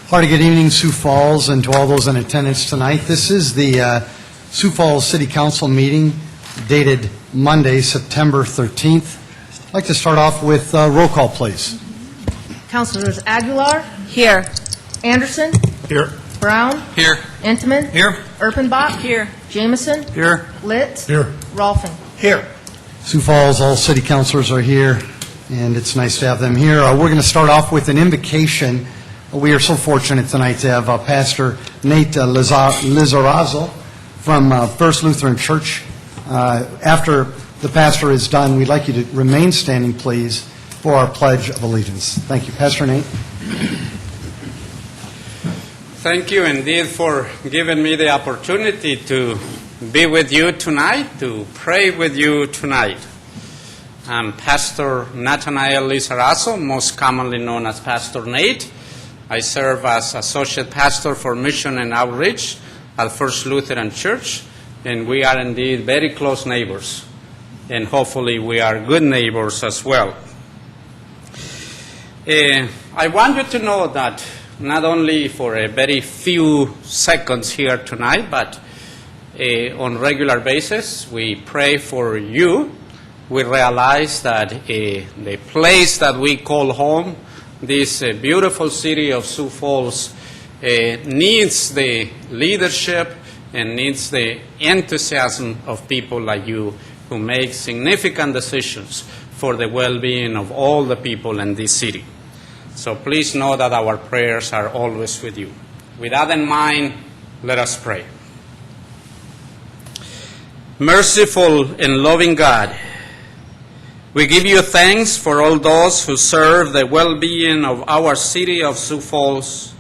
Hearty good evening, Sioux Falls, and to all those in attendance tonight. This is the Sioux Falls City Council meeting dated Monday, September 13th. I'd like to start off with roll call, please. Councilors Aguilar. Here. Anderson. Here. Brown. Here. Entman. Here. Erpenbach. Here. Jameson. Here. Litz. Here. Rolfing. Here. Sioux Falls, all city councilors are here, and it's nice to have them here. We're going to start off with an invocation. We are so fortunate tonight to have Pastor Nate Lizarazo from First Lutheran Church. After the pastor is done, we'd like you to remain standing, please, for our Pledge of Allegiance. Thank you. Pastor Nate. Thank you indeed for giving me the opportunity to be with you tonight, to pray with you tonight. I'm Pastor Nathaniel Lizarazo, most commonly known as Pastor Nate. I serve as Associate Pastor for Mission and Outreach at First Lutheran Church, and we are indeed very close neighbors, and hopefully we are good neighbors as well. I want you to know that not only for a very few seconds here tonight, but on a regular basis, we pray for you. We realize that the place that we call home, this beautiful city of Sioux Falls, needs the leadership and needs the enthusiasm of people like you who make significant decisions for the well-being of all the people in this city. So please know that our prayers are always with you. With that in mind, let us pray. Merciful and loving God, we give you thanks for all those who serve the well-being of our city of Sioux Falls,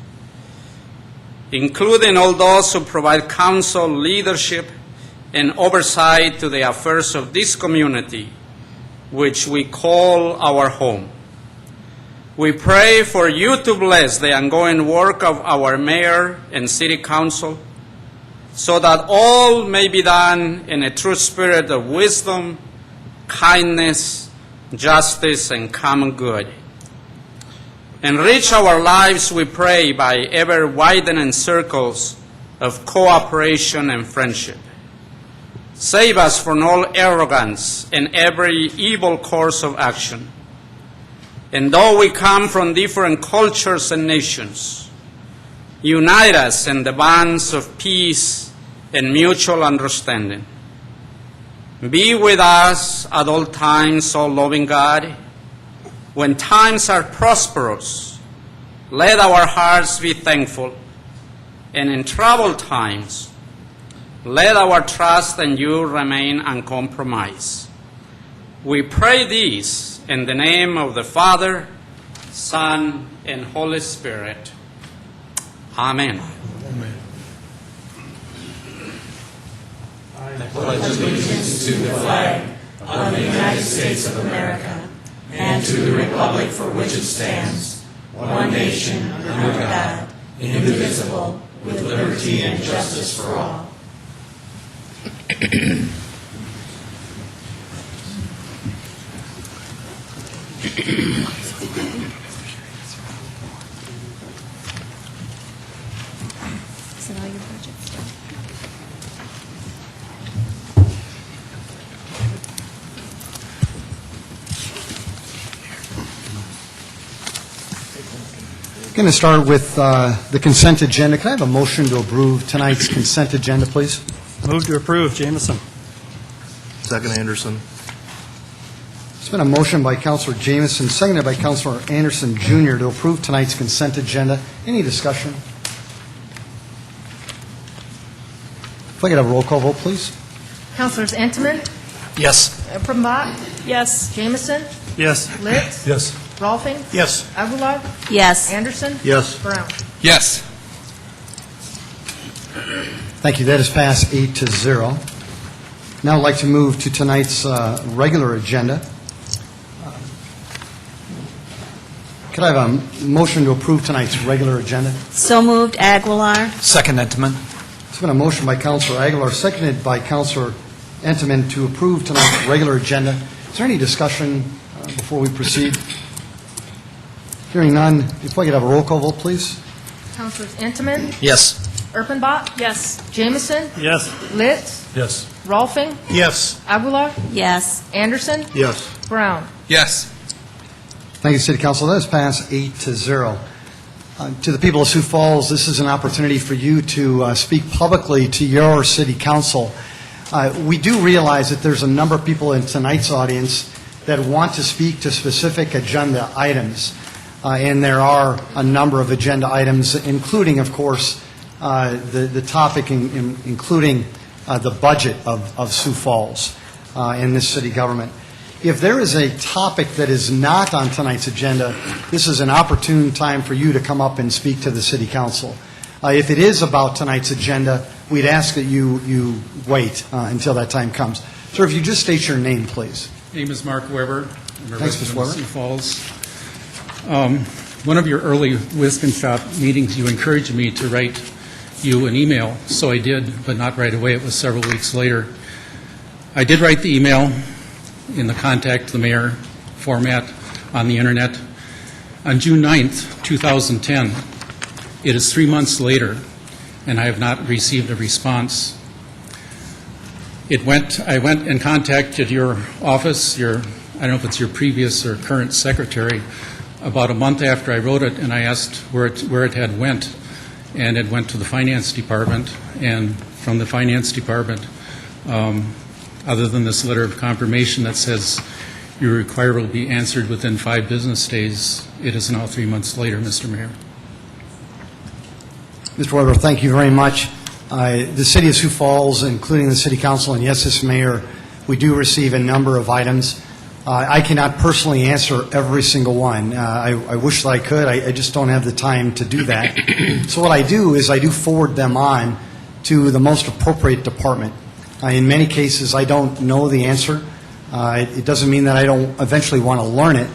including all those who provide counsel, leadership, and oversight to the affairs of this community, which we call our home. We pray for you to bless the ongoing work of our mayor and city council, so that all may be done in a true spirit of wisdom, kindness, justice, and common good. Enrich our lives, we pray, by ever-widening circles of cooperation and friendship. Save us from all arrogance and every evil course of action. And though we come from different cultures and nations, unite us in the bonds of peace and mutual understanding. Be with us at all times, O loving God. When times are prosperous, let our hearts be thankful. And in troubled times, let our trust in you remain uncompromised. We pray this in the name of the Father, Son, and Holy Spirit. Amen. Amen. I pledge allegiance to the flag of the United States of America and to the republic for which it stands, one nation, under God, indivisible, with liberty and justice for all. Is it all your budget stuff? I'm going to start with the consent agenda. Can I have a motion to approve tonight's consent agenda, please? Move to approve, Jameson. Second, Anderson. It's been a motion by Councilor Jameson, seconded by Councilor Anderson, Jr. to approve tonight's consent agenda. Any discussion? If I could have a roll call vote, please. Councilors Entman. Yes. Erpenbach. Yes. Jameson. Yes. Litz. Yes. Rolfing. Yes. Aguilar. Yes. Anderson. Yes. Brown. Yes. Thank you. That is passed 8-0. Now I'd like to move to tonight's regular agenda. Could I have a motion to approve tonight's regular agenda? So moved, Aguilar. Second, Entman. It's been a motion by Councilor Aguilar, seconded by Councilor Entman to approve tonight's regular agenda. Is there any discussion before we proceed? Hearing none, if I could have a roll call vote, please. Councilors Intiman, Yes. Erpenbach. Yes. Jameson, Yes. Litz, Yes. Rolfing, Yes. Aguilar, Yes. Anderson, Yes. Brown. Yes. Thank you, City Council. That is passed 8-0. To the people of Sioux Falls, this is an opportunity for you to speak publicly to your city council. We do realize that there's a number of people in tonight's audience that want to speak to specific agenda items, and there are a number of agenda items, including, of course, the topic including the budget of Sioux Falls in this city government. If there is a topic that is not on tonight's agenda, this is an opportune time for you to come up and speak to the city council. If it is about tonight's agenda, we'd ask that you wait until that time comes. Sir, if you just state your name, please. Name is Mark Weber. I'm a Thanks, Mr. resident of Weber. Sioux Falls. One of your early Wisconsin Shop meetings, you encouraged me to write you an email, so I did, but not right away. It was several weeks later. I did write the email in the contact the mayor format on the internet. On June 9th, 2010, it is 3 months later, and I have not received a response. I went and contacted your office, I don't know if it's your previous or current secretary, about a month after I wrote it, and I asked where it had went, and it went to the finance department, and from the finance department, other than this letter of confirmation that says your requirement will be answered within 5 business days, it is now 3 months later, Mr. Mayor. Mr. Weber, thank you very much. The City of Sioux Falls, including the City Council, and yes, this Mayor, we do receive a number of items. I cannot personally answer every single one. I wish that I could. I just don't have the time to do that. So what I do is I do forward them on to the most appropriate department. In many cases, I don't know the answer. It doesn't mean that I don't eventually want to learn it,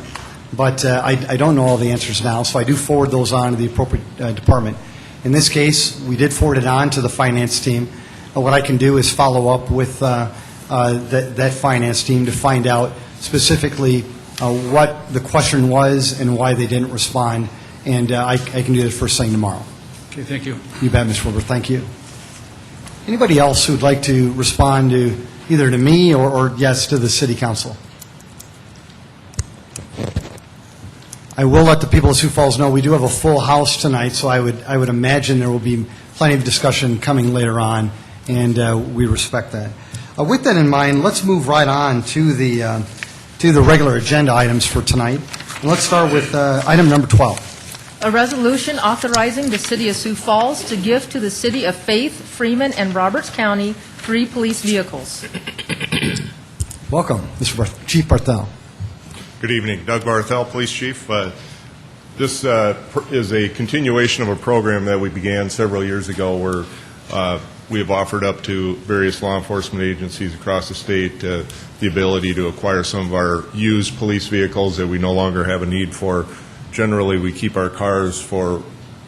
but I don't know all the answers now, so I do forward those on to the appropriate department. In this case, we did forward it on to the finance team. What I can do is follow up with that finance team to find out specifically what the question was and why they didn't respond, and I can do that first thing tomorrow. Okay, thank you. You bet, Mr. Wilbur. Thank you. Anybody else who would like to respond to either to me or yes, to the City Council? I will let the people of Sioux Falls know we do have a full house tonight, so I would imagine there will be plenty of discussion coming later on, and we respect that. With that in mind, let's move right on to the regular agenda items for tonight. And let's start with item number 12. A resolution authorizing the City of Sioux Falls to give to the City of Faith, Freeman, and Roberts County 3 police vehicles. Welcome, Mr. Chief Barthel. Good evening. Doug Barthel, Police Chief. This is a continuation of a program that we began several years ago where we have offered up to various law enforcement agencies across the state the ability to acquire some of our used police vehicles that we no longer have a need for. Generally, we keep our cars for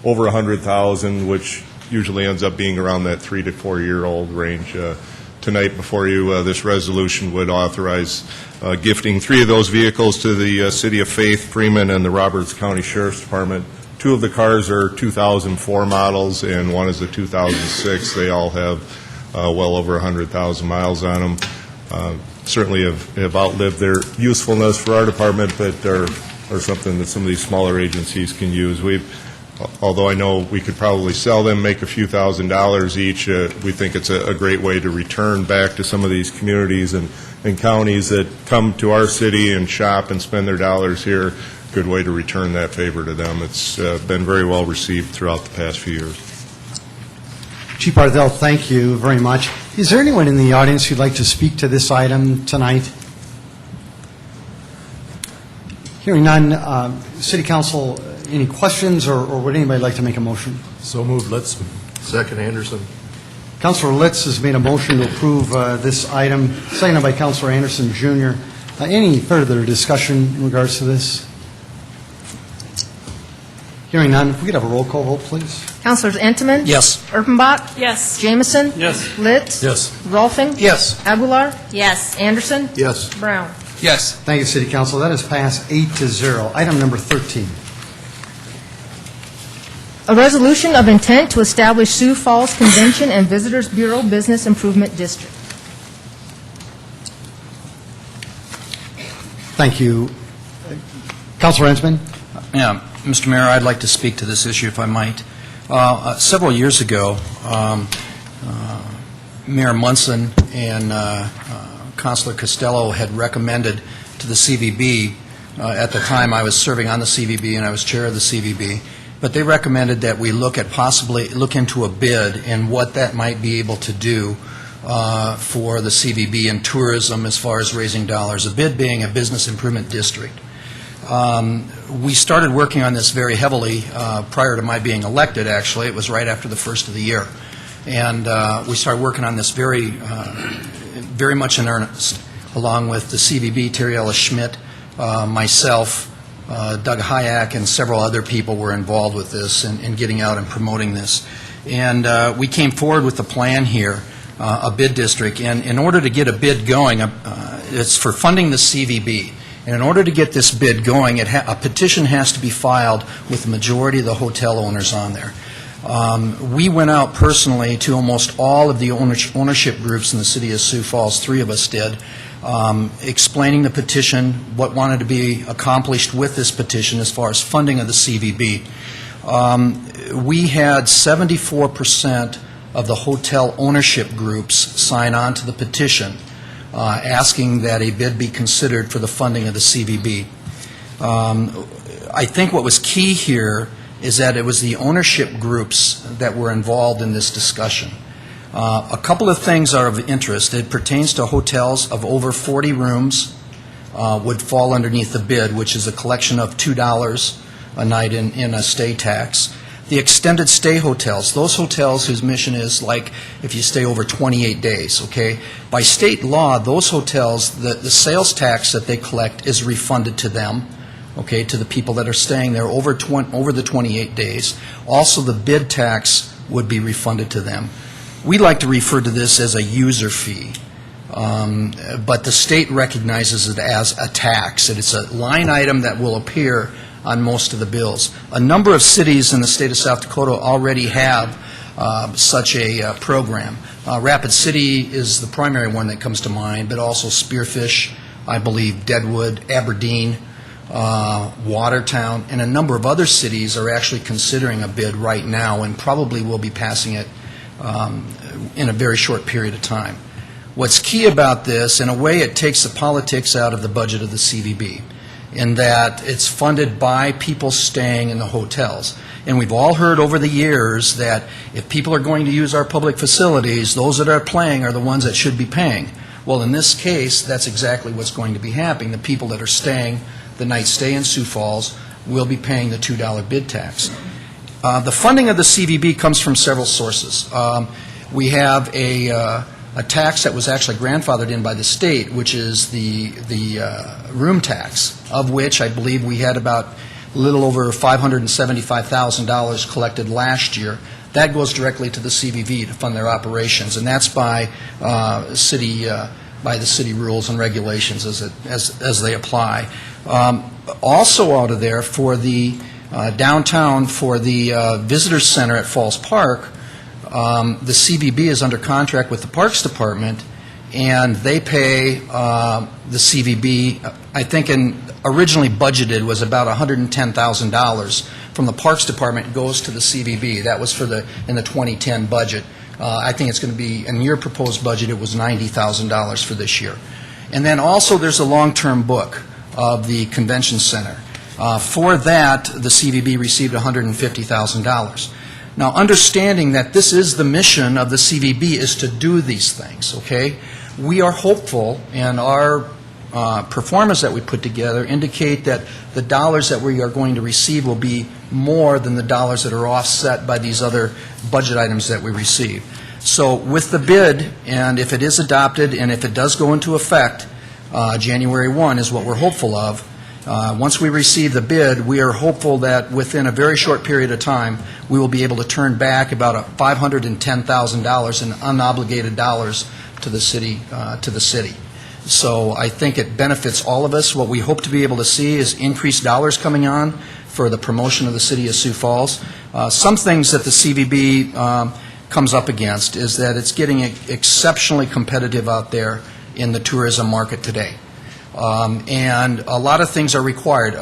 over 100,000, which usually ends up being around that 3 to 4 year old range. Tonight before you, this resolution would authorize gifting 3 of those vehicles to the City of Faith, Freeman, and the Roberts County Sheriff's Department. 2 of the cars are 2004 models, and 1 is a 2006. They all have well over 100,000 miles on them. Certainly have outlived their usefulness for our department, but are something that some of these smaller agencies can use. Although I know we could probably sell them, make a few $1,000s each, we think it's a great way to return back to some of these communities and counties that come to our city and shop and spend their dollars here. Good way to return that favor to them. It's been very well received throughout the past few years. Chief Barthel, thank you very much. Is there anyone in the audience who'd like to speak to this item tonight? Hearing none, City Council, any questions, or would anybody like to make a motion? So moved, Litz. Second, Anderson. Councilor Litz has made a motion to approve this item, seconded by Councilor Anderson, Jr. Any further discussion in regards to this? Hearing none, if we could have a roll call vote, please. Councilors Intiman, Yes. Erpenbach. Yes. Jameson. Yes. Litz. Yes. Rolfing. Yes. Aguilar. Yes. Anderson. Yes. Brown. Yes. Thank you, City Council. That is passed 8-0. Item number 13. A resolution of intent to establish Sioux Falls Convention and Visitors Bureau Business Improvement District. Thank you. Councilor Ensman? Yeah, Mr. Mayor, I'd like to speak to this issue if I might. Several years ago, Mayor Munson and Councilor Costello had recommended to the CVB, at the time I was serving on the CVB and I was chair of the CVB, but they recommended that we look into a bid and what that might be able to do for the CVB and tourism as far as raising dollars, a bid being a business improvement district. We started working on this very heavily prior to my being elected, actually. It was right after the first of the year. And we started working on this very much in earnest, along with the CVB, Terry Ellis Schmidt, myself, Doug Hayek, and several other people were involved with this and getting out and promoting this. And we came forward with a plan here, a bid district. And in order to get a bid going, it's for funding the CVB. And in order to get this bid going, a petition has to be filed with the majority of the hotel owners on there. We went out personally to almost all of the ownership groups in the city of Sioux Falls, 3 of us did, explaining the petition, what wanted to be accomplished with this petition as far as funding of the CVB. We had 74% of the hotel ownership groups sign on to the petition, asking that a bid be considered for the funding of the CVB. I think what was key here is that it was the ownership groups that were involved in this discussion. A couple of things are of interest. It pertains to hotels of over 40 rooms would fall underneath the bid, which is a collection of $2 a night in a stay tax. The extended stay hotels, those hotels whose mission is like if you stay over 28 days, okay? By state law, those hotels, the sales tax that they collect is refunded to them, okay, to the people that are staying there over the 28 days. Also, the bid tax would be refunded to them. We like to refer to this as a user fee, but the state recognizes it as a tax. It's a line item that will appear on most of the bills. A number of cities in the state of South Dakota already have such a program. Rapid City is the primary one that comes to mind, but also Spearfish, I believe, Deadwood, Aberdeen, Watertown, and a number of other cities are actually considering a bid right now and probably will be passing it in a very short period of time. What's key about this, in a way, it takes the politics out of the budget of the CVB, in that it's funded by people staying in the hotels. And we've all heard over the years that if people are going to use our public facilities, those that are paying are the ones that should be paying. Well, in this case, that's exactly what's going to be happening. The people that are staying the night stay in Sioux Falls will be paying the $2 bid tax. The funding of the CVB comes from several sources. We have a tax that was actually grandfathered in by the state, which is the room tax, of which I believe we had about a little over $575,000 collected last year. That goes directly to the CVB to fund their operations, and that's by the city rules and regulations as they apply. Also out of there, for the downtown, for the visitor center at Falls Park, the CVB is under contract with the Parks Department, and they pay the CVB, I think originally budgeted was about $110,000 from the Parks Department goes to the CVB. That was in the 2010 budget. I think it's going to be, in your proposed budget, it was $90,000 for this year. And then also there's a long-term book of the convention center. For that, the CVB received $150,000. Now, understanding that this is the mission of the CVB is to do these things, okay? We are hopeful, and our performance that we put together indicate that the dollars that we are going to receive will be more than the dollars that are offset by these other budget items that we receive. So with the bid, and if it is adopted, and if it does go into effect, January 1 is what we're hopeful of. Once we receive the bid, we are hopeful that within a very short period of time, we will be able to turn back about $510,000 in unobligated dollars to the city. So I think it benefits all of us. What we hope to be able to see is increased dollars coming on for the promotion of the city of Sioux Falls. Some things that the CVB comes up against is that it's getting exceptionally competitive out there in the tourism market today. And a lot of things are required.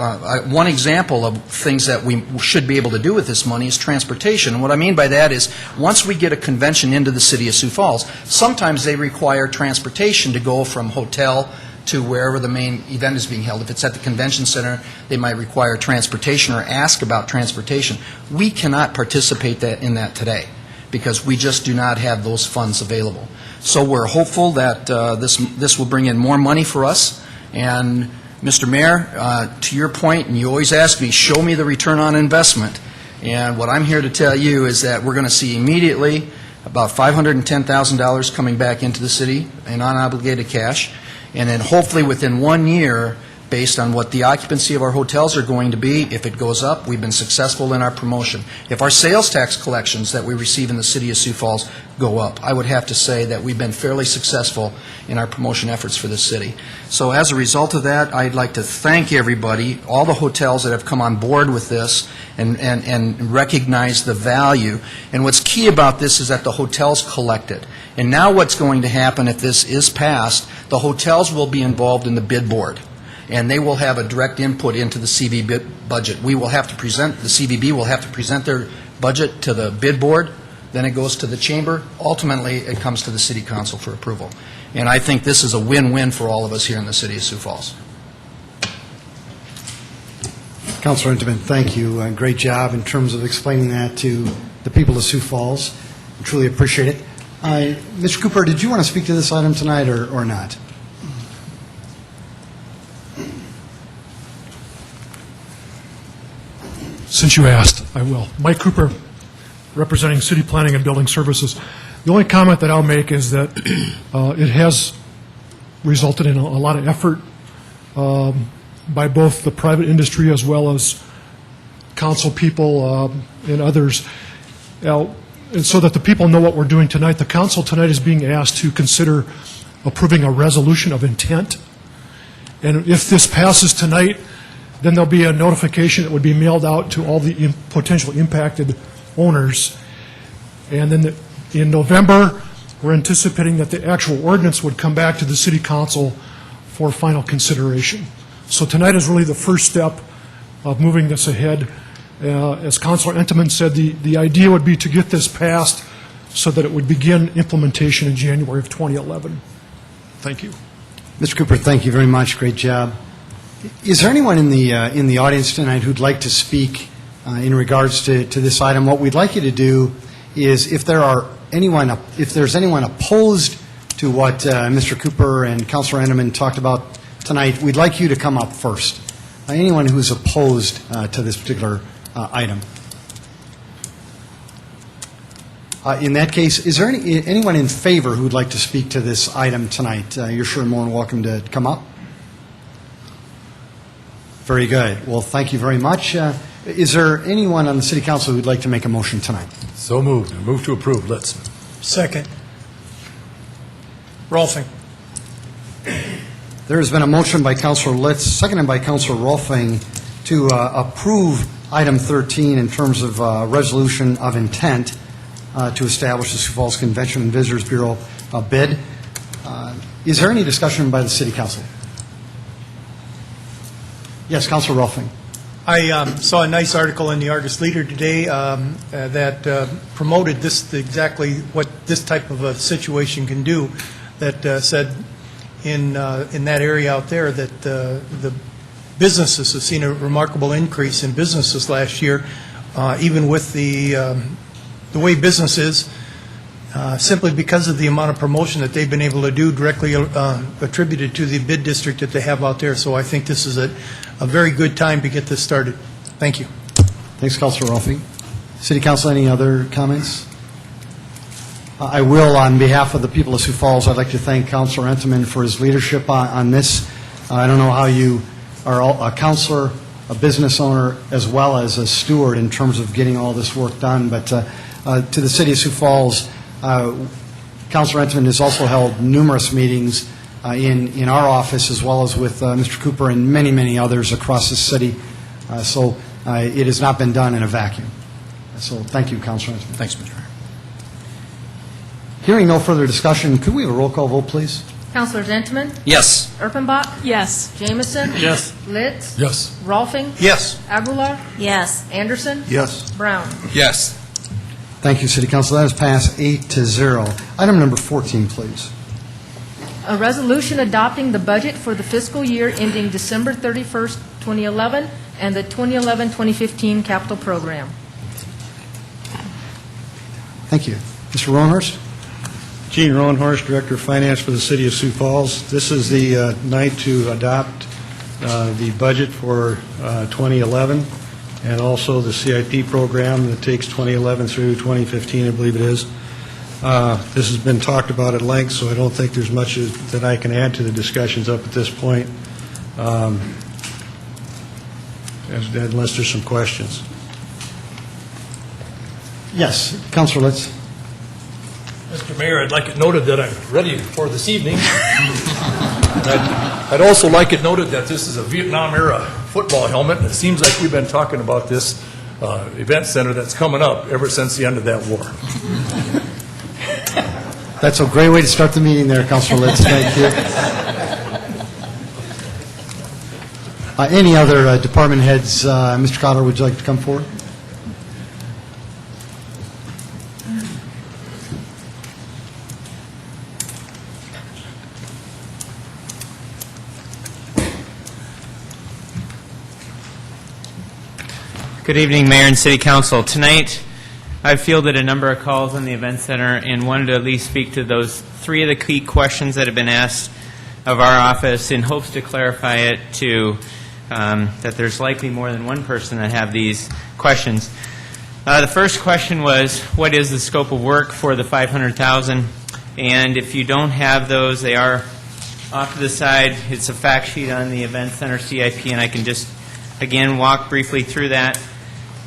One example of things that we should be able to do with this money is transportation. And what I mean by that is, once we get a convention into the city of Sioux Falls, sometimes they require transportation to go from hotel to wherever the main event is being held. If it's at the convention center, they might require transportation or ask about transportation. We cannot participate in that today, because we just do not have those funds available. So we're hopeful that this will bring in more money for us. And, Mr. Mayor, to your point, and you always ask me, show me the return on investment. And what I'm here to tell you is that we're going to see immediately about $510,000 coming back into the city in unobligated cash. And then hopefully within 1 year, based on what the occupancy of our hotels are going to be, if it goes up, we've been successful in our promotion. If our sales tax collections that we receive in the city of Sioux Falls go up, I would have to say that we've been fairly successful in our promotion efforts for the city. So as a result of that, I'd like to thank everybody, all the hotels that have come on board with this and recognize the value. And what's key about this is that the hotels collect it. And now what's going to happen if this is passed, the hotels will be involved in the bid board, and they will have a direct input into the CVB budget. We will have to present, the CVB will have to present their budget to the bid board, then it goes to the chamber. Ultimately, it comes to the city council for approval. And I think this is a win-win for all of us here in the city of Sioux Falls. Councilor Intiman, thank you. Great job in terms of explaining that to the people of Sioux Falls. I truly appreciate it. Mr. Cooper, did you want to speak to this item tonight or not? Since you asked, I will. Mike Cooper, representing City Planning and Building Services. The only comment that I'll make is that it has resulted in a lot of effort by both the private industry as well as council people and others. And so that the people know what we're doing tonight, the council tonight is being asked to consider approving a resolution of intent. And if this passes tonight, then there'll be a notification that would be mailed out to all the potential impacted owners. And then in November, we're anticipating that the actual ordinance would come back to the city council for final consideration. So tonight is really the first step of moving this ahead. As Councilor Intiman said, the idea would be to get this passed so that it would begin implementation in January of 2011. Thank you. Mr. Cooper, thank you very much. Great job. Is there anyone in the audience tonight who'd like to speak in regards to this item? What we'd like you to do is, if there's anyone opposed to what Mr. Cooper and Councilor Intiman talked about tonight, we'd like you to come up first. Anyone who's opposed to this particular item. In that case, is there anyone in favor who'd like to speak to this item tonight? You're sure more than welcome to come up. Very good. Well, thank you very much. Is there anyone on the City Council who'd like to make a motion tonight? So moved. Move to approve. Let's. Second. Rolfing. There has been a motion by Councilor Litz, seconded by Councilor Rolfing, to approve item 13 in terms of resolution of intent to establish the Sioux Falls Convention and Visitors Bureau bid. Is there any discussion by the City Council? Yes, Councilor Rolfing. I saw a nice article in the Argus Leader today that promoted exactly what this type of a situation can do, that said in that area out there that the businesses have seen a remarkable increase in businesses last year, even with the way business is, simply because of the amount of promotion that they've been able to do directly attributed to the bid district that they have out there. So I think this is a very good time to get this started. Thank you. Thanks, Councilor Rolfing. City Council, any other comments? I will, on behalf of the people of Sioux Falls, I'd like to thank Councilor Intiman for his leadership on this. I don't know how you are a councilor, a business owner, as well as a steward in terms of getting all this work done, but to the City of Sioux Falls, Councilor Intiman has also held numerous meetings in our office, as well as with Mr. Cooper and many, many others across the city. So it has not been done in a vacuum. So thank you, Councilor Entman. Thanks, Mr. Mayor. Hearing no further discussion, could we have a roll call vote, please? Councilors Entman, Yes. Erpenbach, Yes. Jameson, Yes. Litz, Yes. Rolfing, Yes. Aguilar, Yes. Anderson, Yes. Brown. Yes. Thank you, City Council. That is passed 8-0. Item number 14, please. A resolution adopting the budget for the fiscal year ending December 31st, 2011, and the 2011-2015 capital program. Thank you. Mr. Rohnhorst? Gene Rohnhorst, Director of Finance for the City of Sioux Falls. This is the night to adopt the budget for 2011 and also the CIP program that takes 2011 through 2015, I believe it is. This has been talked about at length, so I don't think there's much that I can add to the discussions up at this point, unless there's some questions. Yes, Councilor Litz. Mr. Mayor, I'd like it noted that I'm ready for this evening. And I'd also like it noted that this is a Vietnam-era football helmet, and it seems like we've been talking about this event center that's coming up ever since the end of that war. That's a great way to start the meeting there, Councilor Litz. Thank you. Any other department heads? Mr. Cotter, would you like to come forward? Good evening, Mayor and City Council. Tonight, I've fielded a number of calls on the Event Center and wanted to at least speak to those three of the key questions that have been asked of our office in hopes to clarify it to that there's likely more than one person that have these questions. The first question was, what is the scope of work for the $500,000? And if you don't have those, they are off to the side. It's a fact sheet on the Event Center CIP, and I can just, again, walk briefly through that.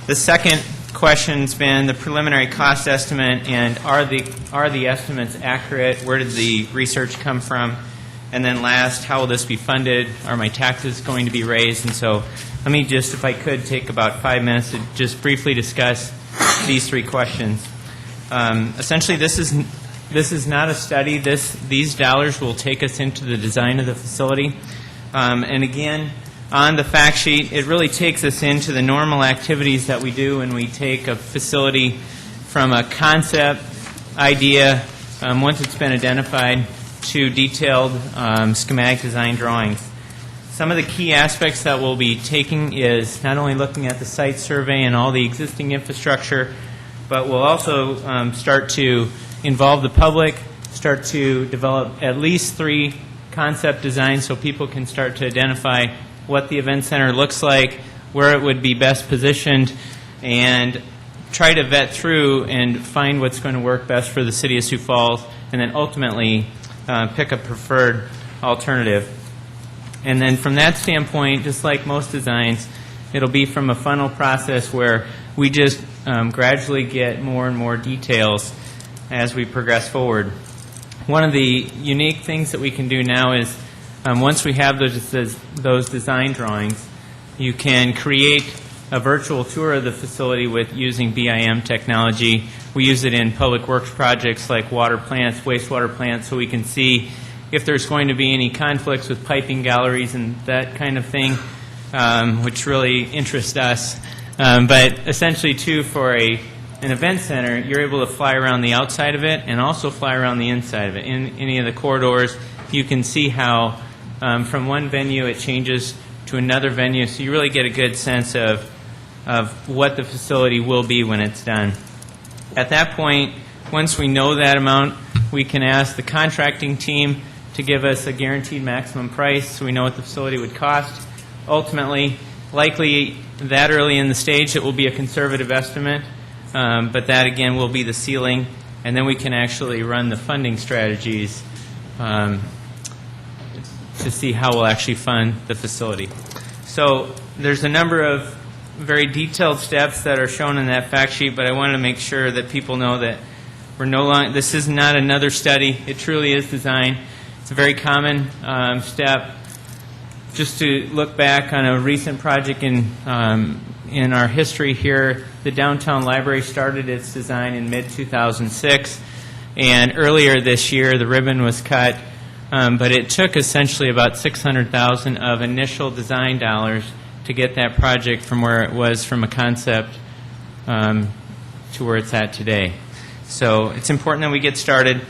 The second question's been the preliminary cost estimate, and are the estimates accurate? Where did the research come from? And then last, how will this be funded? Are my taxes going to be raised? And so let me just, if I could, take about 5 minutes to just briefly discuss these three questions. Essentially, this is not a study. These dollars will take us into the design of the facility. And again, on the fact sheet, it really takes us into the normal activities that we do when we take a facility from a concept idea, once it's been identified, to detailed schematic design drawings. Some of the key aspects that we'll be taking is not only looking at the site survey and all the existing infrastructure, but we'll also start to involve the public, start to develop at least 3 concept designs so people can start to identify what the event center looks like, where it would be best positioned, and try to vet through and find what's going to work best for the city of Sioux Falls, and then ultimately pick a preferred alternative. And then from that standpoint, just like most designs, it'll be from a funnel process where we just gradually get more and more details as we progress forward. One of the unique things that we can do now is once we have those design drawings, you can create a virtual tour of the facility with using BIM technology. We use it in public works projects like water plants, wastewater plants, so we can see if there's going to be any conflicts with piping galleries and that kind of thing, which really interests us. But essentially, too, for an event center, you're able to fly around the outside of it and also fly around the inside of it. In any of the corridors, you can see how from one venue it changes to another venue, so you really get a good sense of what the facility will be when it's done. At that point, once we know that amount, we can ask the contracting team to give us a guaranteed maximum price so we know what the facility would cost. Ultimately, likely that early in the stage, it will be a conservative estimate, but that, again, will be the ceiling, and then we can actually run the funding strategies to see how we'll actually fund the facility. So there's a number of very detailed steps that are shown in that fact sheet, but I wanted to make sure that people know that we're no longer, this is not another study. It truly is design. It's a very common step. Just to look back on a recent project in our history here, the downtown library started its design in mid-2006, and earlier this year the ribbon was cut, but it took essentially about $600,000 of initial design dollars to get that project from where it was from a concept to where it's at today. So it's important that we get started.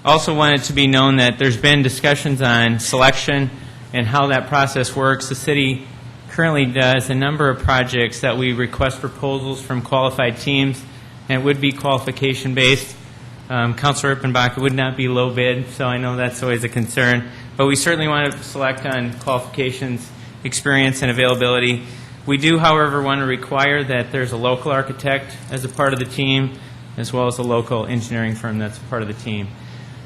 Also wanted to be known that there's been discussions on selection and how that process works. The city currently does a number of projects that we request proposals from qualified teams, and it would be qualification-based. Councilor Rippenbach, it would not be low bid, so I know that's always a concern. But we certainly want to select on qualifications, experience, and availability. We do, however, want to require that there's a local architect as a part of the team, as well as a local engineering firm that's a part of the team.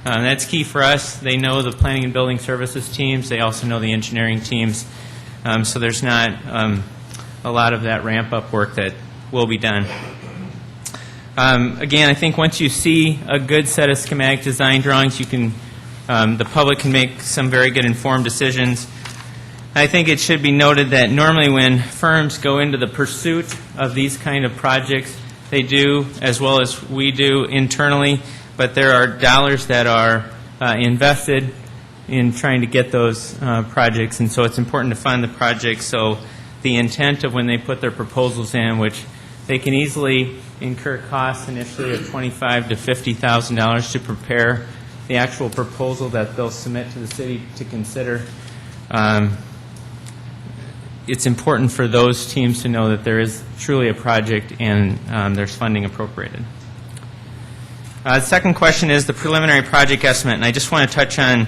That's key for us. They know the planning and building services teams. They also know the engineering teams. So there's not a lot of that ramp-up work that will be done. Again, I think once you see a good set of schematic design drawings, you can, the public can make some very good informed decisions. I think it should be noted that normally when firms go into the pursuit of these kind of projects, they do, as well as we do internally, but there are dollars that are invested in trying to get those projects, and so it's important to fund the project. So the intent of when they put their proposals in, which they can easily incur costs initially of $25,000 to $50,000 to prepare the actual proposal that they'll submit to the city to consider. It's important for those teams to know that there is truly a project and there's funding appropriated. The second question is the preliminary project estimate, and I just want to touch on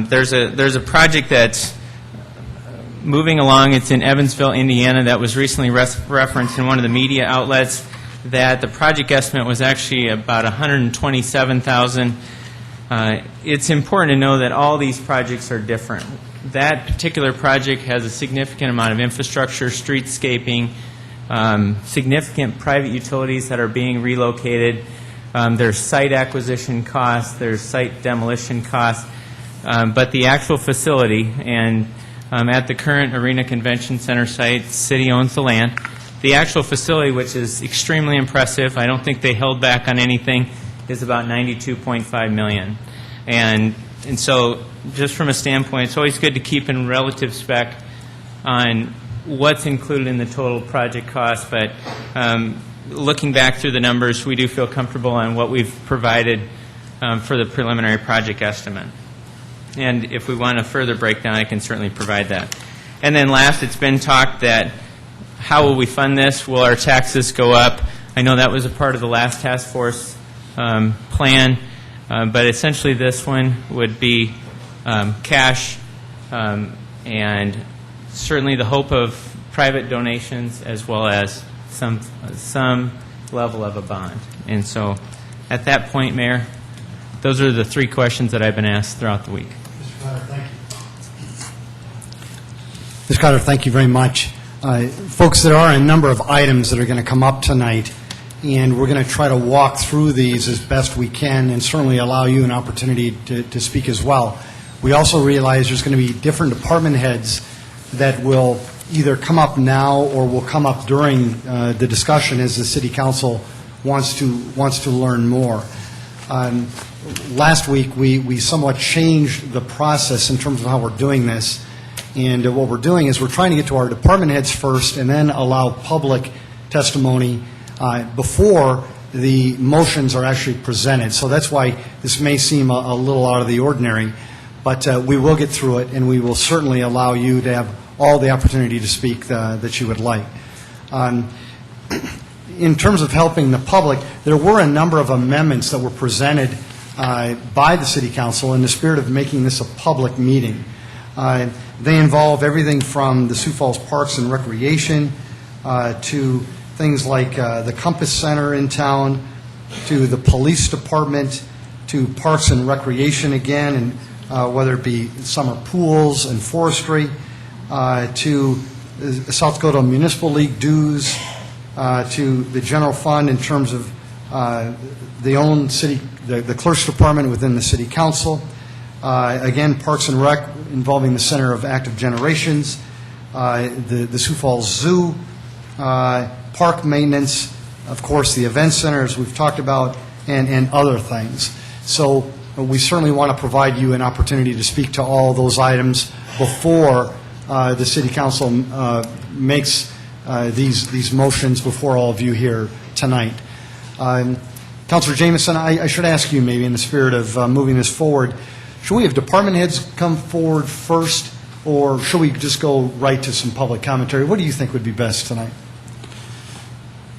there's a project that's moving along. It's in Evansville, Indiana, that was recently referenced in one of the media outlets, that the project estimate was actually about $127,000. It's important to know that all these projects are different. That particular project has a significant amount of infrastructure, streetscaping, significant private utilities that are being relocated. There's site acquisition costs, there's site demolition costs, but the actual facility, and at the current Arena Convention Center site, the city owns the land. The actual facility, which is extremely impressive, I don't think they held back on anything, is about $92.5 million. And so just from a standpoint, it's always good to keep in relative spec on what's included in the total project cost, but looking back through the numbers, we do feel comfortable on what we've provided for the preliminary project estimate. And if we want a further breakdown, I can certainly provide that. And then last, it's been talked that how will we fund this? Will our taxes go up? I know that was a part of the last task force plan, but essentially this one would be cash and certainly the hope of private donations as well as some level of a bond. And so at that point, Mayor, those are the three questions that I've been asked throughout the week. Mr. Cotter, thank you. Mr. Cotter, thank you very much. Folks, there are a number of items that are going to come up tonight, and we're going to try to walk through these as best we can and certainly allow you an opportunity to speak as well. We also realize there's going to be different department heads that will either come up now or will come up during the discussion as the City Council wants to learn more. Last week, we somewhat changed the process in terms of how we're doing this. And what we're doing is we're trying to get to our department heads first and then allow public testimony before the motions are actually presented. So that's why this may seem a little out of the ordinary, but we will get through it, and we will certainly allow you to have all the opportunity to speak that you would like. In terms of helping the public, there were a number of amendments that were presented by the City Council in the spirit of making this a public meeting. They involve everything from the Sioux Falls Parks and Recreation to things like the Compass Center in town, to the police department, to Parks and Recreation again, and whether it be summer pools and forestry, to South Dakota Municipal League dues, to the general fund in terms of They own the clerk's department within the city council. Again, Parks and Rec involving the Center of Active Generations, the Sioux Falls Zoo, park maintenance, of course, the event center, as we've talked about, and other things. So we certainly want to provide you an opportunity to speak to all those items before the city council makes these motions before all of you here tonight. Councilor Jameson, I should ask you, maybe in the spirit of moving this forward, should we have department heads come forward first, or should we just go right to some public commentary? What do you think would be best tonight?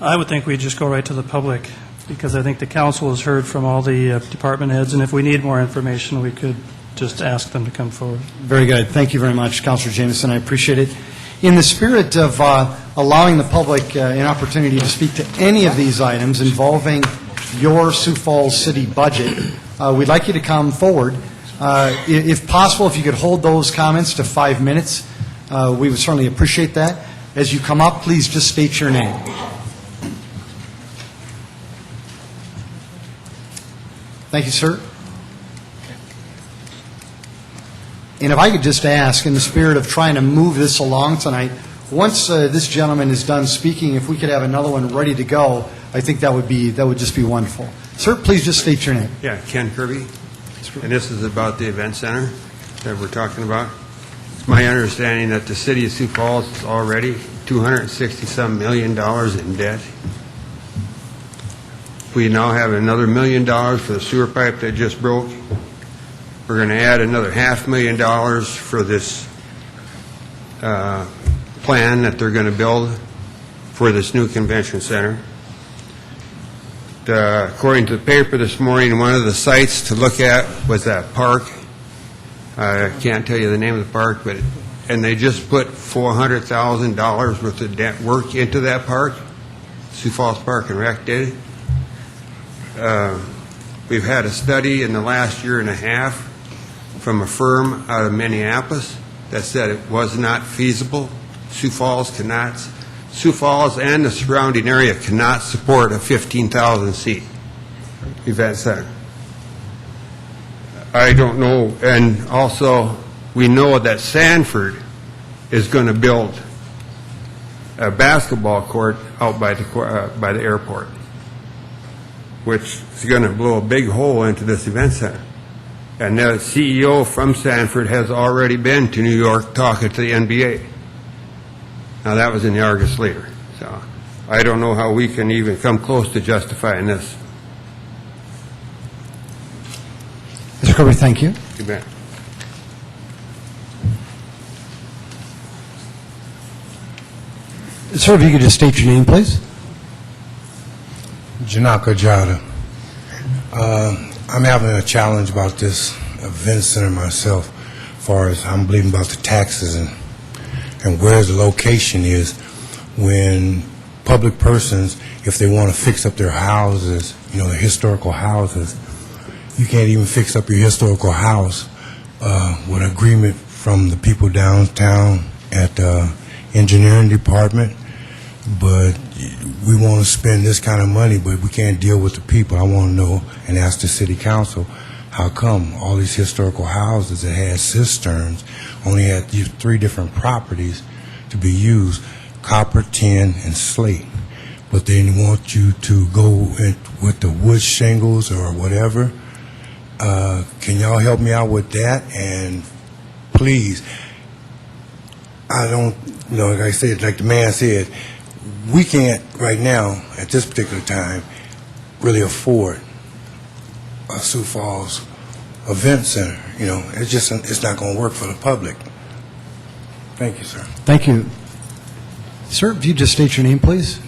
I would think we'd just go right to the public, because I think the council has heard from all the department heads, and if we need more information, we could just ask them to come forward. Very good. Thank you very much, Councilor Jameson. I appreciate it. In the spirit of allowing the public an opportunity to speak to any of these items involving your Sioux Falls city budget, we'd like you to come forward. If possible, if you could hold those comments to 5 minutes, we would certainly appreciate that. As you come up, please just state your name. Thank you, sir. And if I could just ask, in the spirit of trying to move this along tonight, once this gentleman is done speaking, if we could have another one ready to go, I think that would just be wonderful. Sir, please just state your name. Yeah, Ken Kirby, and this is about the event center that we're talking about. It's my understanding that the city of Sioux Falls is already $260-some million in debt. We now have another $1 million for the sewer pipe that just broke. We're going to add another $500,000 for this plan that they're going to build for this new convention center. According to the paper this morning, one of the sites to look at was that park. I can't tell you the name of the park, and they just put $400,000 worth of debt work into that park. Sioux Falls Park and Rec did it. We've had a study in the last year and a half from a firm out of Minneapolis that said it was not feasible. Sioux Falls and the surrounding area cannot support a 15,000-seat event center. I don't know, and also we know that Sanford is going to build a basketball court out by the airport, which is going to blow a big hole into this event center. And the CEO from Sanford has already been to New York talking to the NBA. Now, that was in the Argus Leader. So I don't know how we can even come close to justifying this. Mr. Kirby, thank you. You bet. Sir, if you could just state your name, please. Janaka Jada. I'm having a challenge about this event center myself, as far as I'm believing about the taxes and where the location is when public persons, if they want to fix up their houses, their historical houses, you can't even fix up your historical house with agreement from the people downtown at the engineering department. But we want to spend this kind of money, but we can't deal with the people. I want to know and ask the city council, how come all these historical houses that had cisterns only had 3 different properties to be used, copper, tin, and slate, but they want you to go with the wood shingles or whatever? Can y'all help me out with that? And please, I don't, like I said, like the man said, we can't right now, at this particular time, really afford a Sioux Falls event center. It's not going to work for the public. Thank you, sir. Thank you. Sir, if you just state your name, please.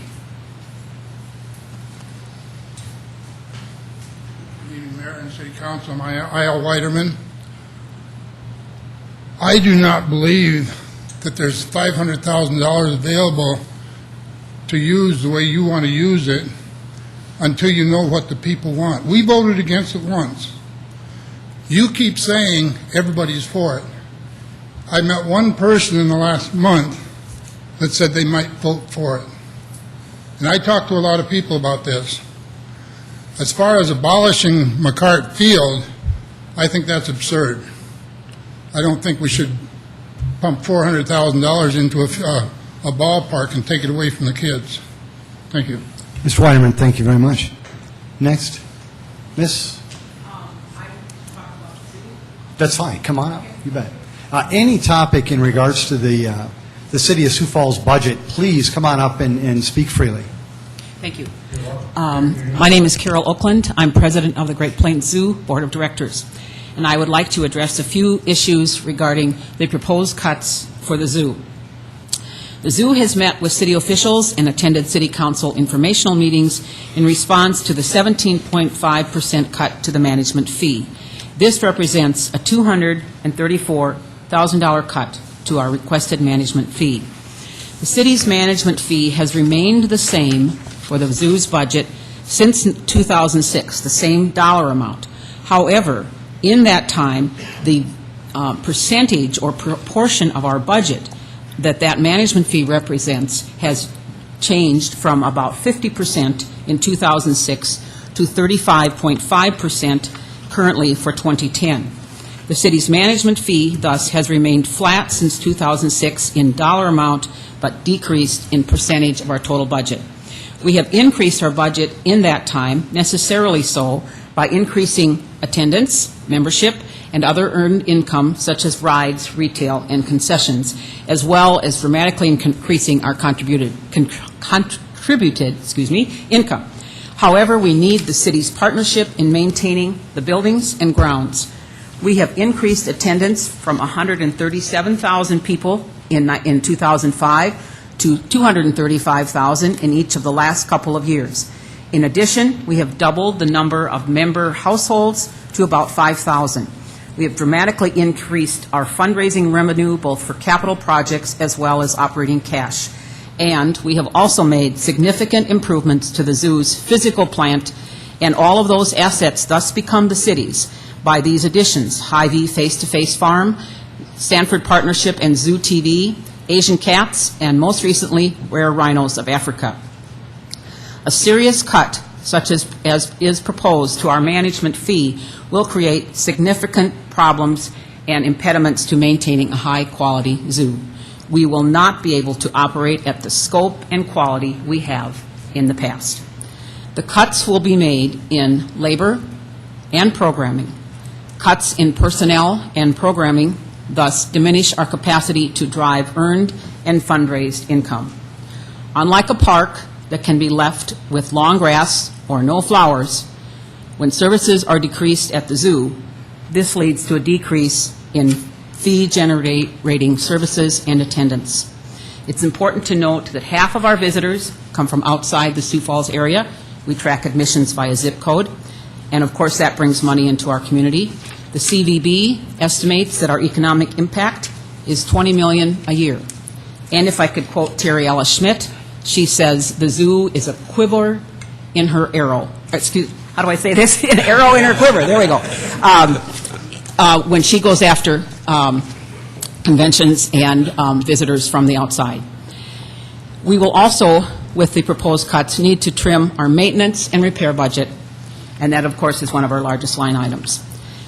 Good evening, Mayor and City Council. I'm I.L. Weiderman. I do not believe that there's $500,000 available to use the way you want to use it until you know what the people want. We voted against it once. You keep saying everybody's for it. I met one person in the last month that said they might vote for it. And I talked to a lot of people about this. As far as abolishing McCart Field, I think that's absurd. I don't think we should pump $400,000 into a ballpark and take it away from the kids. Thank you. Mr. Weiderman, thank you very much. Next. Miss? That's fine. Come on up. You bet. Any topic in regards to the City of Sioux Falls budget, please come on up and speak freely. Thank you. My name is Carol Oakland. I'm president of the Great Plains Zoo Board of Directors, and I would like to address a few issues regarding the proposed cuts for the zoo. The zoo has met with city officials and attended city council informational meetings in response to the 17.5% cut to the management fee. This represents a $234,000 cut to our requested management fee. The city's management fee has remained the same for the zoo's budget since 2006, the same dollar amount. However, in that time, the percentage or proportion of our budget that management fee represents has changed from about 50% in 2006 to 35.5% currently for 2010. The city's management fee, thus, has remained flat since 2006 in dollar amount, but decreased in percentage of our total budget. We have increased our budget in that time, necessarily so, by increasing attendance, membership, and other earned income, such as rides, retail, and concessions, as well as dramatically increasing our contributed income. However, we need the city's partnership in maintaining the buildings and grounds. We have increased attendance from 137,000 people in 2005 to 235,000 in each of the last couple of years. In addition, we have doubled the number of member households to about 5,000. We have dramatically increased our fundraising revenue both for capital projects as well as operating cash. And we have also made significant improvements to the zoo's physical plant, and all of those assets thus become the city's by these additions: Hy-Vee Face-to-Face Farm, Stanford Partnership and Zoo TV, Asian Cats, and most recently, Rare Rhinos of Africa. A serious cut, such as is proposed to our management fee, will create significant problems and impediments to maintaining a high-quality zoo. We will not be able to operate at the scope and quality we have in the past. The cuts will be made in labor and programming. Cuts in personnel and programming thus diminish our capacity to drive earned and fundraised income. Unlike a park that can be left with long grass or no flowers, when services are decreased at the zoo, this leads to a decrease in fee-generating services and attendance. It's important to note that half of our visitors come from outside the Sioux Falls area. We track admissions via zip code, and of course that brings money into our community. The CVB estimates that our economic impact is $20 million a year. And if I could quote Terry Ellis Schmidt, she says, "The zoo is a quiver in her arrow." How do I say this? An arrow in her quiver. There we go. When she goes after conventions and visitors from the outside. We will also, with the proposed cuts, need to trim our maintenance and repair budget, and that, of course, is one of our largest line items.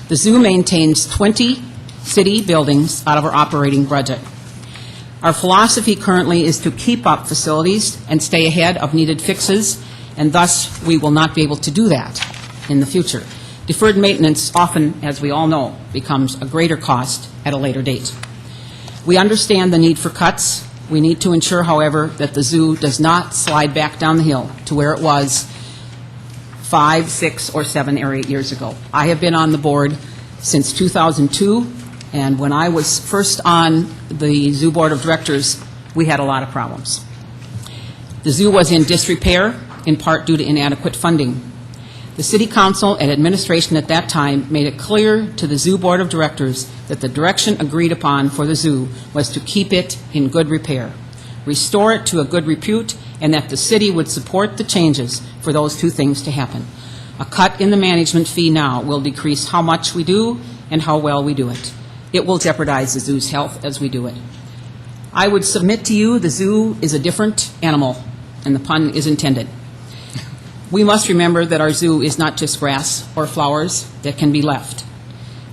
The zoo maintains 20 city buildings out of our operating budget. Our philosophy currently is to keep up facilities and stay ahead of needed fixes, and thus we will not be able to do that in the future. Deferred maintenance often, as we all know, becomes a greater cost at a later date. We understand the need for cuts. We need to ensure, however, that the zoo does not slide back down the hill to where it was 5, 6, or 7 or 8 years ago. I have been on the board since 2002, and when I was first on the Zoo Board of Directors, we had a lot of problems. The zoo was in disrepair, in part due to inadequate funding. The City Council and administration at that time made it clear to the Zoo Board of Directors that the direction agreed upon for the zoo was to keep it in good repair, restore it to a good repute, and that the city would support the changes for those two things to happen. A cut in the management fee now will decrease how much we do and how well we do it. It will jeopardize the zoo's health as we do it. I would submit to you the zoo is a different animal, and the pun is intended. We must remember that our zoo is not just grass or flowers that can be left.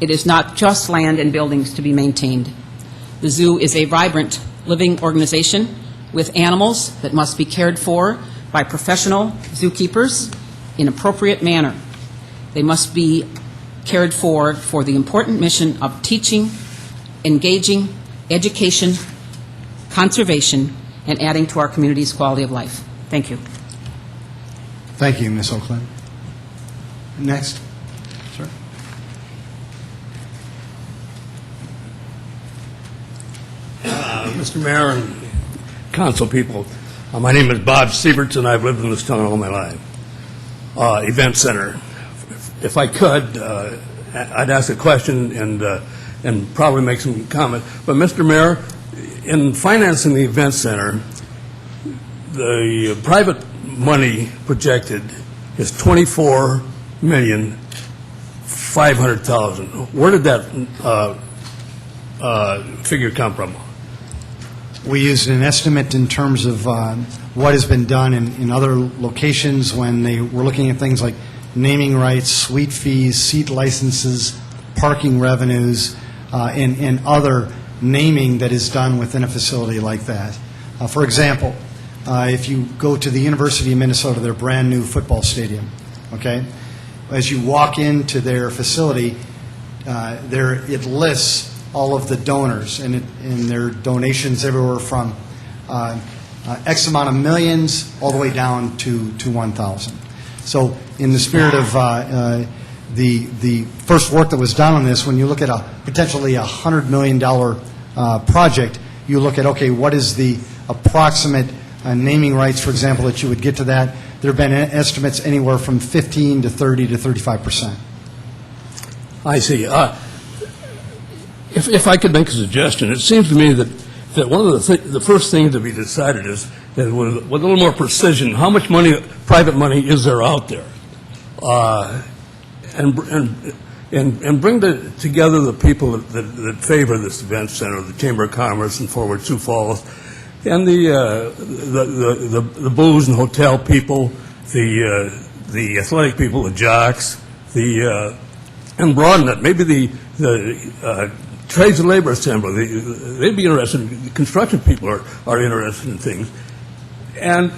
It is not just land and buildings to be maintained. The zoo is a vibrant, living organization with animals that must be cared for by professional zookeepers in appropriate manner. They must be cared for the important mission of teaching, engaging, education, conservation, and adding to our community's quality of life. Thank you. Thank you, Ms. Oakland. Next. Sir. Mr. Mayor and council people, my name is Bob Sieverts, and I've lived in this town all my life. Event Center. If I could, I'd ask a question and probably make some comment. But, Mr. Mayor, in financing the Event Center, the private money projected is $24,500,000. Where did that figure come from? We used an estimate in terms of what has been done in other locations when they were looking at things like naming rights, suite fees, seat licenses, parking revenues, and other naming that is done within a facility like that. For example, if you go to the University of Minnesota, their brand-new football stadium, okay? As you walk into their facility, it lists all of the donors, and their donations everywhere from X amount of millions all the way down to 1,000. So in the spirit of the first work that was done on this, when you look at potentially $100 million project, you look at, okay, what is the approximate naming rights, for example, that you would get to that. There have been estimates anywhere from 15 to 30 to 35%. I see. If I could make a suggestion, it seems to me that one of the first things to be decided is that with a little more precision, how much money, private money, is there out there, and bring together the people that favor this event center, the Chamber of Commerce and Forward Sioux Falls, and the booze and hotel people, the athletic people, the jocks, and broaden it. Maybe the Trades and Labor Assembly, they'd be interested. The construction people are interested in things, and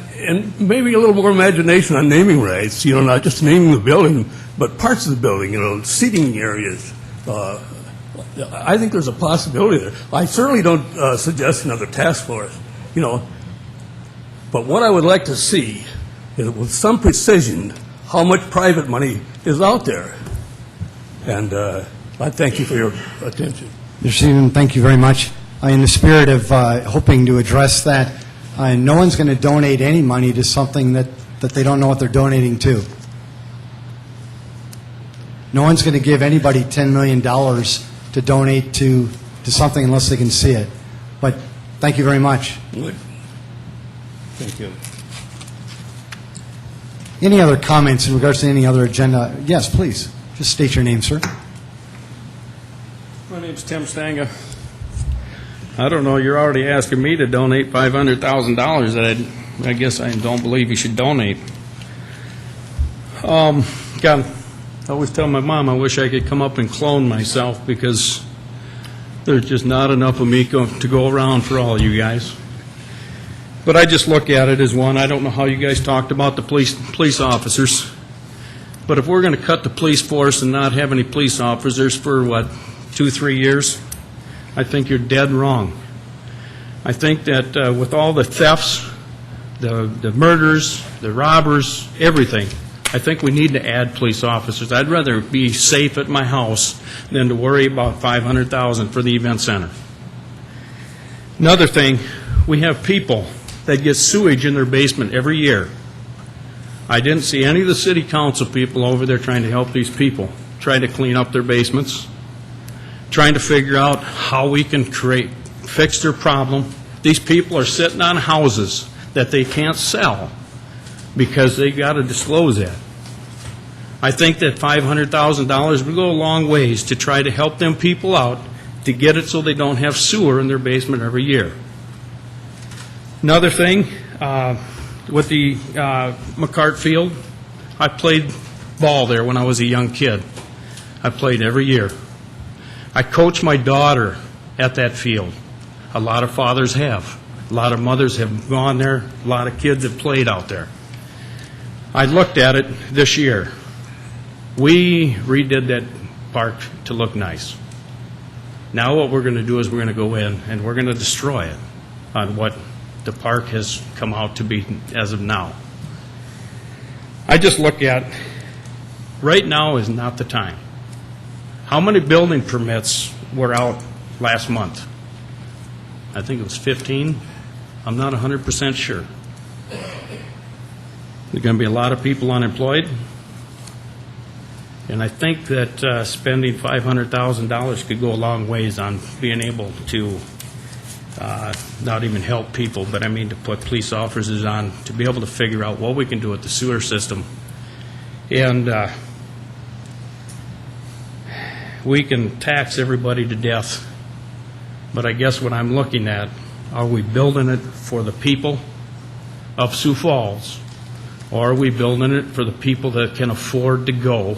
maybe a little more imagination on naming rights. Not just naming the building, but parts of the building. Seating areas. I think there's a possibility there. I certainly don't suggest another task force. But what I would like to see is, with some precision, how much private money is out there. And I thank you for your attention. Mr. Stephen, thank you very much. In the spirit of hoping to address that, no one's going to donate any money to something that they don't know what they're donating to. No one's going to give anybody $10 million to donate to something unless they can see it. But thank you very much. Thank you. Any other comments in regards to any other agenda? Yes, please. Just state your name, sir. My name's Tim Stanga. I don't know, you're already asking me to donate $500,000 that I guess I don't believe you should donate. God, I always tell my mom I wish I could come up and clone myself, because there's just not enough of me to go around for all you guys. But I just look at it as one. I don't know how you guys talked about the police officers, but if we're going to cut the police force and not have any police officers for, 2-3 years, I think you're dead wrong. I think that with all the thefts, the murders, the robbers, everything, I think we need to add police officers. I'd rather be safe at my house than to worry about $500,000 for the event center. Another thing, we have people that get sewage in their basement every year. I didn't see any of the city council people over there trying to help these people, trying to clean up their basements, trying to figure out how we can fix their problem. These people are sitting on houses that they can't sell because they got to disclose that. I think that $500,000 would go a long ways to try to help them people out to get it so they don't have sewer in their basement every year. Another thing, with the McCart Field, I played ball there when I was a young kid. I played every year. I coached my daughter at that field. A lot of fathers have. A lot of mothers have gone there. A lot of kids have played out there. I looked at it this year. We redid that park to look nice. Now what we're going to do is we're going to go in and we're going to destroy it on what the park has come out to be as of now. I just look at, right now is not the time. How many building permits were out last month? I think it was 15. I'm not 100% sure. There's going to be a lot of people unemployed. And I think that spending $500,000 could go a long ways on being able to not even help people, but I mean to put police officers on, to be able to figure out what we can do with the sewer system. And we can tax everybody to death, but I guess what I'm looking at, are we building it for the people of Sioux Falls, or are we building it for the people that can afford to go?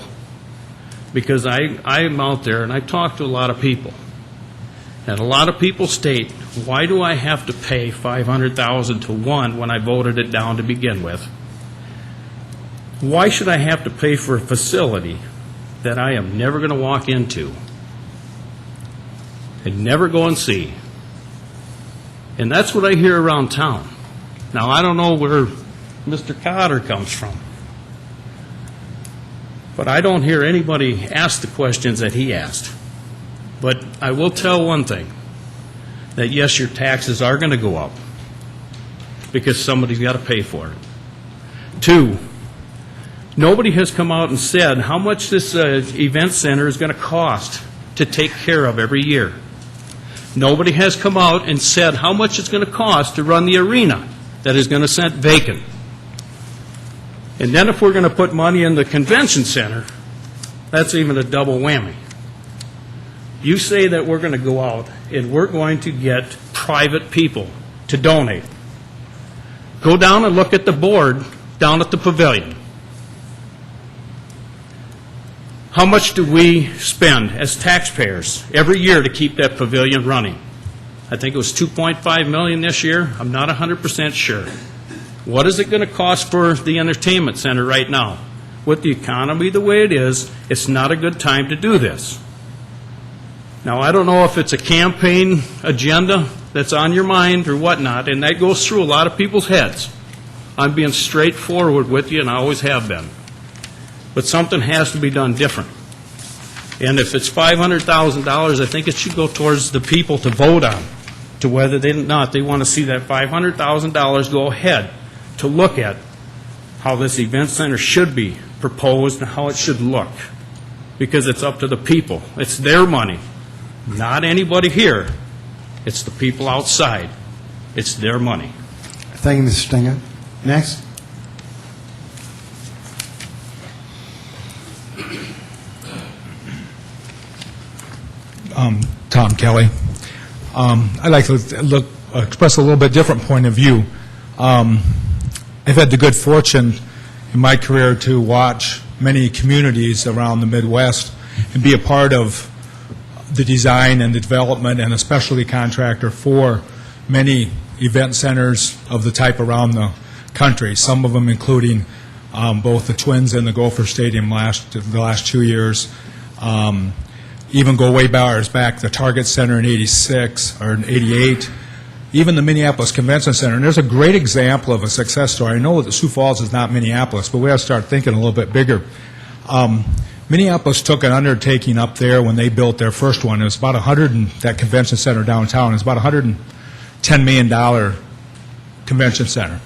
Because I'm out there and I talk to a lot of people, and a lot of people state, why do I have to pay $500,000 to one when I voted it down to begin with? Why should I have to pay for a facility that I am never going to walk into and never go and see? And that's what I hear around town. Now, I don't know where Mr. Cotter comes from, but I don't hear anybody ask the questions that he asked. But I will tell one thing, that yes, your taxes are going to go up because somebody's got to pay for it. 2, nobody has come out and said how much this event center is going to cost to take care of every year. Nobody has come out and said how much it's going to cost to run the arena that is going to sit vacant. And then if we're going to put money in the convention center, that's even a double whammy. You say that we're going to go out and we're going to get private people to donate. Go down and look at the board down at the pavilion. How much do we spend as taxpayers every year to keep that pavilion running? I think it was $2.5 million this year. I'm not 100% sure. What is it going to cost for the entertainment center right now? With the economy the way it is, it's not a good time to do this. Now, I don't know if it's a campaign agenda that's on your mind or whatnot, and that goes through a lot of people's heads. I'm being straightforward with you, and I always have been. But something has to be done different. And if it's $500,000, I think it should go towards the people to vote on, to whether they want to see that $500,000 go ahead to look at how this event center should be proposed and how it should look. Because it's up to the people. It's their money. Not anybody here. It's the people outside. It's their money. Thank you, Mr. Stenger. Next. Tom Kelly. I'd like to express a little bit different point of view. I've had the good fortune in my career to watch many communities around the Midwest and be a part of the design and the development and a specialty contractor for many event centers of the type around the country, some of them including both the Twins and the Gopher Stadium the last 2 years. Even go way back, the Target Center in '86 or in '88, even the Minneapolis Convention Center. And there's a great example of a success story. I know that Sioux Falls is not Minneapolis, but we have to start thinking a little bit bigger. Minneapolis took an undertaking up there when they built their first one. It was about that convention center downtown. It was about $110 million convention center.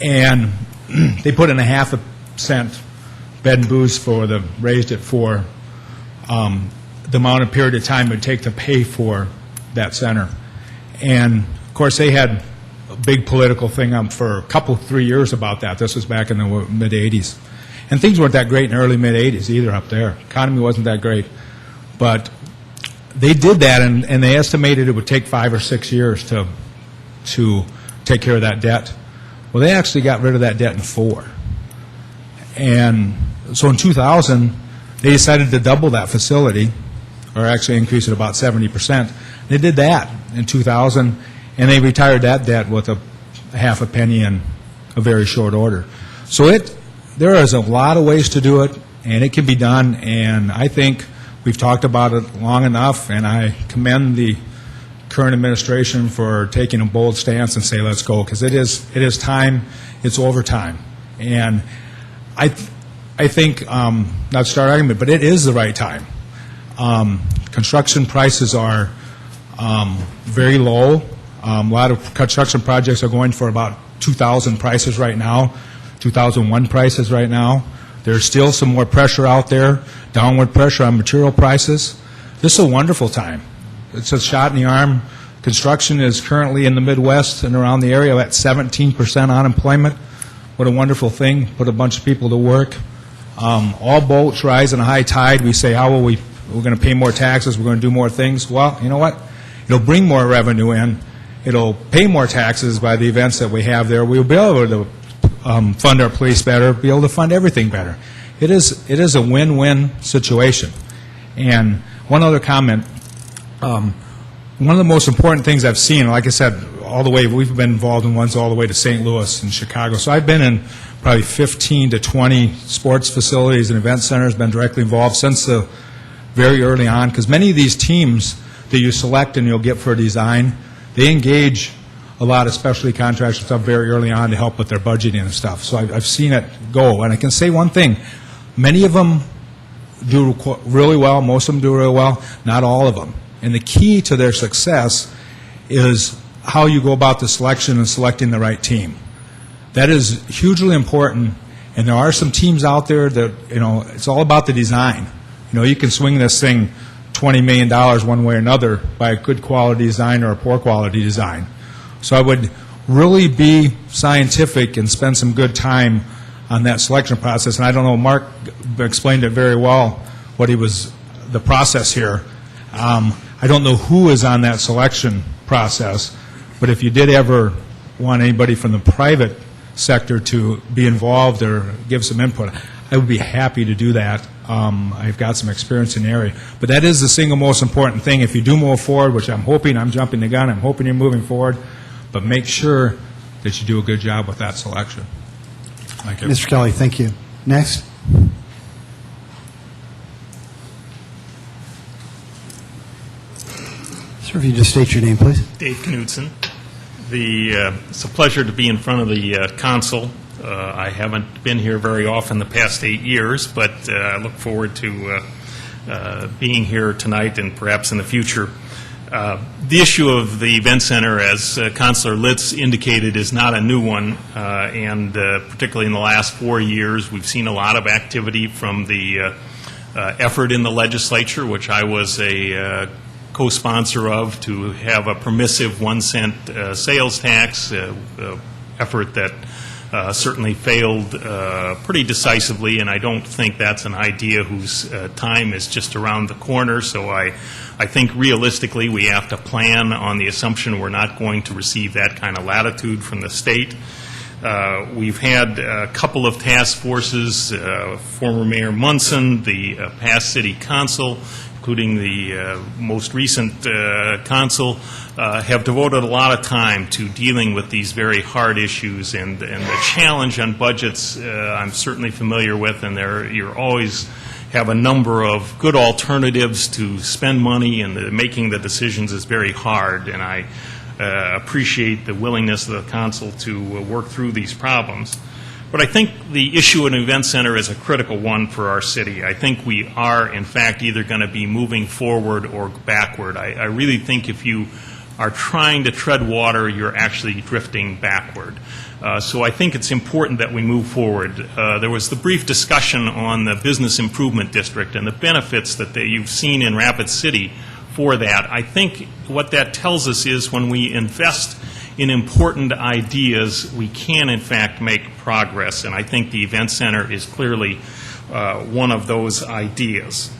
And they put in a ½ bed and booze raised it for the amount of period of time it would take to pay for that center. And, of course, they had a big political thing for 3 years about that. This was back in the mid-'80s. And things weren't that great in the early mid-'80s either up there. Economy wasn't that great. But they did that, and they estimated it would take 5 or 6 years to take care of that debt. Well, they actually got rid of that debt in 4. And so in 2000, they decided to double that facility, or actually increase it about 70%. They did that in 2000, and they retired that debt with a half a penny in a very short order. So there is a lot of ways to do it, and it can be done, and I think we've talked about it long enough, and I commend the current administration for taking a bold stance and say, let's go, because it is time, it's overtime. And I think, not to start argument, but it is the right time. Construction prices are very low. A lot of construction projects are going for about 2000 prices right now, 2001 prices right now. There's still some more pressure out there, downward pressure on material prices. This is a wonderful time. It's a shot in the arm. Construction is currently in the Midwest and around the area at 17% unemployment. What a wonderful thing. Put a bunch of people to work. All boats rise in a high tide. We say, how will we're going to pay more taxes, we're going to do more things. Well, you know what? It'll bring more revenue in. It'll pay more taxes by the events that we have there. We'll be able to fund our police better, be able to fund everything better. It is a win-win situation. And one other comment, one of the most important things I've seen, like I said, all the way, we've been involved in ones all the way to St. Louis and Chicago. So I've been in probably 15 to 20 sports facilities and event centers, been directly involved since the very early on, because many of these teams that you select and you'll get for a design, they engage a lot of specialty contractors and stuff very early on to help with their budgeting and stuff. So I've seen it go. And I can say one thing, many of them do really well, most of them do really well, not all of them. And the key to their success is how you go about the selection and selecting the right team. That is hugely important, and there are some teams out there that, it's all about the design. You can swing this thing $20 million one way or another by a good quality design or a poor quality design. So I would really be scientific and spend some good time on that selection process. And I don't know, Mark explained it very well, the process here. I don't know who is on that selection process, but if you did ever want anybody from the private sector to be involved or give some input, I would be happy to do that. I've got some experience in the area. But that is the single most important thing. If you do move forward, which I'm jumping the gun, I'm hoping you're moving forward, but make sure that you do a good job with that selection. Thank you. Mr. Kelly, thank you. Next. Sir, if you just state your name, please. Dave Knudsen. It's a pleasure to be in front of the council. I haven't been here very often the past 8 years, but I look forward to being here tonight and perhaps in the future. The issue of the event center, as Councilor Litz indicated, is not a new one, and particularly in the last 4 years, we've seen a lot of activity from the effort in the legislature, which I was a co-sponsor of, to have a permissive 1 cent sales tax, effort that certainly failed pretty decisively, and I don't think that's an idea whose time is just around the corner. So I think realistically we have to plan on the assumption we're not going to receive that kind of latitude from the state. We've had a couple of task forces, former Mayor Munson, the past city council, including the most recent council, have devoted a lot of time to dealing with these very hard issues, and the challenge on budgets I'm certainly familiar with, and you always have a number of good alternatives to spend money, and making the decisions is very hard, and I appreciate the willingness of the council to work through these problems. But I think the issue of an event center is a critical one for our city. I think we are, in fact, either going to be moving forward or backward. I really think if you are trying to tread water, you're actually drifting backward. So I think it's important that we move forward. There was the brief discussion on the business improvement district and the benefits that you've seen in Rapid City for that. I think what that tells us is when we invest in important ideas, we can, in fact, make progress. And I think the event center is clearly one of those ideas.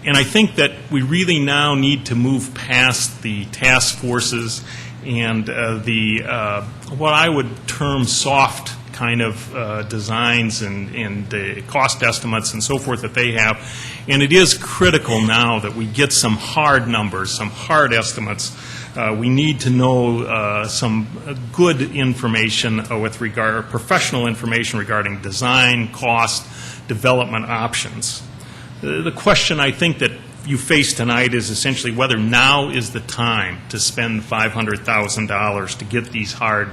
And I think that we really now need to move past the task forces and what I would term soft kind of designs and cost estimates and so forth that they have. And it is critical now that we get some hard numbers, some hard estimates. We need to know some good information with regard, professional information regarding design, cost, development options. The question I think that you face tonight is essentially whether now is the time to spend $500,000 to get these hard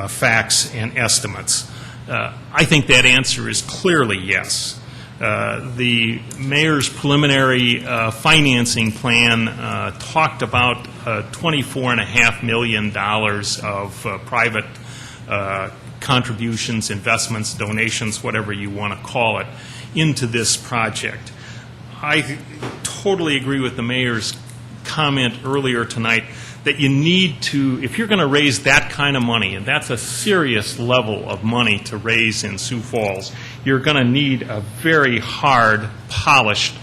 facts and estimates. I think that answer is clearly yes. The mayor's preliminary financing plan talked about $24.5 million of private contributions, investments, donations, whatever you want to call it, into this project. I totally agree with the mayor's comment earlier tonight that you need to, if you're going to raise that kind of money, and that's a serious level of money to raise in Sioux Falls, you're going to need a very hard, polished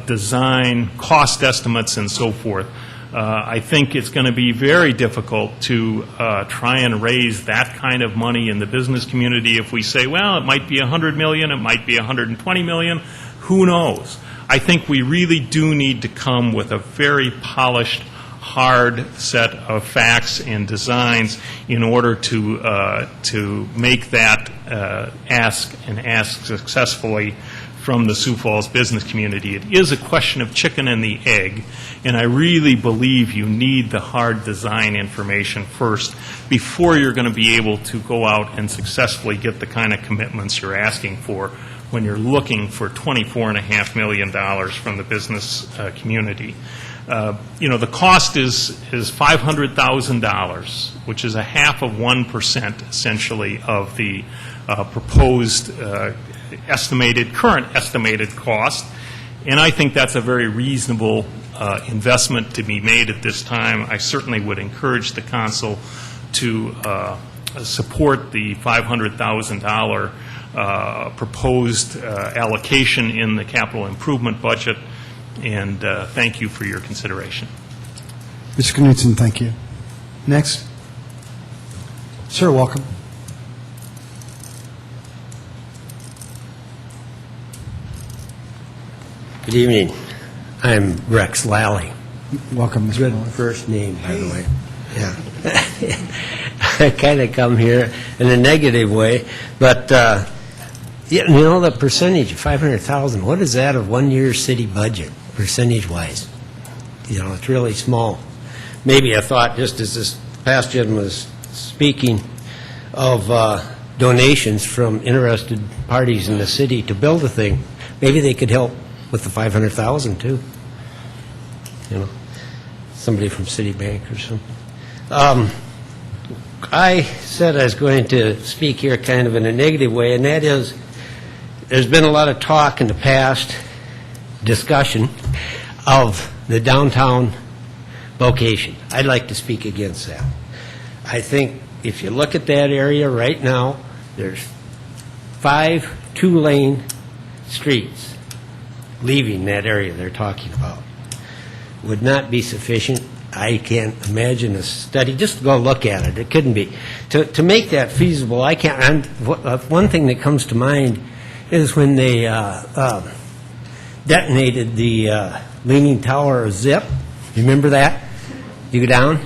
design, cost estimates, and so forth. I think it's going to be very difficult to try and raise that kind of money in the business community if we say, well, it might be $100 million, it might be $120 million, who knows? I think we really do need to come with a very polished, hard set of facts and designs in order to make that ask successfully from the Sioux Falls business community. It is a question of chicken and the egg, and I really believe you need the hard design information first before you're going to be able to go out and successfully get the kind of commitments you're asking for when you're looking for $24.5 million from the business community. The cost is $500,000, which is 0.5% essentially of the proposed current estimated cost, and I think that's a very reasonable investment to be made at this time. I certainly would encourage the council to support the $500,000 proposed allocation in the capital improvement budget, and thank you for your consideration. Mr. Knutson, thank you. Next. Sir, welcome. Good evening. I'm Rex Lally. Welcome, Mr. Good first name, by the way. Yeah. I kind of come here in a negative way, but the percentage, 500,000. What is that of 1 year's city budget, percentage-wise? It's really small. Maybe I thought, just as this past gentleman was speaking of donations from interested parties in the city to build a thing, maybe they could help with the 500,000 too. Somebody from Citibank or something. I said I was going to speak here kind of in a negative way, and that is, there's been a lot of talk in the past, discussion of the downtown location. I'd like to speak against that. I think if you look at that area right now, there's 5 two-lane streets leaving that area they're talking about. Would not be sufficient. I can't imagine a study. Just go look at it. It couldn't be. To make that feasible, I can't. One thing that comes to mind is when they detonated the Leaning Tower of Zip. You remember that? You go down.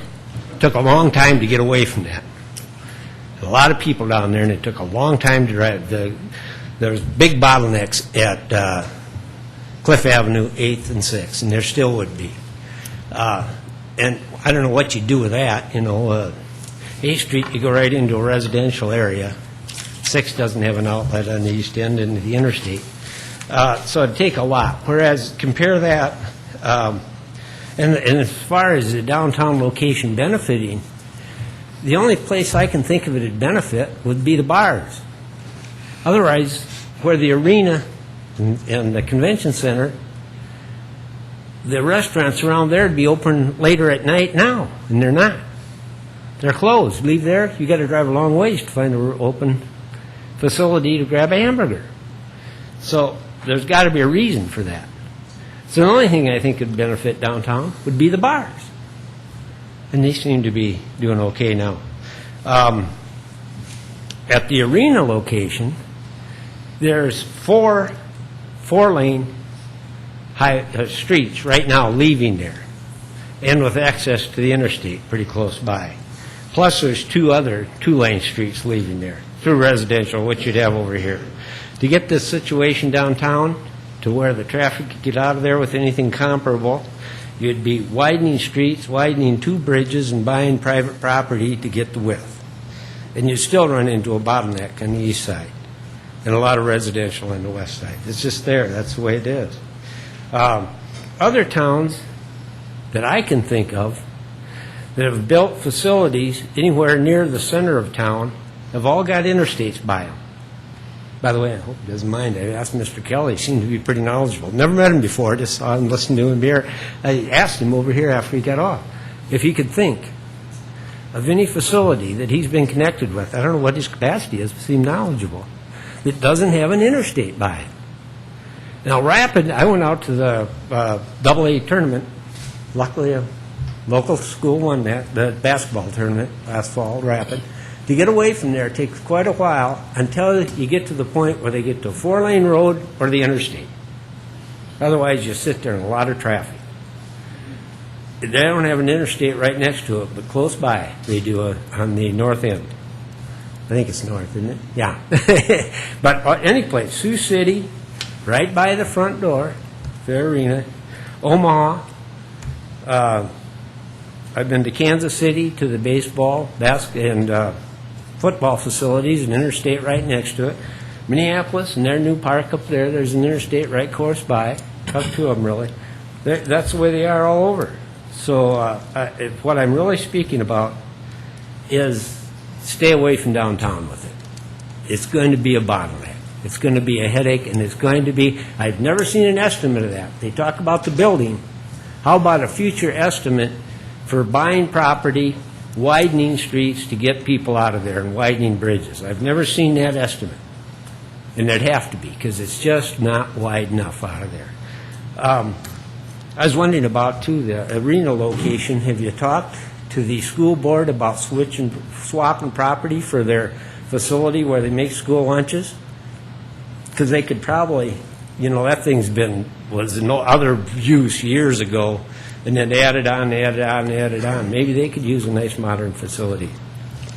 It took a long time to get away from that. A lot of people down there, and it took a long time to drive. There's big bottlenecks at Cliff Avenue, 8th and 6th, and there still would be. And I don't know what you do with that. 8th Street, you go right into a residential area. 6th doesn't have an outlet on the east end into the interstate. So it'd take a lot. Whereas, compare that, and as far as the downtown location benefiting, the only place I can think of it'd benefit would be the bars. Otherwise, where the arena and the convention center, the restaurants around there would be open later at night now, and they're not. They're closed. Leave there, you got to drive a long ways to find an open facility to grab a hamburger. So there's got to be a reason for that. So the only thing I think could benefit downtown would be the bars. And they seem to be doing okay now. At the arena location, there's four-lane streets right now leaving there, and with access to the interstate pretty close by. Plus, there's two other two-lane streets leaving there through residential, which you'd have over here. To get this situation downtown to where the traffic could get out of there with anything comparable, you'd be widening streets, widening two bridges, and buying private property to get the width. And you'd still run into a bottleneck on the east side and a lot of residential on the west side. It's just there. That's the way it is. Other towns that I can think of that have built facilities anywhere near the center of town have all got interstates by them. By the way, I hope he doesn't mind. I asked Mr. Kelly. He seemed to be pretty knowledgeable. Never met him before. Just saw him, listened to him here. I asked him over here after he got off if he could think of any facility that he's been connected with. I don't know what his capacity is, but seemed knowledgeable, that doesn't have an interstate by it. Now, Rapid, I went out to the AA tournament. Luckily, a local school won that, the basketball tournament last fall, Rapid. To get away from there takes quite a while until you get to the point where they get to a four-lane road or the interstate. Otherwise, you sit there in a lot of traffic. They don't have an interstate right next to it, but close by they do on the north end. I think it's north, isn't it? Yeah. But any place, Sioux City, right by the front door, Fair Arena, Omaha. I've been to Kansas City to the baseball, and football facilities, an interstate right next to it. Minneapolis and their new park up there, there's an interstate right close by. Up two of them, really. That's the way they are all over. So what I'm really speaking about is stay away from downtown with it. It's going to be a bottleneck. It's going to be a headache, and it's going to be, I've never seen an estimate of that. They talk about the building. How about a future estimate for buying property, widening streets to get people out of there, and widening bridges? I've never seen that estimate. And there'd have to be, because it's just not wide enough out of there. I was wondering about, too, the arena location. Have you talked to the school board about swapping property for their facility where they make school lunches? Because they could probably, that thing's was no other use years ago, and then added on. Maybe they could use a nice modern facility.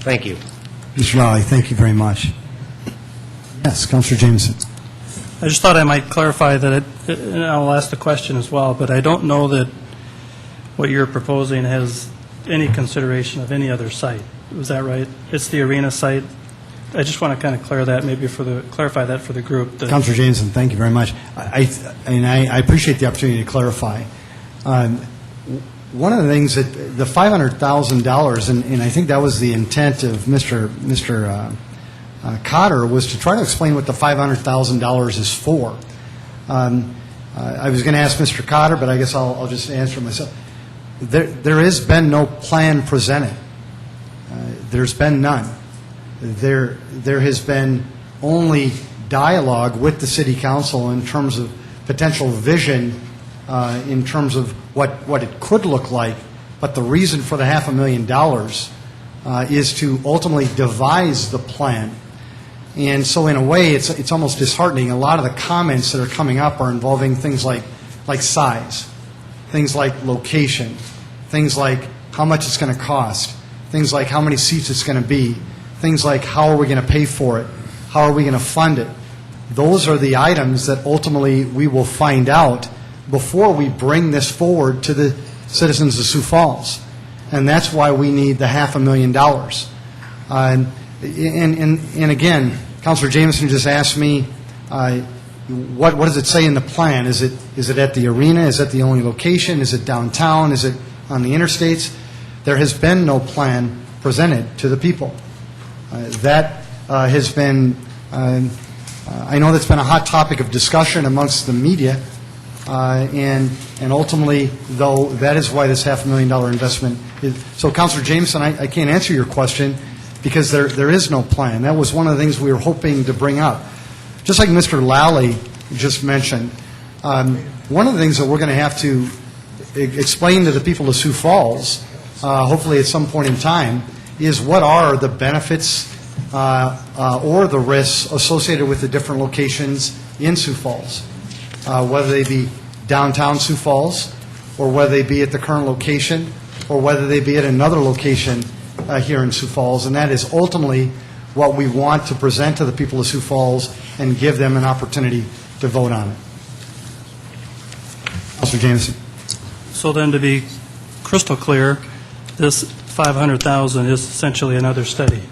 Thank you. Mr. Raleigh, thank you very much. Yes, Councilor Jameson. I just thought I might clarify that, and I'll ask the question as well, but I don't know that what you're proposing has any consideration of any other site. Was that right? It's the arena site? I just want to kind of clarify that for the group. Councilor Jameson, thank you very much. I appreciate the opportunity to clarify. One of the things that the $500,000, and I think that was the intent of Mr. Cotter, was to try to explain what the $500,000 is for. I was going to ask Mr. Cotter, but I guess I'll just answer myself. There has been no plan presented. There's been none. There has been only dialogue with the City Council in terms of potential vision, in terms of what it could look like, but the reason for the $500,000 is to ultimately devise the plan. And so in a way, it's almost disheartening. A lot of the comments that are coming up are involving things like size, things like location, things like how much it's going to cost, things like how many seats it's going to be, things like how are we going to pay for it, how are we going to fund it. Those are the items that ultimately we will find out before we bring this forward to the citizens of Sioux Falls. And that's why we need the $500,000. And again, Councilor Jameson just asked me, what does it say in the plan? Is it at the arena? Is that the only location? Is it downtown? Is it on the interstates? There has been no plan presented to the people. That has been, I know that's been a hot topic of discussion amongst the media, and ultimately, though, that is why this $500,000 investment is. So, Councilor Jameson, I can't answer your question because there is no plan. That was one of the things we were hoping to bring up. Just like Mr. Lally just mentioned, one of the things that we're going to have to explain to the people of Sioux Falls, hopefully at some point in time, is what are the benefits or the risks associated with the different locations in Sioux Falls, whether they be downtown Sioux Falls, or whether they be at the current location, or whether they be at another location here in Sioux Falls. And that is ultimately what we want to present to the people of Sioux Falls and give them an opportunity to vote on it. Councilor Jameson. So then, to be crystal clear, this $500,000 is essentially another study.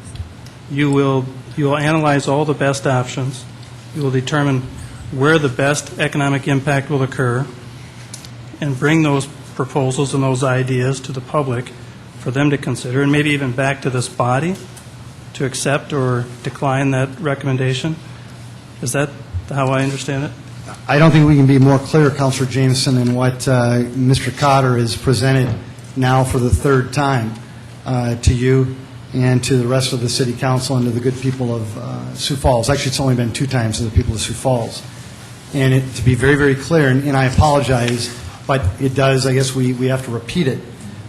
You will analyze all the best options. You will determine where the best economic impact will occur and bring those proposals and those ideas to the public for them to consider, and maybe even back to this body to accept or decline that recommendation. Is that how I understand it? I don't think we can be more clear, Councilor Jameson, than what Mr. Cotter has presented now for the third time to you and to the rest of the City Council and to the good people of Sioux Falls. Actually, it's only been 2 times to the people of Sioux Falls. And to be very, very clear, and I apologize, but it does, I guess we have to repeat it.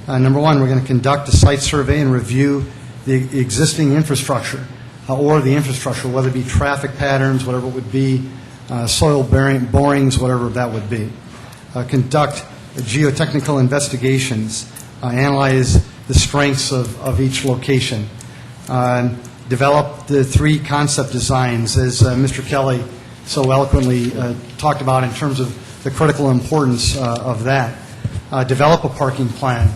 Number one, we're going to conduct a site survey and review the existing infrastructure or the infrastructure, whether it be traffic patterns, whatever it would be, soil borings, whatever that would be. Conduct geotechnical investigations, analyze the strengths of each location, develop the 3 concept designs, as Mr. Kelly so eloquently talked about in terms of the critical importance of that. Develop a parking plan,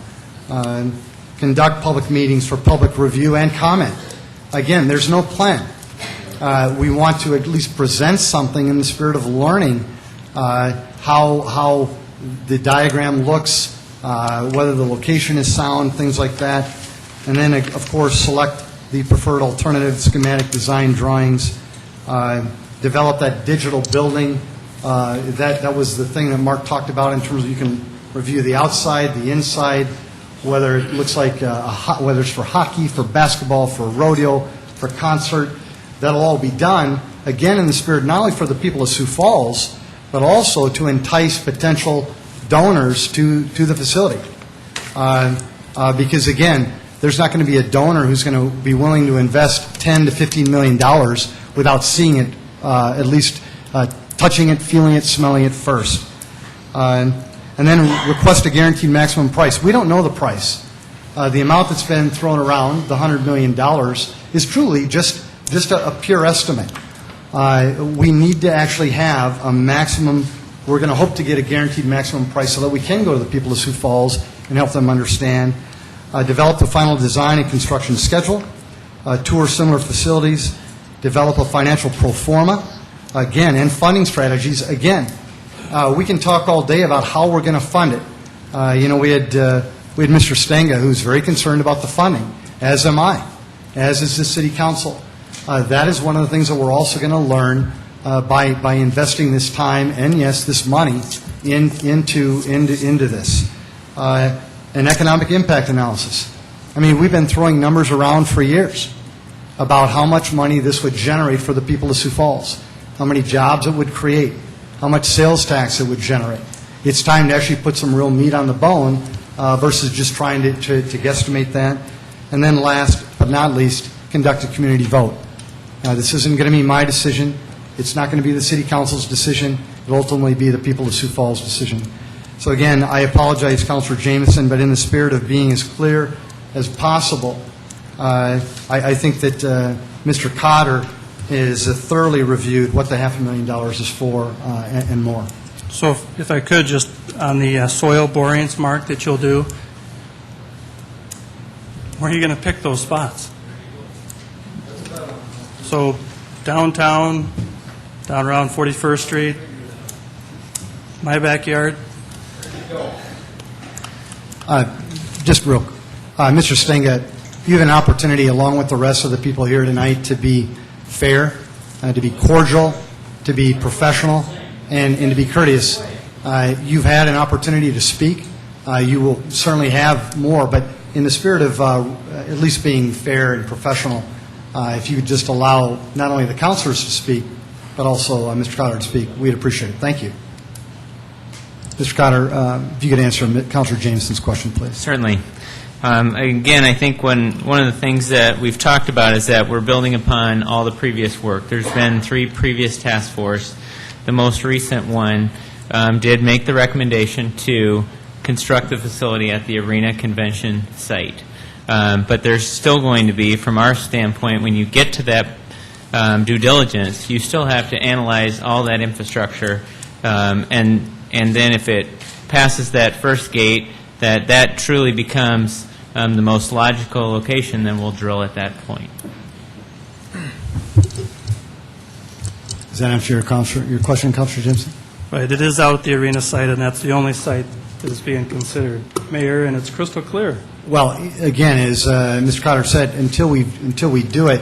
conduct public meetings for public review and comment. Again, there's no plan. We want to at least present something in the spirit of learning how the diagram looks, whether the location is sound, things like that. And then, of course, select the preferred alternative schematic design drawings, develop that digital building. That was the thing that Mark talked about in terms of you can review the outside, the inside, whether it looks like whether it's for hockey, for basketball, for rodeo, for concert. That'll all be done, again, in the spirit not only for the people of Sioux Falls, but also to entice potential donors to the facility. Because, again, there's not going to be a donor who's going to be willing to invest $10 to $15 million without seeing it, at least touching it, feeling it, smelling it first. And then request a guaranteed maximum price. We don't know the price. The amount that's been thrown around, the $100 million, is truly just a pure estimate. We need to actually have a maximum. We're going to hope to get a guaranteed maximum price so that we can go to the people of Sioux Falls and help them understand. Develop the final design and construction schedule. Tour similar facilities. Develop a financial pro forma. Again, and funding strategies. Again, we can talk all day about how we're going to fund it. We had Mr. Stenga, who's very concerned about the funding, as am I, as is the City Council. That is one of the things that we're also going to learn by investing this time and, yes, this money into this. An economic impact analysis. I mean, we've been throwing numbers around for years about how much money this would generate for the people of Sioux Falls, how many jobs it would create, how much sales tax it would generate. It's time to actually put some real meat on the bone versus just trying to guesstimate that. And then last but not least, conduct a community vote. This isn't going to be my decision. It's not going to be the City Council's decision. It will ultimately be the people of Sioux Falls' decision. So again, I apologize, Councilor Jameson, but in the spirit of being as clear as possible, I think that Mr. Cotter is thoroughly reviewed what the $500,000 is for and more. So if I could, just on the soil borings, Mark, that you'll do, where are you going to pick those spots? So downtown, down around 41st Street, my backyard? Just real, Mr. Stenga, you have an opportunity, along with the rest of the people here tonight, to be fair, to be cordial, to be professional, and to be courteous. You've had an opportunity to speak. You will certainly have more, but in the spirit of at least being fair and professional, if you would just allow not only the councilors to speak, but also Mr. Cotter to speak, we'd appreciate it. Thank you. Mr. Cotter, if you could answer Councilor Jameson's question, please. Certainly. Again, I think one of the things that we've talked about is that we're building upon all the previous work. There's been 3 previous task force. The most recent one did make the recommendation to construct the facility at the Arena Convention site. But there's still going to be, from our standpoint, when you get to that due diligence, you still have to analyze all that infrastructure, and then if it passes that first gate, that truly becomes the most logical location, then we'll drill at that point. Does that answer your question, Councilor Jimson? Right, it is out at the arena site, and that's the only site that is being considered, Mayor, and it's crystal clear. Well, again, as Mr. Cotter said, until we do it,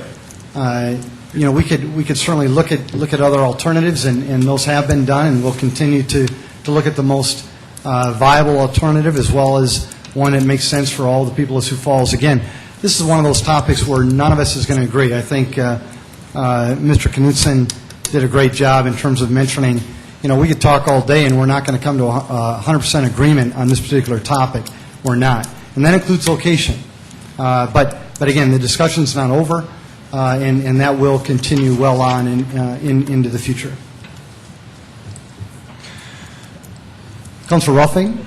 we could certainly look at other alternatives, and those have been done, and we'll continue to look at the most viable alternative, as well as one that makes sense for all the people of Sioux Falls. Again, this is one of those topics where none of us is going to agree. I think Mr. Knudsen did a great job in terms of mentioning, we could talk all day and we're not going to come to 100% agreement on this particular topic. We're not. And that includes location. But again, the discussion's not over, and that will continue well on into the future. Councilor Ruffing,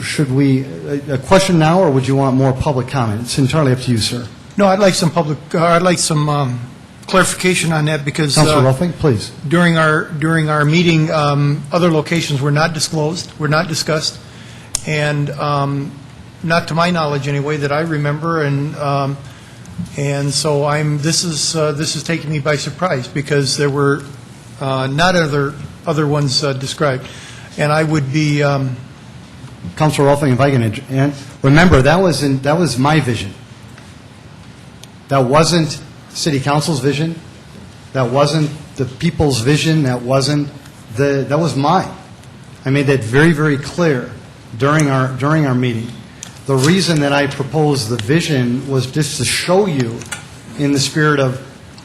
should we, a question now, or would you want more public comment? It's entirely up to you, sir. No, I'd like some clarification on that, because Councilor Ruffing, please. During our meeting, other locations were not disclosed, were not discussed, and not to my knowledge anyway that I remember, and so this is taking me by surprise, because there were not other ones described, and I would be. Councilor Ruffing, if I can, remember that was my vision. That wasn't City Council's vision. That wasn't the people's vision. That was mine. I made that very, very clear during our meeting. The reason that I proposed the vision was just to show you, in the spirit of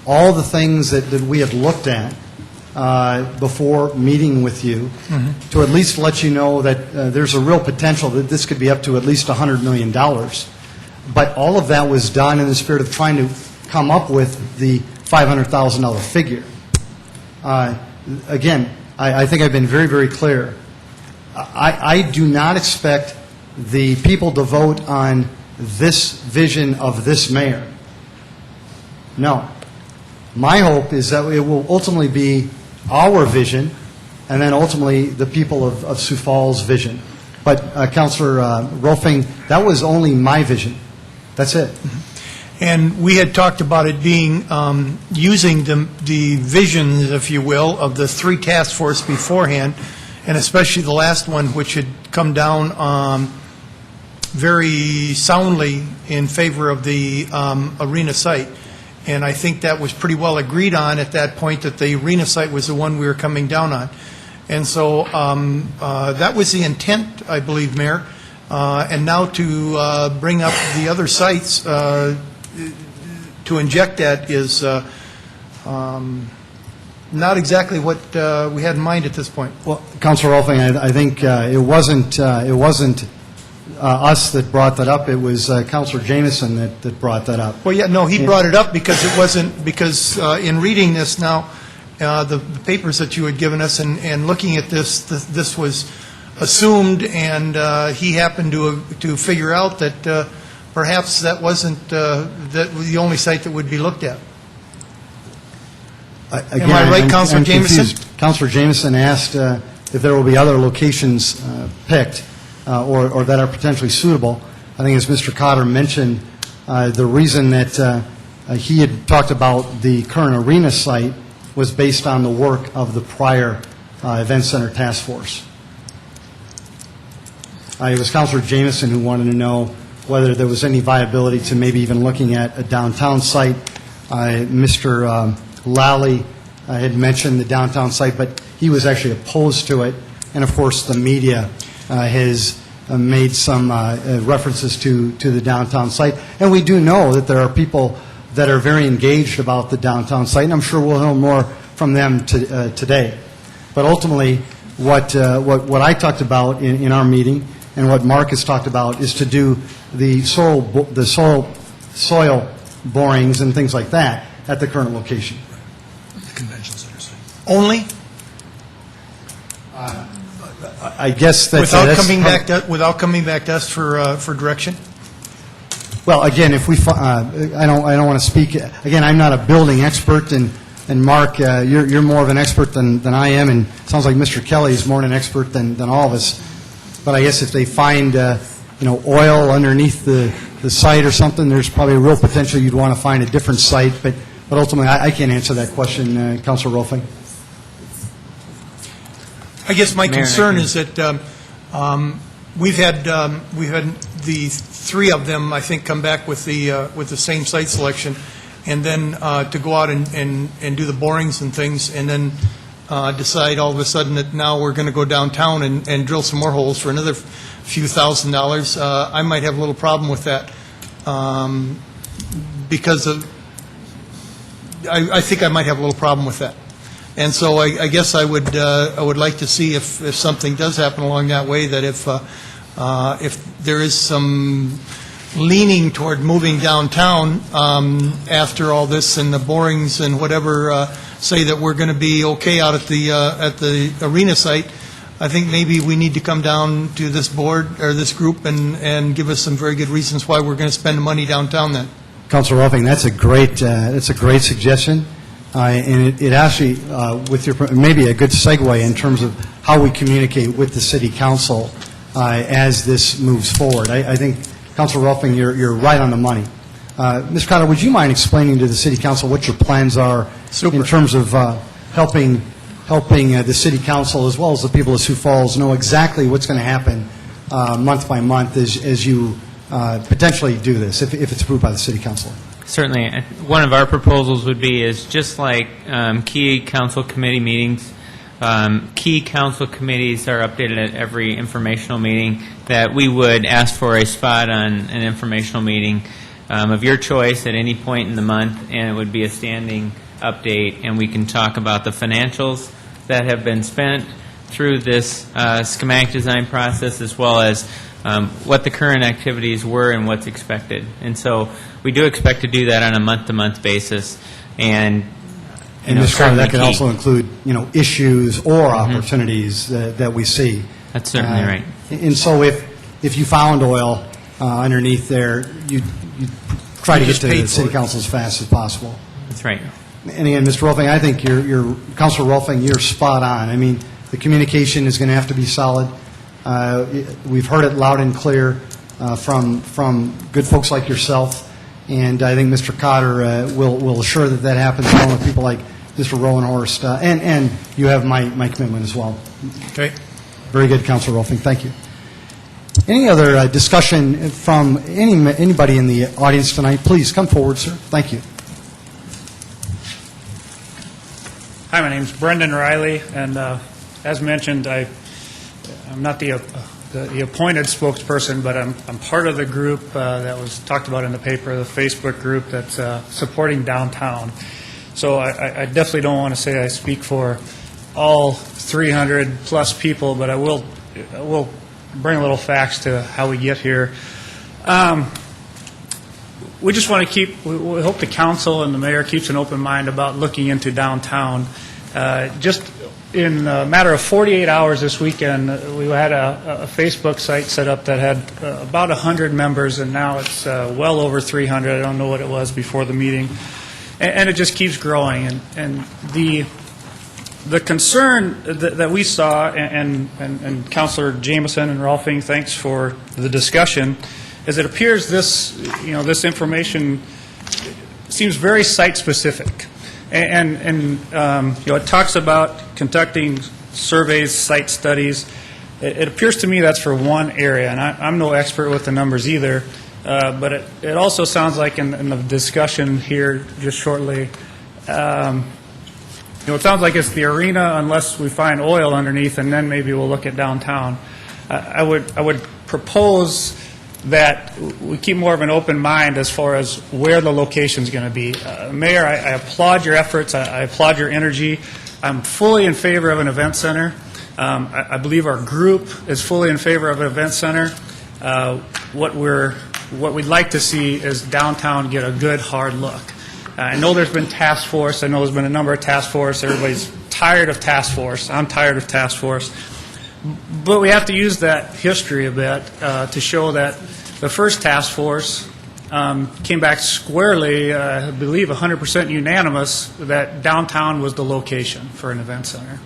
all the things that we had looked at before meeting with you, to at least let you know that there's a real potential that this could be up to at least $100 million. But all of that was done in the spirit of trying to come up with the $500,000 figure. Again, I think I've been very, very clear. I do not expect the people to vote on this vision of this mayor. No. My hope is that it will ultimately be our vision, and then ultimately the people of Sioux Falls' vision. But Councilor Ruffing, that was only my vision. That's it. And we had talked about it being, using the visions, if you will, of the 3 task force beforehand, and especially the last one, which had come down very soundly in favor of the arena site. And I think that was pretty well agreed on at that point, that the arena site was the one we were coming down on. And so that was the intent, I believe, Mayor. And now to bring up the other sites, to inject that is not exactly what we had in mind at this point. Well, Councilor Ruffing, I think it wasn't us that brought that up. It was Councilor Jamieson that brought that up. Well, yeah, no, he brought it up because it wasn't, because in reading this now, the papers that you had given us and looking at this was assumed, and he happened to figure out that perhaps that wasn't the only site that would be looked at. Again, am I right, Councilor Jamieson? Councilor Jamieson asked if there will be other locations picked or that are potentially suitable. I think, as Mr. Cotter mentioned, the reason that he had talked about the current arena site was based on the work of the prior Event Center Task Force. It was Councilor Jamieson who wanted to know whether there was any viability to maybe even looking at a downtown site. Mr. Lally had mentioned the downtown site, but he was actually opposed to it. And, of course, the media has made some references to the downtown site. And we do know that there are people that are very engaged about the downtown site, and I'm sure we'll know more from them today. But ultimately, what I talked about in our meeting and what Mark has talked about is to do the soil borings and things like that at the current location. Convention center site. Only? I guess that's... Without coming back to us for direction? Well, again, if we, I don't want to speak, again, I'm not a building expert, and Mark, you're more of an expert than I am, and it sounds like Mr. Kelly is more an expert than all of us. But I guess if they find, oil underneath the site or something, there's probably a real potential you'd want to find a different site, but ultimately, I can't answer that question, Councilor Rolfing. I guess my concern is that we've had the three of them, I think, come back with the same site selection, and then to go out and do the borings and things, and then decide all of a sudden that now we're going to go downtown and drill some more holes for another few $1,000s. I might have a little problem with that because of, I think I might have a little problem with that. And so I guess I would like to see if something does happen along that way, that if there is some leaning toward moving downtown after all this and the borings and whatever say that we're going to be okay out at the arena site, I think maybe we need to come down to this board or this group and give us some very good reasons why we're going to spend the money downtown then. Councilor Rolfing, that's a great suggestion. And it actually, with your, maybe a good segue in terms of how we communicate with the City Council as this moves forward. I think, Councilor Rolfing, you're right on the money. Ms. Crowder, would you mind explaining to the City Council what your plans are in terms of helping the City Council as well as the people of Sioux Falls know exactly what's going to happen month by month as you potentially do this, if it's approved by the City Council? Certainly. One of our proposals would be is just like key council committee meetings, key council committees are updated at every informational meeting, that we would ask for a spot on an informational meeting of your choice at any point in the month, and it would be a standing update, and we can talk about the financials that have been spent through this schematic design process, as well as what the current activities were and what's expected. And so we do expect to do that on a month-to-month basis. And Ms. Carter, that can also include, issues or opportunities that we see. That's certainly right. And so if you found oil underneath there, you try to get to the City Council as fast as possible. That's right. And again, Mr. Rolfing, I think Councilor Rolfing, you're spot on. I mean, the communication is going to have to be solid. We've heard it loud and clear from good folks like yourself, and I think Mr. Cotter will assure that happens along with people like Mr. Rowenhorst, and you have my commitment as well. Okay. Very good, Councilor Rolfing. Thank you. Any other discussion from anybody in the audience tonight? Please come forward, sir. Thank you. Hi, my name's Brendan Riley, and as mentioned, I'm not the appointed spokesperson, but I'm part of the group that was talked about in the paper, the Facebook group that's supporting downtown. So I definitely don't want to say I speak for all 300 plus people, but I will bring a little facts to how we get here. We just want to we hope the council and the mayor keeps an open mind about looking into downtown. Just in a matter of 48 hours this weekend, we had a Facebook site set up that had about 100 members, and now it's well over 300. I don't know what it was before the meeting. And it just keeps growing. And the concern that we saw, and Councilor Jameson and Rolfing, thanks for the discussion, is it appears this information seems very site-specific. And it talks about conducting surveys, site studies. It appears to me that's for one area, and I'm no expert with the numbers either, but it also sounds like in the discussion here just shortly, it sounds like it's the arena unless we find oil underneath, and then maybe we'll look at downtown. I would propose that we keep more of an open mind as far as where the location is going to be. Mayor, I applaud your efforts. I applaud your energy. I'm fully in favor of an event center. I believe our group is fully in favor of an event center. What we're what we'd like to see is downtown get a good, hard look. I know there's been task force. I know there's been a number of task force. Everybody's tired of task force. I'm tired of task force. But we have to use that history a bit to show that the first task force came back squarely, I believe 100% unanimous, that downtown was the location for an event center.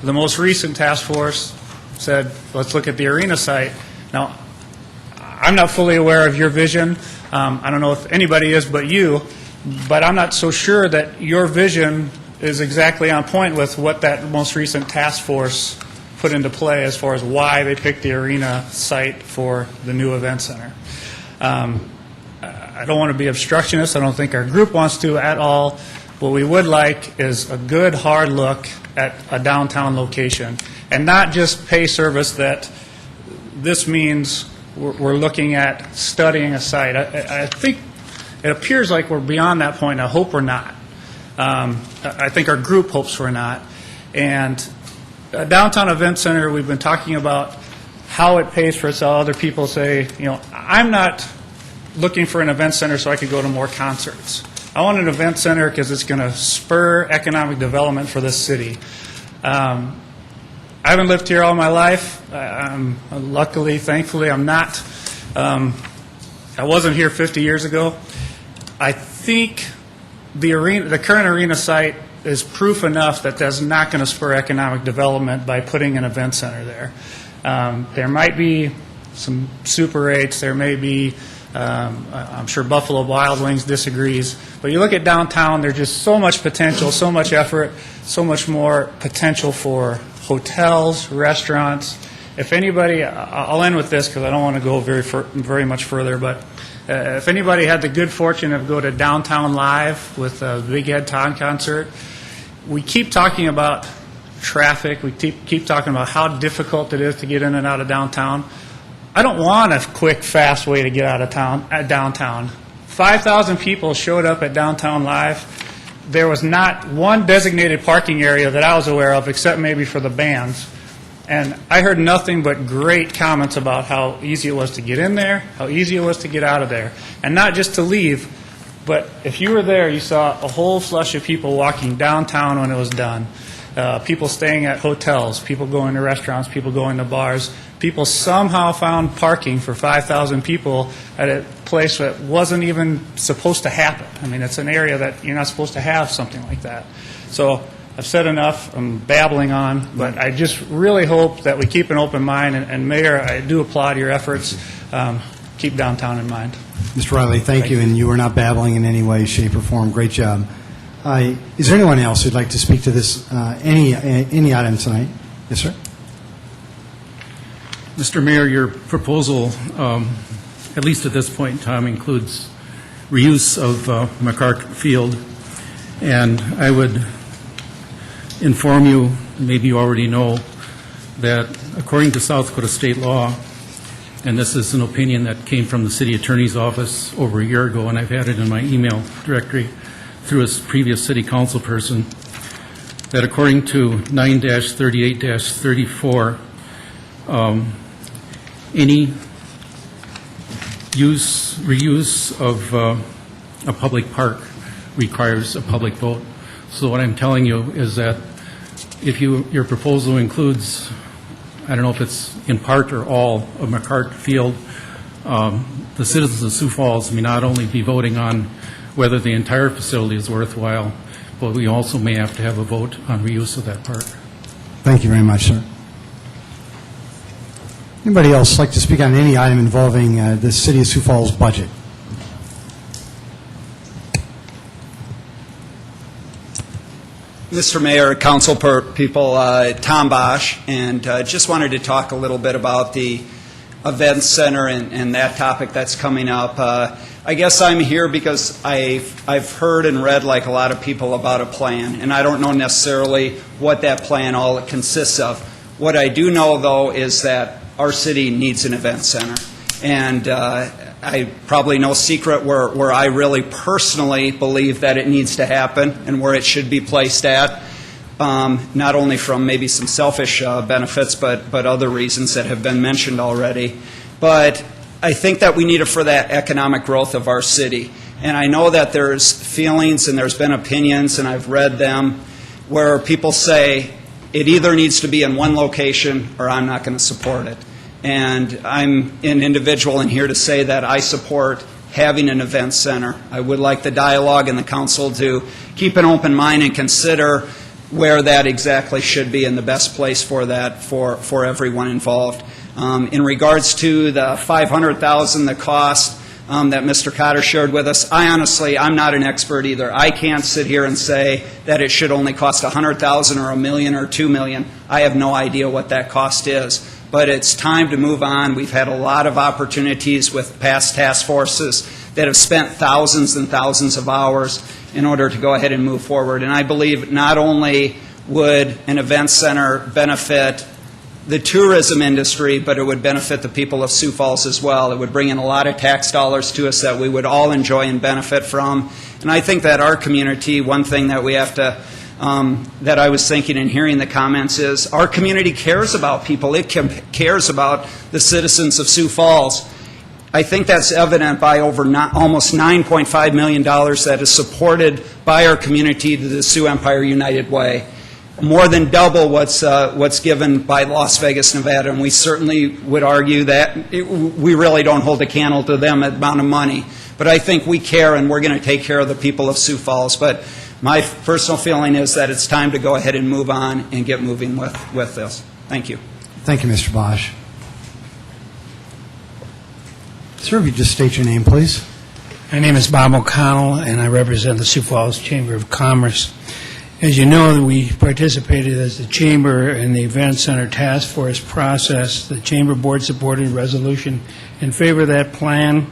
The most recent task force said, let's look at the arena site. Now, I'm not fully aware of your vision. I don't know if anybody is but you, but I'm not so sure that your vision is exactly on point with what that most recent task force put into play as far as why they picked the arena site for the new event center. I don't want to be obstructionist. I don't think our group wants to at all. What we would like is a good, hard look at a downtown location, and not just pay service that this means we're looking at studying a site. I think it appears like we're beyond that point. I hope we're not. I think our group hopes we're not. And a downtown event center, we've been talking about how it pays for itself. Other people say, I'm not looking for an event center so I could go to more concerts. I want an event center because it's going to spur economic development for this city. I haven't lived here all my life. Luckily, thankfully, I'm not. I wasn't here 50 years ago. I think the current arena site is proof enough that that's not going to spur economic development by putting an event center there. There might be some super rates. There may be, I'm sure Buffalo Wild Wings disagrees. But you look at downtown, there's just so much potential, so much effort, so much more potential for hotels, restaurants. If anybody, I'll end with this because I don't want to go very much further, but if anybody had the good fortune of go to Downtown Live with the Big Head Todd concert, we keep talking about traffic. We keep talking about how difficult it is to get in and out of downtown. I don't want a quick, fast way to get out of downtown. 5,000 people showed up at Downtown Live. There was not one designated parking area that I was aware of, except maybe for the bands. And I heard nothing but great comments about how easy it was to get in there, how easy it was to get out of there. And not just to leave, but if you were there, you saw a whole flush of people walking downtown when it was done. People staying at hotels, people going to restaurants, people going to bars. People somehow found parking for 5,000 people at a place that wasn't even supposed to happen. I mean, it's an area that you're not supposed to have something like that. So I've said enough. I'm babbling on, but I just really hope that we keep an open mind. And Mayor, I do applaud your efforts. Keep downtown in mind. Mr. Riley, thank you, and you were not babbling in any way, shape, or form. Great job. Is there anyone else who'd like to speak to this, any item tonight? Yes, sir. Mr. Mayor, your proposal, at least at this point in time, includes reuse of McCark Field, and I would inform you, maybe you already know, that according to South Dakota state law, and this is an opinion that came from the city attorney's office over a year ago, and I've had it in my email directory through a previous city council person, that according to 9-38-34, any reuse of a public park requires a public vote. So what I'm telling you is that if your proposal includes, I don't know if it's in part or all of McCart Field, the citizens of Sioux Falls may not only be voting on whether the entire facility is worthwhile, but we also may have to have a vote on reuse of that park. Thank you very much, sir. Anybody else like to speak on any item involving the City of Sioux Falls budget? Mr. Mayor, council people, Tom Bosch, and just wanted to talk a little bit about the event center and that topic that's coming up. I guess I'm here because I've heard and read, like a lot of people, about a plan, and I don't know necessarily what that plan all consists of. What I do know, though, is that our city needs an event center, and I probably no secret where I really personally believe that it needs to happen and where it should be placed at, not only from maybe some selfish benefits, but other reasons that have been mentioned already. But I think that we need it for that economic growth of our city. And I know that there's feelings and there's been opinions, and I've read them, where people say it either needs to be in one location or I'm not going to support it. And I'm an individual in here to say that I support having an event center. I would like the dialogue and the council to keep an open mind and consider where that exactly should be and the best place for that for everyone involved. In regards to the $500,000, the cost that Mr. Cotter shared with us, I'm not an expert either. I can't sit here and say that it should only cost $100,000 or $1 million or $2 million. I have no idea what that cost is. But it's time to move on. We've had a lot of opportunities with past task forces that have spent thousands and thousands of hours in order to go ahead and move forward. And I believe not only would an event center benefit the tourism industry, but it would benefit the people of Sioux Falls as well. It would bring in a lot of tax dollars to us that we would all enjoy and benefit from. And I think that our community, one thing that we have to that I was thinking and hearing the comments is our community cares about people. It cares about the citizens of Sioux Falls. I think that's evident by almost $9.5 million that is supported by our community to the Sioux Empire United Way. More than double what's given by Las Vegas, Nevada, and we certainly would argue that we really don't hold a candle to them amount of money. But I think we care, and we're going to take care of the people of Sioux Falls. But my personal feeling is that it's time to go ahead and move on and get moving with this. Thank you. Thank you, Mr. Bosch. Sir, if you just state your name, please. My name is Bob O'Connell, and I represent the Sioux Falls Chamber of Commerce. As you know, we participated as the Chamber in the Event Center Task Force process. The Chamber Board supported a resolution in favor of that plan,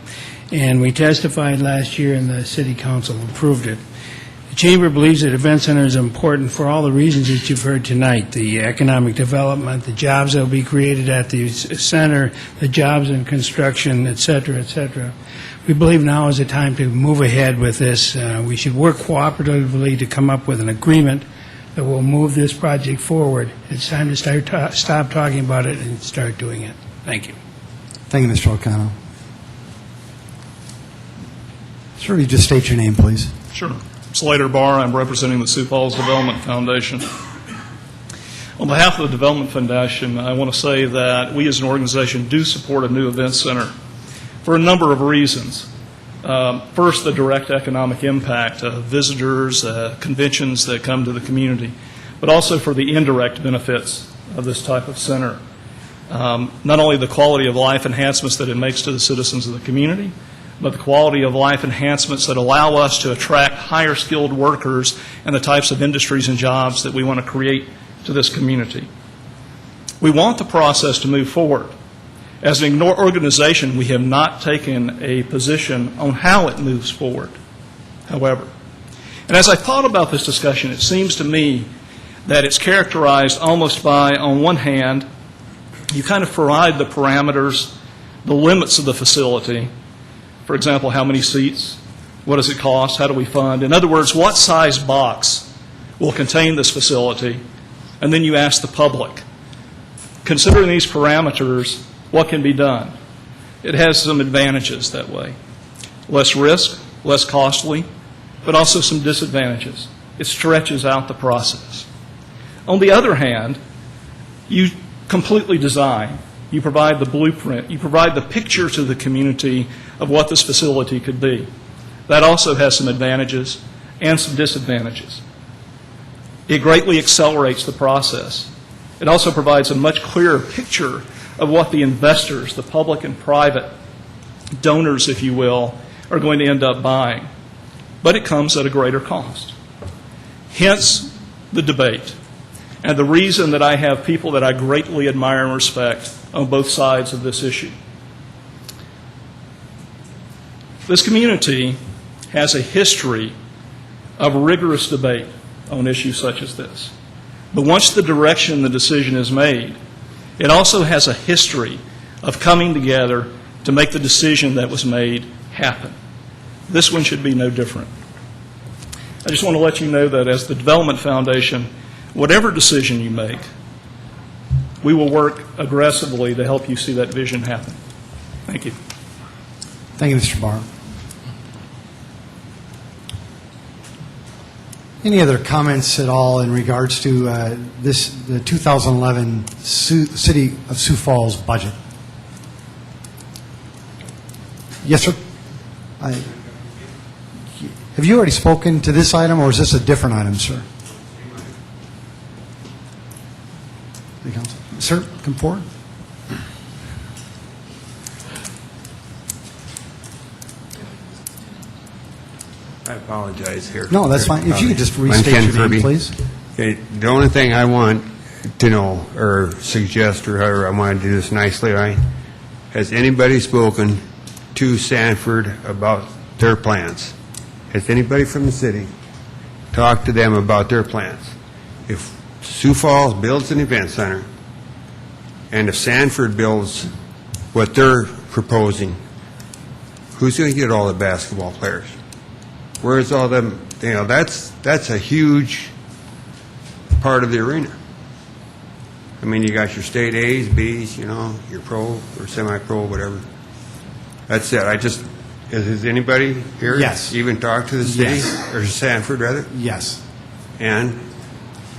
and we testified last year, and the City Council approved it. The Chamber believes that Event Center is important for all the reasons that you've heard tonight, the economic development, the jobs that will be created at the center, the jobs in construction, et cetera, et cetera. We believe now is the time to move ahead with this. We should work cooperatively to come up with an agreement that will move this project forward. It's time to stop talking about it and start doing it. Thank you. Thank you, Mr. O'Connell. Sir, if you just state your name, please. Sure. Slater Barr, I'm representing the Sioux Falls Development Foundation. On behalf of the Development Foundation, I want to say that we as an organization do support a new event center for a number of reasons. First, the direct economic impact of visitors, conventions that come to the community, but also for the indirect benefits of this type of center. Not only the quality of life enhancements that it makes to the citizens of the community, but the quality of life enhancements that allow us to attract higher skilled workers and the types of industries and jobs that we want to create to this community. We want the process to move forward. As an organization, we have not taken a position on how it moves forward, however. And as I thought about this discussion, it seems to me that it's characterized almost by, on one hand, you kind of provide the parameters, the limits of the facility. For example, how many seats? What does it cost? How do we fund? In other words, what size box will contain this facility? And then you ask the public, considering these parameters, what can be done? It has some advantages that way. Less risk, less costly, but also some disadvantages. It stretches out the process. On the other hand, you completely design. You provide the blueprint. You provide the picture to the community of what this facility could be. That also has some advantages and some disadvantages. It greatly accelerates the process. It also provides a much clearer picture of what the investors, the public and private donors, if you will, are going to end up buying. But it comes at a greater cost. Hence the debate. And the reason that I have people that I greatly admire and respect on both sides of this issue. This community has a history of rigorous debate on issues such as this. But once the direction, the decision is made, it also has a history of coming together to make the decision that was made happen. This one should be no different. I just want to let you know that as the Development Foundation, whatever decision you make, we will work aggressively to help you see that vision happen. Thank you. Thank you, Mr. Barr. Any other comments at all in regards to the 2011 City of Sioux Falls budget? Yes, sir. Have you already spoken to this item, or is this a different item, sir? The council. Sir, come forward. I apologize here. No, that's fine. If you could just restate I'm Ken your name, Kirby. please. Okay, the only thing I want to know, or suggest, or however I want to do this nicely, right? Has anybody spoken to Sanford about their plans? Has anybody from the city talked to them about their plans? If Sioux Falls builds an event center, and if Sanford builds what they're proposing, who's going to get all the basketball players? Where's all them? You know, that's a huge part of the arena. I mean, you got your state A's, B's, you know, your pro or semi-pro, whatever. That's it. Has anybody here Yes. even talked to the city? Yes. Or Sanford, rather? Yes. And?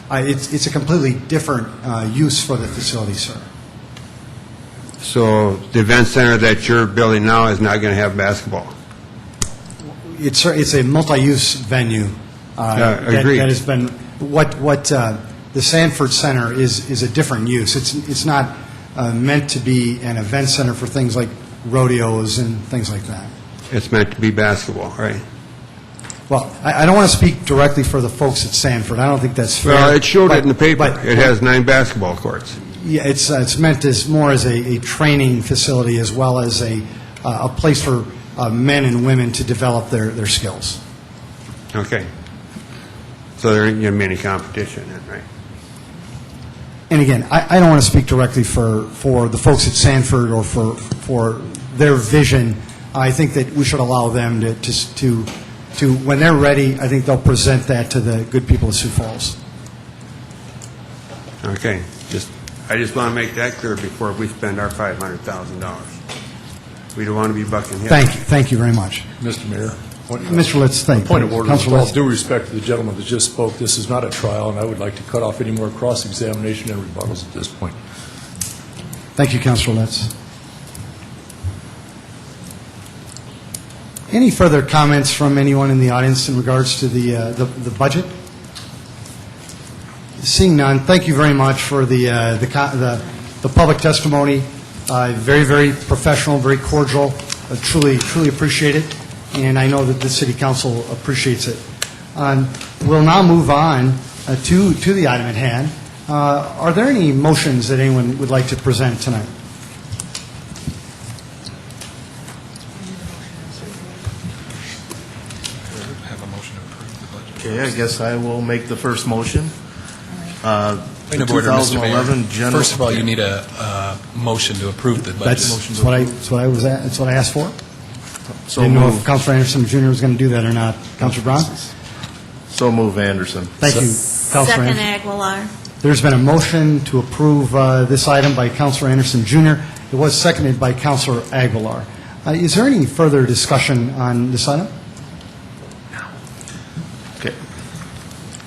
It's a completely different use for the facility, sir. So the event center that you're building now is not going to have basketball? It's a multi-use venue. Agreed. That has been, what the Sanford Center is a different use. It's not meant to be an event center for things like rodeos and things like that. It's meant to be basketball, right? Well, I don't want to speak directly for the folks at Sanford. I don't think that's fair. Well, it showed it in the paper. but- It has 9 basketball courts. Yeah, it's meant as more as a training facility as well as a place for men and women to develop their skills. Okay. So there ain't going to be any competition then, right? And again, I don't want to speak directly for the folks at Sanford or for their vision. I think that we should allow them to when they're ready, I think they'll present that to the good people of Sioux Falls. Okay. I just want to make that clear before we spend our $500,000. We don't want to be bucking heads. Thank you very much. Mr. Mayor. Mr. Litz, thank you. Point of order, with Councilor all Litz. due respect to the gentleman that just spoke, this is not a trial, and I would like to cut off any more cross-examination and rebuttals at this point. Thank you, Councilor Litz. Any further comments from anyone in the audience in regards to the budget? Seeing none, thank you very much for the public testimony. Very, very professional, very cordial. Truly appreciate it, and I know that the City Council appreciates it. We'll now move on to the item at hand. Are there any motions that anyone would like to present tonight? Okay, I guess I will make the first motion. Point of order, Mr. Mayor. 2011 general. First of all, you need a motion to approve the budget. That's what I asked for. So Didn't know if moved. Councilor Anderson Jr. was going to do that or not. Councilor Brown? So move, Anderson. Thank you, Councilor Second Anderson. Aguilar. There's been a motion to approve this item by Councilor Anderson Jr. It was seconded by Councilor Aguilar. Is there any further discussion on this item? Okay.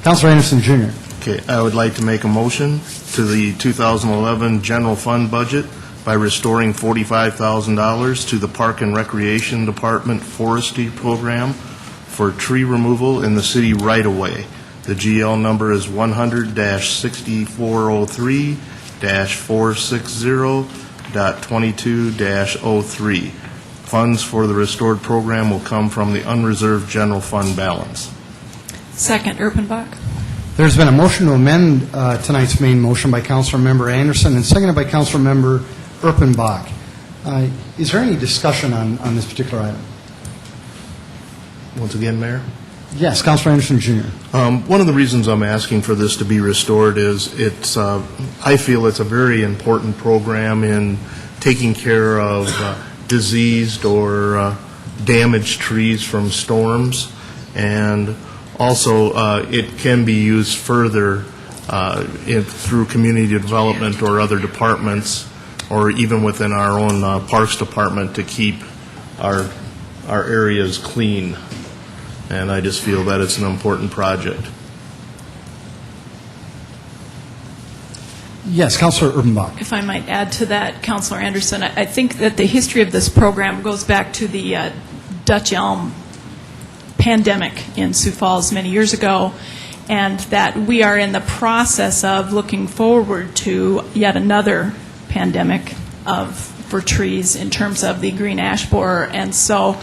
Councilor Anderson Jr. Okay, I would like to make a motion to the 2011 general fund budget by restoring $45,000 to the Park and Recreation Department Forestry Program for tree removal in the city right-of-way. The GL number is 100-6403-460.22-03. Funds for the restored program will come from the unreserved general fund balance. Second Erpenbach. There's been a motion to amend tonight's main motion by Councilor Member Anderson and seconded by Councilor Member Erpenbach. Is there any discussion on this particular item? Once again, Mayor? Yes, Councilor Anderson Jr. One of the reasons I'm asking for this to be restored is I feel it's a very important program in taking care of diseased or damaged trees from storms, and also it can be used further through community development or other departments, or even within our own Parks Department to keep our our areas clean. And I just feel that it's an important project. Yes, Councilor Urbanbach. If I might add to that, Councilor Anderson, I think that the history of this program goes back to the Dutch elm pandemic in Sioux Falls many years ago, and that we are in the process of looking forward to yet another pandemic for trees in terms of the green ash borer. And so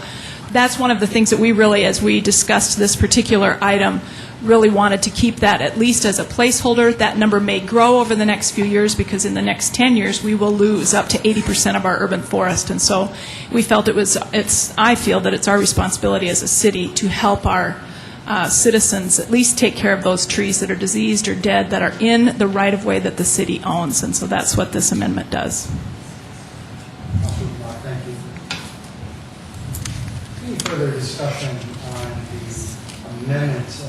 that's one of the things that we really, as we discussed this particular item, really wanted to keep that at least as a placeholder. That number may grow over the next few years because in the next 10 years we will lose up to 80% of our urban forest. And so we felt I feel that it's our responsibility as a city to help our citizens at least take care of those trees that are diseased or dead that are in the right-of-way that the city owns. And so that's what this amendment does. Thank you. Any further discussion on the amendment?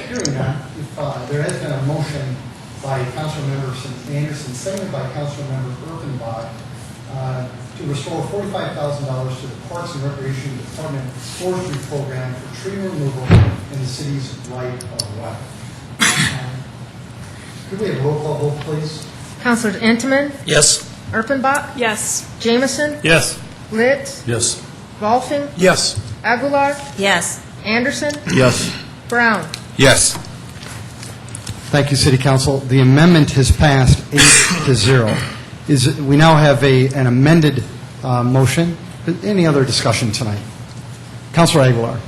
Hearing none, if there has been a motion by Councilmember Anderson, seconded by Councilmember Urbanbach, to restore $45,000 to the Parks and Recreation Department forestry program for tree removal in the city's right-of-way. Could we have a roll call vote, please? Councilors Intiman? Yes. Urbanbach? Yes. Jameson? Yes. Litz? Yes. Rolfing? Yes. Aguilar? Yes. Anderson? Yes. Brown? Yes. Thank you, City Council. The amendment has passed 8-0. We now have an amended motion. Any other discussion tonight? Councilor Aguilar.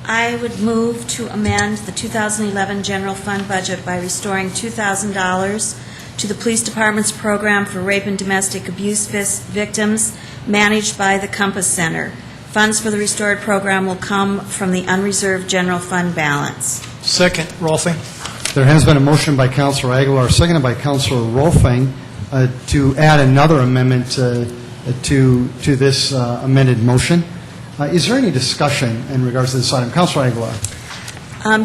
I would move to amend the 2011 general fund budget by restoring $2,000 to the Police Department's program for rape and domestic abuse victims managed by the Compass Center. Funds for the restored program will come from the unreserved general fund balance. Second, Rolfing. There has been a motion by Councilor Aguilar, seconded by Councilor Rolfing, to add another amendment to this amended motion. Is there any discussion in regards to this item? Councilor Aguilar.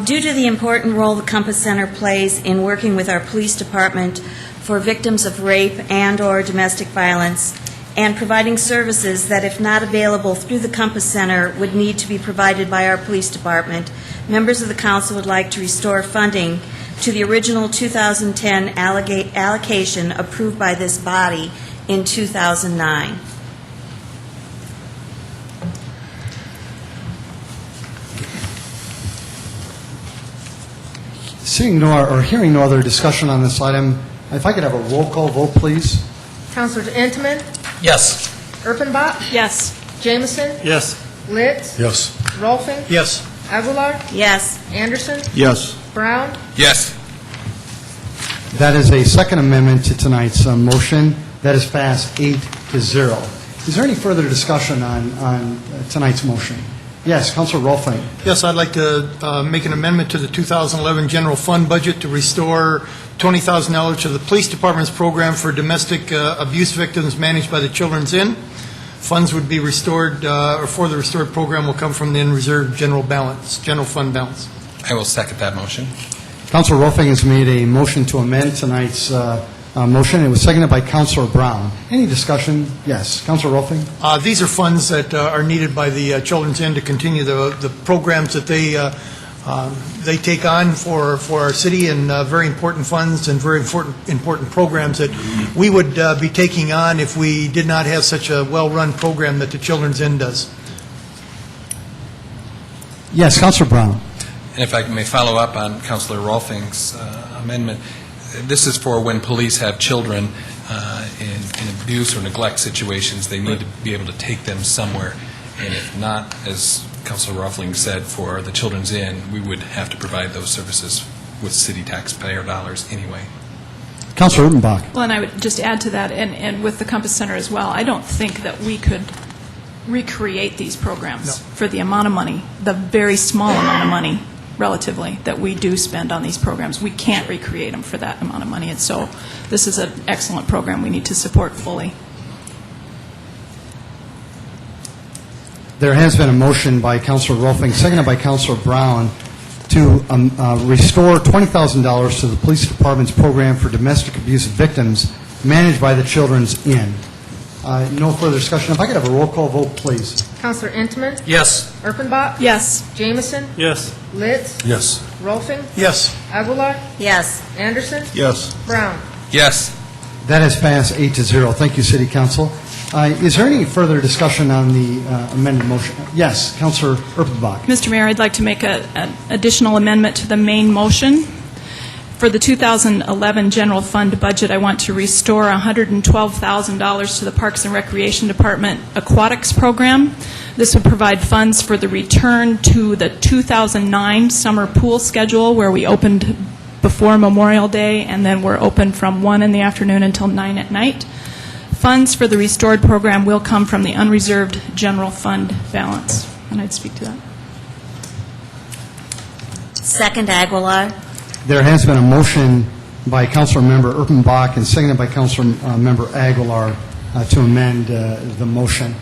Due to the important role the Compass Center plays in working with our police department for victims of rape and/or domestic violence, and providing services that, if not available through the Compass Center, would need to be provided by our police department, members of the council would like to restore funding to the original 2010 allocation approved by this body in 2009. Hearing no other discussion on this item, if I could have a roll call vote, please. Councilors Intiman? Yes. Urbanbach? Yes. Jameson? Yes. Litz? Yes. Rolfing? Yes. Aguilar? Yes. Anderson? Yes. Brown? Yes. That is a second amendment to tonight's motion. That is passed 8-0. Is there any further discussion on tonight's motion? Yes, Councilor Rolfing. Yes, I'd like to make an amendment to the 2011 general fund budget to restore $20,000 to the police department's program for domestic abuse victims managed by the Children's Inn. Funds would be restored, or for the restored program will come from the unreserved general fund balance. I will second that motion. Councilor Rolfing has made a motion to amend tonight's motion. It was seconded by Councilor Brown. Any discussion? Yes. Councilor Rolfing? These are funds that are needed by the Children's Inn to continue the programs that they take on for our city, and very important funds and very important programs that we would be taking on if we did not have such a well-run program that the Children's Inn does. Yes, Councilor Brown. And if I may follow up on Councilor Rolfing's amendment, this is for when police have children in abuse or neglect situations, they need to be able to take them somewhere. And if not, as Councilor Rolfing said, for the Children's Inn, we would have to provide those services with city taxpayer dollars anyway. Councilor Urbanbach. Well, and I would just add to that, and with the Compass Center as well, I don't think that we could recreate these programs for the amount of money, the very small amount of money, relatively, that we do spend on these programs. We can't recreate them for that amount of money. And so this is an excellent program we need to support fully. There has been a motion by Councilor Rolfing, seconded by Councilor Brown, to restore $20,000 to the police department's program for domestic abuse victims managed by the Children's Inn. No further discussion. If I could have a roll call vote, please. Counselor Entman? Yes. Erpenbach? Yes. Jameson? Yes. Litz? Yes. Rolfing? Yes. Aguilar? Yes. Anderson? Yes. Brown? Yes. That has passed 8-0. Thank you, City Council. Is there any further discussion on the amended motion? Yes, Councilor Erpenbach. Mr. Mayor, I'd like to make an additional amendment to the main motion. For the 2011 general fund budget, I want to restore $112,000 to the Parks and Recreation Department Aquatics Program. This would provide funds for the return to the 2009 summer pool schedule, where we opened before Memorial Day and then we're open from 1 in the afternoon until 9 at night. Funds for the restored program will come from the unreserved general fund balance. And I'd speak to that. Second, Aguilar. There has been a motion by Councilor Member Erpenbach and seconded by Councilor Member Aguilar to amend the motion.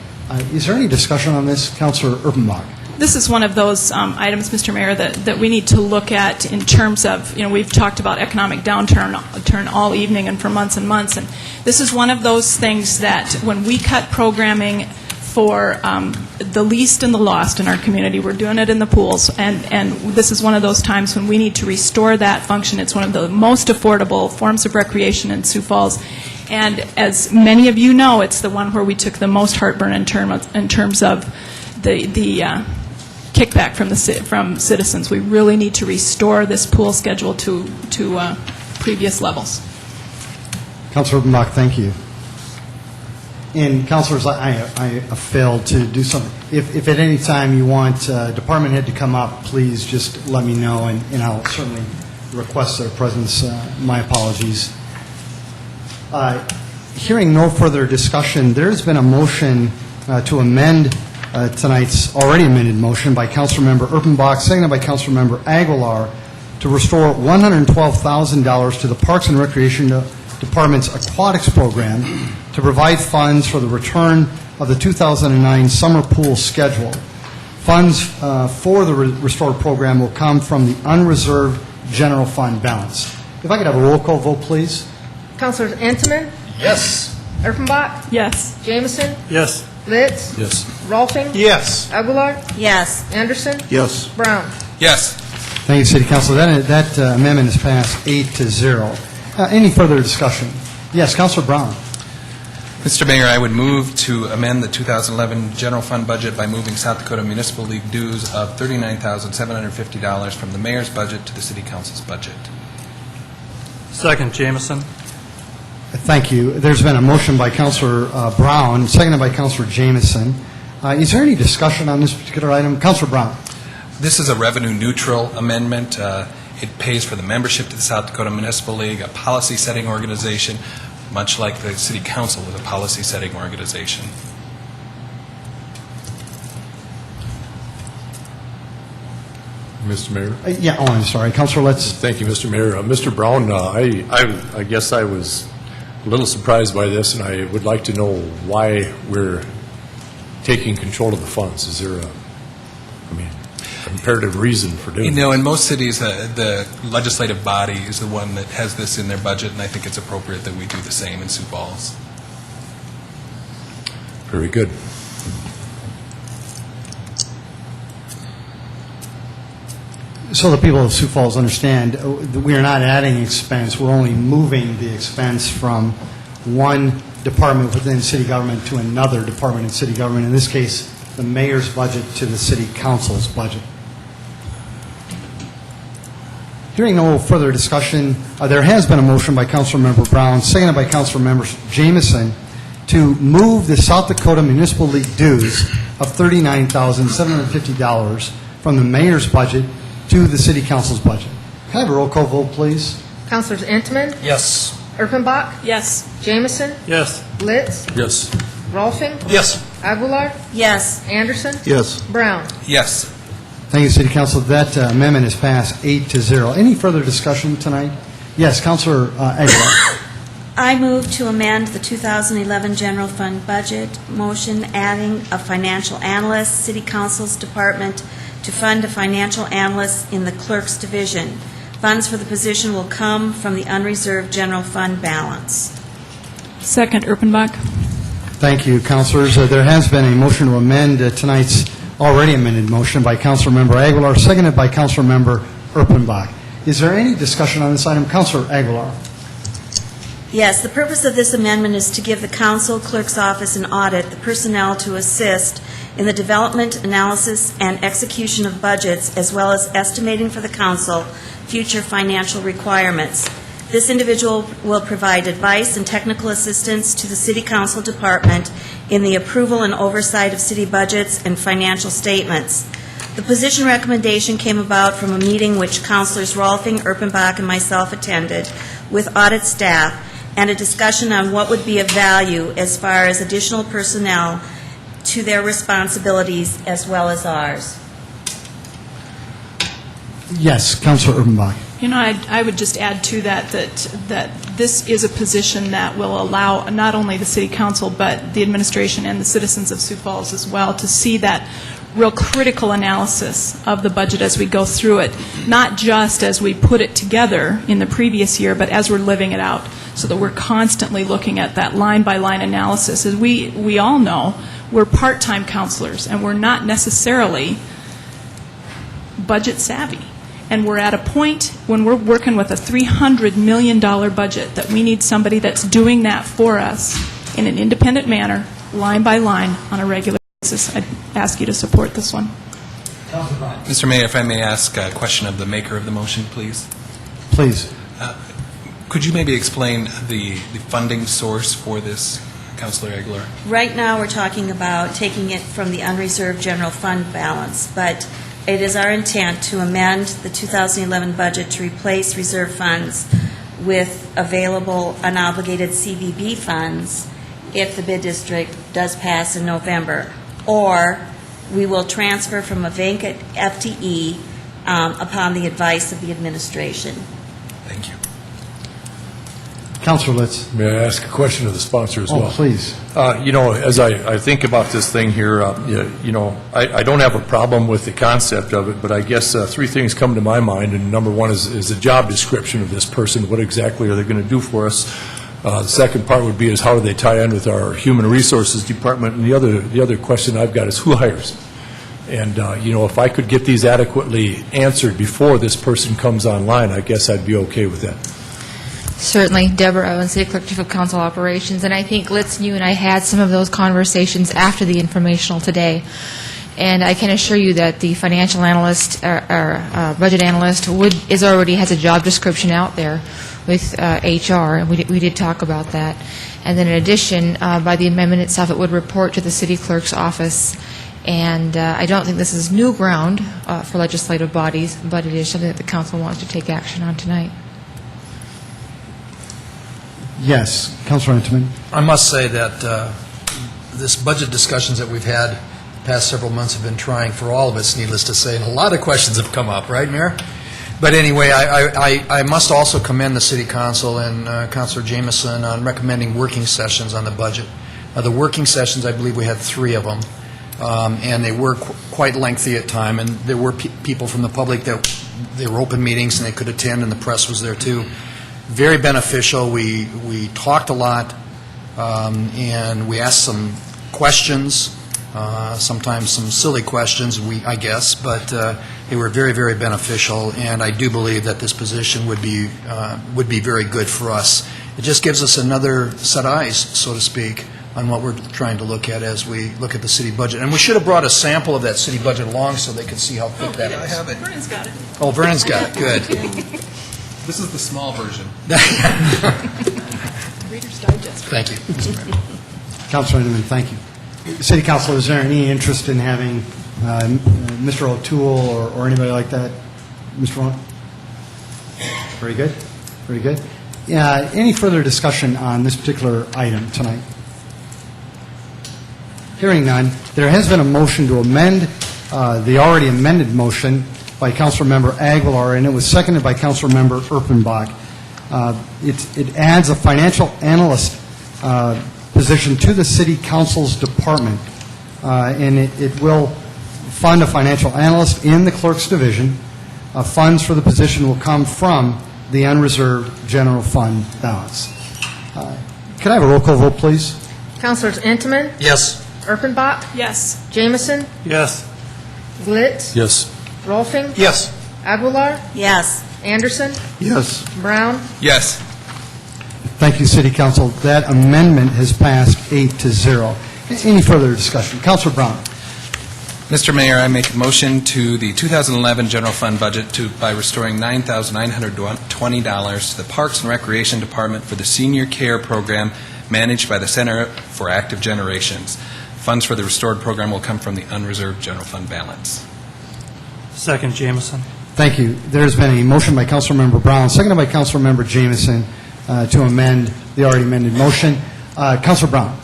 Is there any discussion on this, Councilor Erpenbach? This is one of those items, Mr. Mayor, that we need to look at in terms of, we've talked about economic downturn all evening and for months and months, and this is one of those things that when we cut programming for the least and the lost in our community, we're doing it in the pools, and this is one of those times when we need to restore that function. It's one of the most affordable forms of recreation in Sioux Falls, and as many of you know, it's the one where we took the most heartburn in terms of the kickback from citizens. We really need to restore this pool schedule to previous levels. Councilor Erpenbach, thank you. And councilors, I failed to do something. If at any time you want department head to come up, please just let me know, and I'll certainly request their presence. My apologies. Hearing no further discussion, there's been a motion to amend tonight's already amended motion by Councilmember Erpenbach, seconded by Councilmember Aguilar, to restore $112,000 to the Parks and Recreation Department's Aquatics Program to provide funds for the return of the 2009 summer pool schedule. Funds for the restored program will come from the unreserved general fund balance. If I could have a roll call vote, please. Councilors Entman? Yes. Erpenbach? Yes. Jameson? Yes. Litz? Yes. Rolfing? Yes. Aguilar? Yes. Anderson? Yes. Brown? Yes. Thank you, City Council. That amendment is passed 8-0. Any further discussion? Yes, Councilor Brown. Mr. Mayor, I would move to amend the 2011 general fund budget by moving South Dakota Municipal League dues of $39,750 from the mayor's budget to the City Council's budget. Second, Jameson. Thank you. There's been a motion by Councilor Brown, seconded by Councilor Jameson. Is there any discussion on this particular item? Councilor Brown. This is a revenue-neutral amendment. It pays for the membership to the South Dakota Municipal League, a policy-setting organization, much like the City Council is a policy-setting organization. Mr. Mayor? I'm sorry. Councilor Litz. Thank you, Mr. Mayor. Mr. Brown, I guess I was a little surprised by this, and I would like to know why we're taking control of the funds. Is there a comparative reason for doing it? In most cities, the legislative body is the one that has this in their budget, and I think it's appropriate that we do the same in Sioux Falls. Very good. So the people of Sioux Falls understand that we are not adding expense. We're only moving the expense from one department within city government to another department in city government. In this case, the mayor's budget to the city council's budget. Hearing no further discussion, there has been a motion by Councilmember Brown, seconded by Councilmember Jameson, to move the South Dakota Municipal League dues of $39,750 from the mayor's budget to the city council's budget. Can I have a roll call vote, please? Councilors Entman? Yes. Erpenbach? Yes. Jameson? Yes. Litz? Yes. Rolfing? Yes. Aguilar? Yes. Anderson? Yes. Brown? Yes. Thank you, City Council. That amendment is passed 8-0. Any further discussion tonight? Yes, Councilor Aguilar. I move to amend the 2011 general fund budget motion, adding a financial analyst, City Council's department, to to fund a financial analyst in the clerk's division. Funds for the position will come from the unreserved general fund balance. Second, Erpenbach. Thank you, councilors. There has been a motion to amend tonight's already amended motion by Councilmember Aguilar, seconded by Councilmember Erpenbach. Is there any discussion on this item? Councilor Aguilar. Yes, the purpose of this amendment is to give the council clerk's office and audit the personnel to assist in the development, analysis, and execution of budgets, as well as estimating for the council future financial requirements. This individual will provide advice and technical assistance to the City Council Department in the approval and oversight of city budgets and financial statements. The position recommendation came about from a meeting which Councilors Rolfing, Erpenbach, and myself attended with audit staff, and a discussion on what would be of value as far as additional personnel to their responsibilities as well as ours. Yes, Councilor Erpenbach. You know, I would just add to that this is a position that will allow not only the City Council, but the administration and the citizens of Sioux Falls as well to see that real critical analysis of the budget as we go through it, not just as we put it together in the previous year, but as we're living it out, so that we're constantly looking at that line-by-line analysis. As we all know, we're part-time counselors, and we're not necessarily budget savvy. And we're at a point when we're working with a $300 million budget that we need somebody that's doing that for us in an independent manner, line by line, on a regular basis. I'd ask you to support this one. Mr. Mayor, if I may ask a question of the maker of the motion, please. Please. Could you maybe explain the funding source for this, Councilor Aguilar? Right now, we're talking about taking it from the unreserved general fund balance, but it is our intent to amend the 2011 budget to replace reserve funds with available unobligated CVB funds if the bid district does pass in November. Or we will transfer from a vacant FTE upon the advice of the administration. Thank you. Councilor Litz. May I ask a question of the sponsor as well? Oh, please. You know, as I think about this thing here, you know, I don't have a problem with the concept of it, but I guess three things come to my mind, and number one is the job description of this person. What exactly are they going to do for us? The second part would be is how do they tie in with our human resources department? And the other question I've got is who hires? And, you know, if I could get these adequately answered before this person comes online, I guess I'd be okay with that. Certainly. Deborah Owens, City Clerk, Chief of Council Operations. And I think Litz, you and I had some of those conversations after the informational today. And I can assure you that the financial analyst, or budget analyst, already has a job description out there with HR, and we did talk about that. And then in addition, by the amendment itself, it would report to the city clerk's office. And I don't think this is new ground for legislative bodies, but it is something that the council wants to take action on tonight. Yes, Councilor Intiman. I must say that this budget discussions that we've had the past several months have been trying for all of us, needless to say, and a lot of questions have come up, right, Mayor? But anyway, I must also commend the City Council and Councilor Jameson on recommending working sessions on the budget. The working sessions, I believe we had 3 of them, and they were quite lengthy at time, and there were people from the public that they were open meetings and they could attend, and the press was there too. Very beneficial. We talked a lot, and we asked some questions, sometimes some silly questions, I guess, but they were very, very beneficial, and I do believe that this position would be very good for us. It just gives us another set of eyes, so to speak, on what we're trying to look at as we look at the city budget. And we should have brought a sample of that city budget along so they could see how thick that is. I have it. Vernon's got it. Oh, Vernon's got it. Good. This is the small version. Reader's Digest. Thank you. Councilor Intiman, thank you. City Council, is there any interest in having Mr. O'Toole or anybody like that? Mr. Ron? Very good. Very good. Any further discussion on this particular item tonight? Hearing none, there has been a motion to amend the already amended motion by Councilmember Aguilar, and it was seconded by Councilmember Erpenbach. It adds a financial analyst position to the City Council's department, and it will fund a financial analyst in the clerk's division. Funds for the position will come from the unreserved general fund balance. Could I have a roll call vote, please? Councilors Entman, Yes. Erpenbach, Yes. Jamison, Yes. Glitz, Yes. Rolfing, Yes. Aguilar, Yes. Anderson, Yes. Brown, Yes. Thank you, City Council. That amendment has passed 8-0. Any further discussion? Councilor Brown. Mr. Mayor, I make a motion to the 2011 general fund budget by restoring $9,920 to the Parks and Recreation Department for the senior care program managed by the Center for Active Generations. Funds for the restored program will come from the unreserved general fund balance. Second, Jamison. Thank you. There's been a motion by Councilmember Brown, seconded by Councilmember Jamison, to amend the already amended motion. Councilor Brown.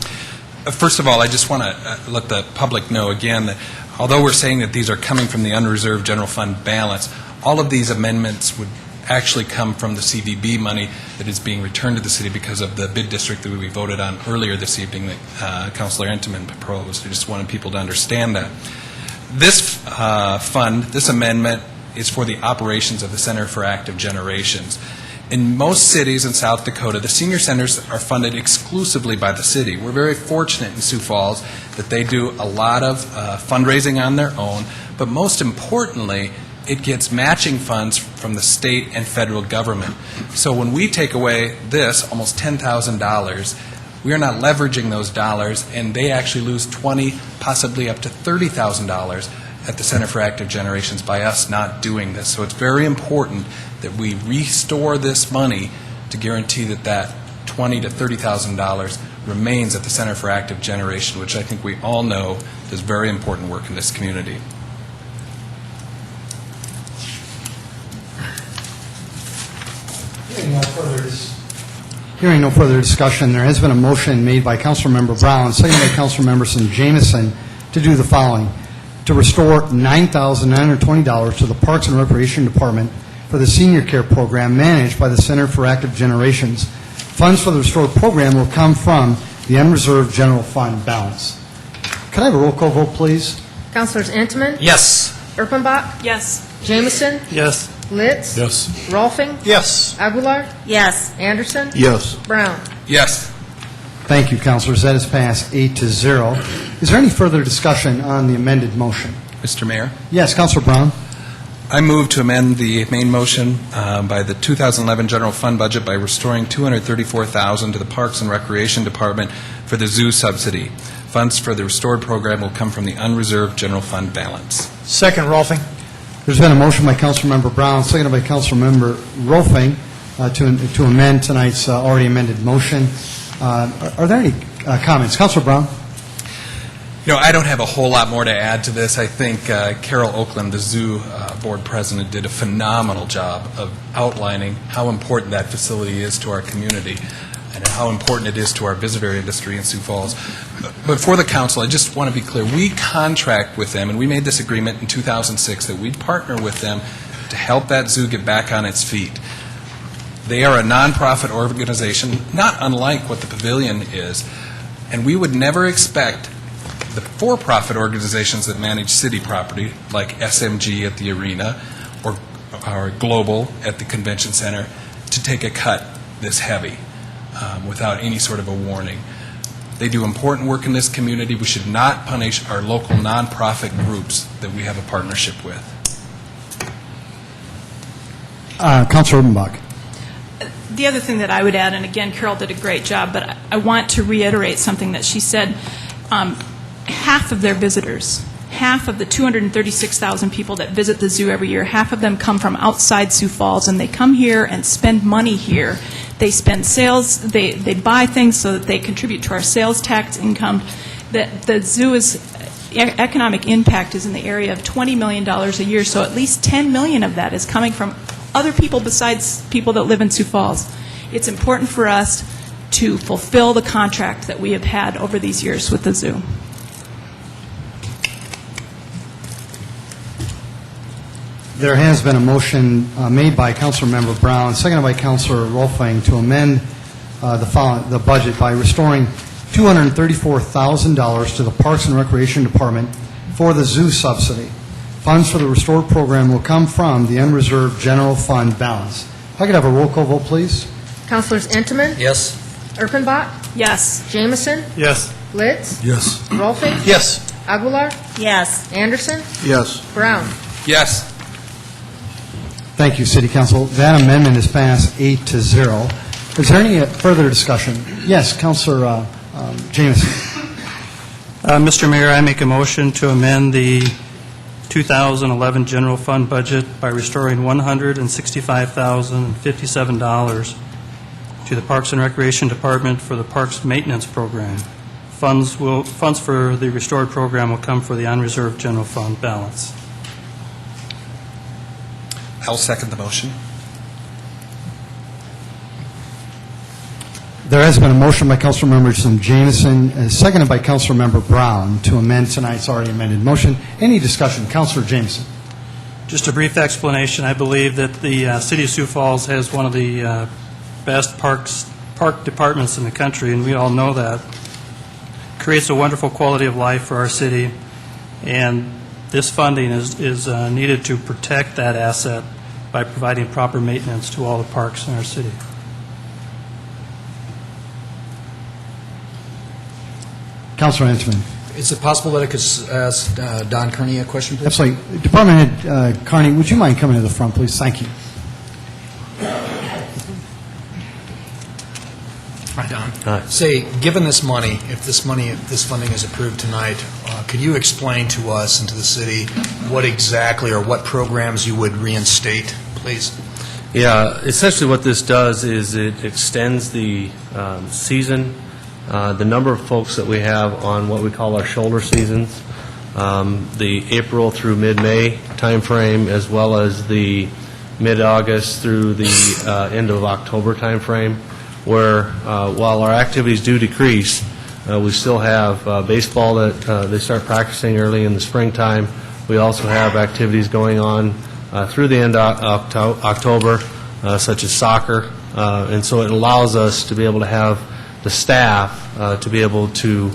First of all, I just want to let the public know again that although we're saying that these are coming from the unreserved general fund balance, all of these amendments would actually come from the CVB money that is being returned to the city because of the bid district that we voted on earlier this evening that Councilor Entman proposed. I just wanted people to understand that. This fund, this amendment, is for the operations of the Center for Active Generations. In most cities in South Dakota, the senior centers are funded exclusively by the city. We're very fortunate in Sioux Falls that they do a lot of fundraising on their own, but most importantly, it gets matching funds from the state and federal government. So when we take away this, almost $10,000, we are not leveraging those dollars, and they actually lose $20,000, possibly up to $30,000 at the Center for Active Generations by us not doing this. So it's very important that we restore this money to guarantee that that $20,000 to $30,000 remains at the Center for Active Generation, which I think we all know does very important work in this community. Hearing no further discussion, there has been a motion made by Councilmember Brown, seconded by Councilmember Jamison, to do the following: to restore $9,920 to the Parks and Recreation Department for the senior care program managed by the Center for Active Generations. Funds for the restored program will come from the unreserved general fund balance. Could I have a roll call vote, please? Councilors Entman, Yes. Erpenbach, Yes. Jamison, Yes. Glitz, Yes. Rolfing, Yes. Aguilar, Yes. Anderson, Yes. Brown. Yes. Thank you, councilors. That has passed 8-0. Is there any further discussion on the amended motion? Mr. Mayor? Yes, Councilor Brown. I move to amend the main motion by the 2011 general fund budget by restoring $234,000 to the Parks and Recreation Department for the zoo subsidy. Funds for the restored program will come from the unreserved general fund balance. Second, Rolfing. There's been a motion by Councilmember Brown, seconded by Councilmember Rolfing, to amend tonight's already amended motion. Are there any comments? Councilor Brown? You know, I don't have a whole lot more to add to this. I think Carol Oakland, the zoo board president, did a phenomenal job of outlining how important that facility is to our community and how important it is to our visitor industry in Sioux Falls. But for the council, I just want to be clear. We contract with them, and we made this agreement in 2006 that we'd partner with them to help that zoo get back on its feet. They are a nonprofit organization, not unlike what the Pavilion is, and we would never expect the for-profit organizations that manage city property, like SMG at the arena or Global at the convention center, to take a cut this heavy without any sort of a warning. They do important work in this community. We should not punish our local nonprofit groups that we have a partnership with. Councilor Urbanbach. The other thing that I would add, and again, Carol did a great job, but I want to reiterate something that she said. Half of their visitors, half of the 236,000 people that visit the zoo every year, half of them come from outside Sioux Falls, and they come here and spend money here. They spend sales, they buy things so that they contribute to our sales tax income. The zoo's economic impact is in the area of $20 million a year, so at least $10 million of that is coming from other people besides people that live in Sioux Falls. It's important for us to fulfill the contract that we have had over these years with the zoo. There has been a motion made by Councilmember Brown, seconded by Councilor Rolfing, to amend the budget by restoring $234,000 to the Parks and Recreation Department for the zoo subsidy. Funds for the restored program will come from the unreserved general fund balance. If I could have a roll call vote, please. Councilors Entman? Yes. Erpenbach? Yes. Jamison? Yes. Litz? Yes. Rolfing? Yes. Aguilar? Yes. Anderson? Yes. Brown? Yes. Thank you, City Council. That amendment is passed 8-0. Is there any further discussion? Yes, Councilor Jamison. Mr. Mayor, I make a motion to amend the 2011 general fund budget by restoring $165,057 to the Parks and Recreation Department for the Parks Maintenance Program. Funds for the restored program will come for the unreserved general fund balance. I'll second the motion. There has been a motion by Councilmember Jamison, seconded by Councilmember Brown, to amend tonight's already amended motion. Any discussion? Councilor Jamison. Just a brief explanation. I believe that the City of Sioux Falls has one of the best park departments in the country, and we all know that. Creates a wonderful quality of life for our city, and this funding is needed to protect that asset by providing proper maintenance to all the parks in our city. Councilor Entman. Is it possible that I could ask Don Kearney a question, please? Absolutely. Department Head Carney, would you mind coming to the front, please? Thank you. Hi, Don. Say, given this money, if this funding is approved tonight, could you explain to us and to the city what exactly or what programs you would reinstate, please? Yeah, essentially what this does is it extends the season, the number of folks that we have on what we call our shoulder seasons, the April through mid-May timeframe, as well as the mid-August through the end of October timeframe, where while our activities do decrease, we still have baseball that they start practicing early in the springtime. We also have activities going on through the end of October, such as soccer, and so it allows us to be able to have the staff to be able to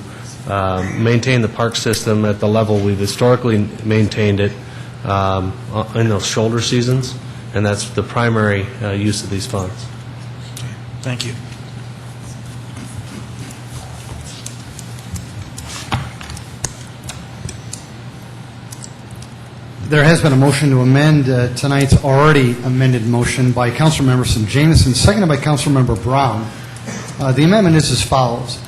maintain the park system at the level we've historically maintained it in those shoulder seasons, and that's the primary use of these funds. Thank you. There has been a motion to amend tonight's already amended motion by Councilmember Jamison, seconded by Councilmember Brown. The amendment is as follows.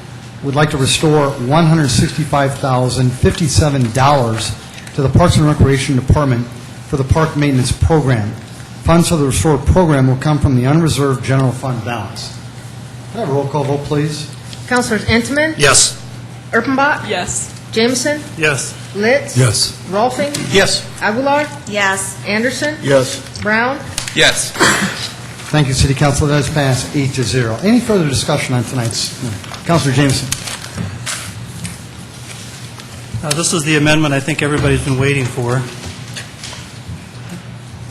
We'd like to restore $165,057 to the Parks and Recreation Department for the Park Maintenance Program. Funds for the restored program will come from the unreserved general fund balance. Can I have a roll call vote, please? Councilors Entman? Yes. Erpenbach? Yes. Jamison? Yes. Litz? Yes. Rolfing? Yes. Aguilar? Yes. Anderson? Yes. Brown? Yes. Thank you, City Council. That is passed 8-0. Any further discussion on tonight's? Councilor Jamison. This is the amendment I think everybody's been waiting for.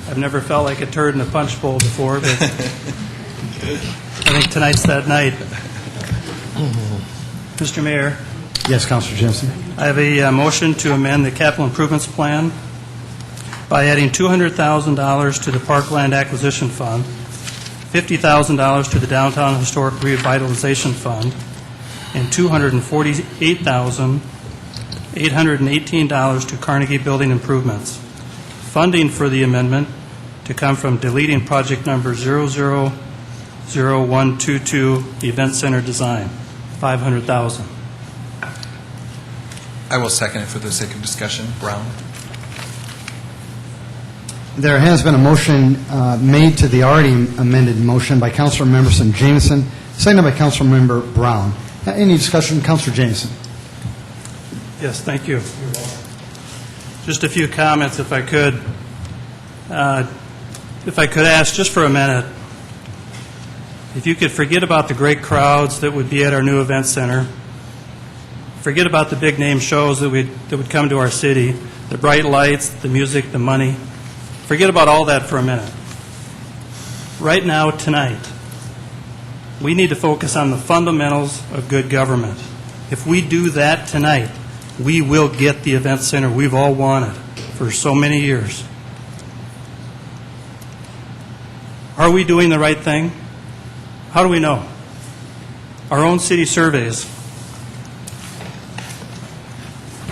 I've never felt like a turd in a punch bowl before, but I think tonight's that night. Mr. Mayor. Yes, Councilor Jamison. I have a motion to amend the capital improvements plan by adding $200,000 to the Parkland Acquisition Fund, $50,000 to the Downtown Historic Revitalization Fund, and $248,818 to Carnegie Building Improvements. Funding for the amendment to come from deleting project number 000122, Event Center Design, $500,000. I will second it for the sake of discussion. Brown. There has been a motion made to the already amended motion by Councilmember Jamison, seconded by Councilmember Brown. Any discussion? Councilor Jamison. Yes, thank you. Just a few comments, if I could. If I could ask just for a minute, if you could forget about the great crowds that would be at our new event center, forget about the big name shows that would come to our city, the bright lights, the music, the money. Forget about all that for a minute. Right now, tonight, we need to focus on the fundamentals of good government. If we do that tonight, we will get the event center we've all wanted for so many years. Are we doing the right thing? How do we know? Our own city surveys,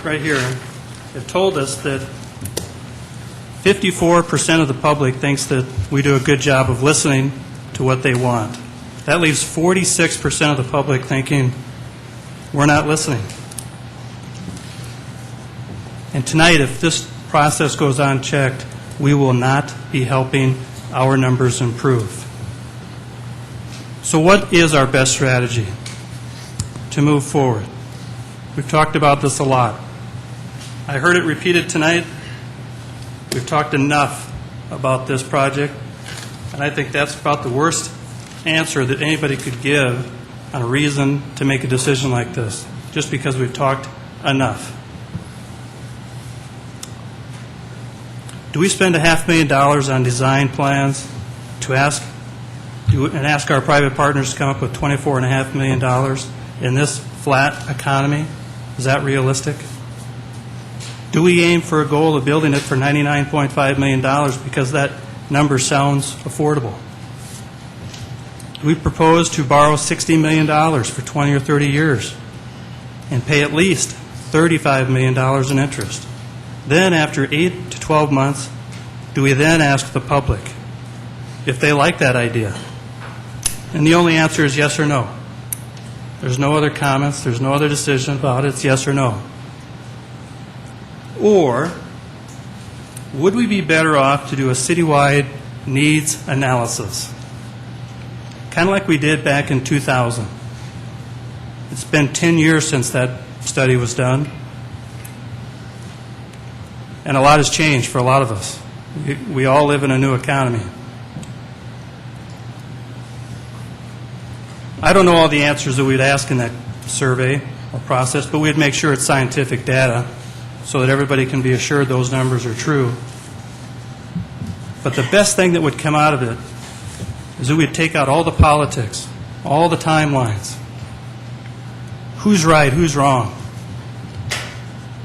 right here, have told us that 54% of the public thinks that we do a good job of listening to what they want. That leaves 46% of the public thinking we're not listening. And tonight, if this process goes unchecked, we will not be helping our numbers improve. So what is our best strategy to move forward? We've talked about this a lot. I heard it repeated tonight. We've talked enough about this project, and I think that's about the worst answer that anybody could give on a reason to make a decision like this, just because we've talked enough. Do we spend $500,000 on design plans to ask our private partners to come up with $24.5 million in this flat economy? Is that realistic? Do we aim for a goal of building it for $99.5 million because that number sounds affordable? Do we propose to borrow $60 million for 20 or 30 years and pay at least $35 million in interest? Then, after 8 to 12 months, do we then ask the public if they like that idea? And the only answer is yes or no. There's no other comments. There's no other decision about it. It's yes or no. Or would we be better off to do a citywide needs analysis, kind of like we did back in 2000? It's been 10 years since that study was done, and a lot has changed for a lot of us. We all live in a new economy. I don't know all the answers that we'd ask in that survey or process, but we'd make sure it's scientific data so that everybody can be assured those numbers are true. But the best thing that would come out of it is that we'd take out all the politics, all the timelines. Who's right, who's wrong?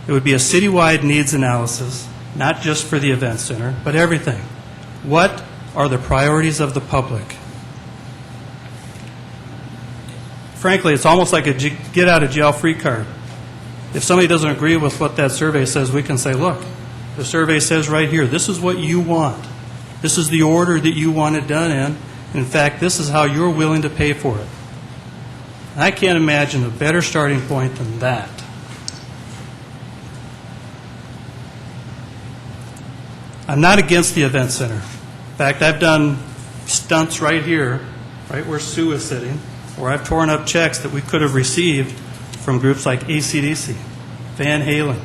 It would be a citywide needs analysis, not just for the event center, but everything. What are the priorities of the public? Frankly, it's almost like a get-out-of-jail-free card. If somebody doesn't agree with what that survey says, we can say, look, the survey says right here, this is what you want. This is the order that you want it done in. In fact, this is how you're willing to pay for it. I can't imagine a better starting point than that. I'm not against the event center. In fact, I've done stunts right here, right where Sue is sitting, where I've torn up checks that we could have received from groups like AC/DC, Van Halen,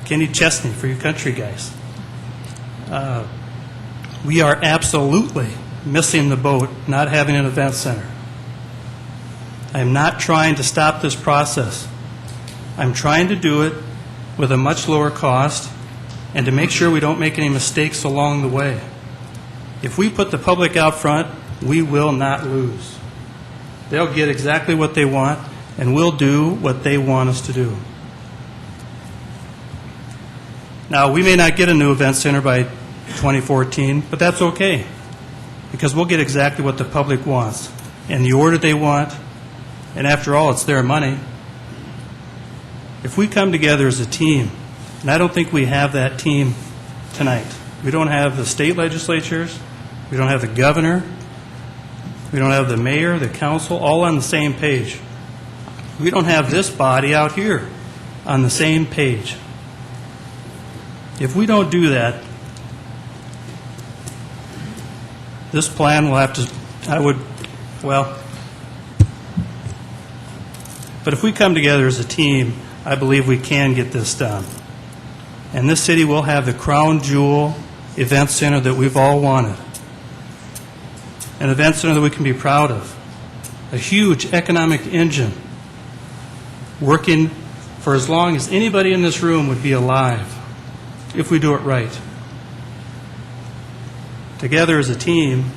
Kenny Chesney for you country guys. We are absolutely missing the boat not having an event center. I'm not trying to stop this process. I'm trying to do it with a much lower cost and to make sure we don't make any mistakes along the way. If we put the public out front, we will not lose. They'll get exactly what they want, and we'll do what they want us to do. Now, we may not get a new event center by 2014, but that's okay, because we'll get exactly what the public wants and the order they want, and after all, it's their money. If we come together as a team, and I don't think we have that team tonight. We don't have the state legislatures, we don't have the governor, we don't have the mayor, the council, all on the same page. We don't have this body out here on the same page. If we don't do that, this plan will have to, but if we come together as a team, I believe we can get this done. And this city will have the crown jewel event center that we've all wanted. An event center that we can be proud of. A huge economic engine working for as long as anybody in this room would be alive if we do it right. Together as a team,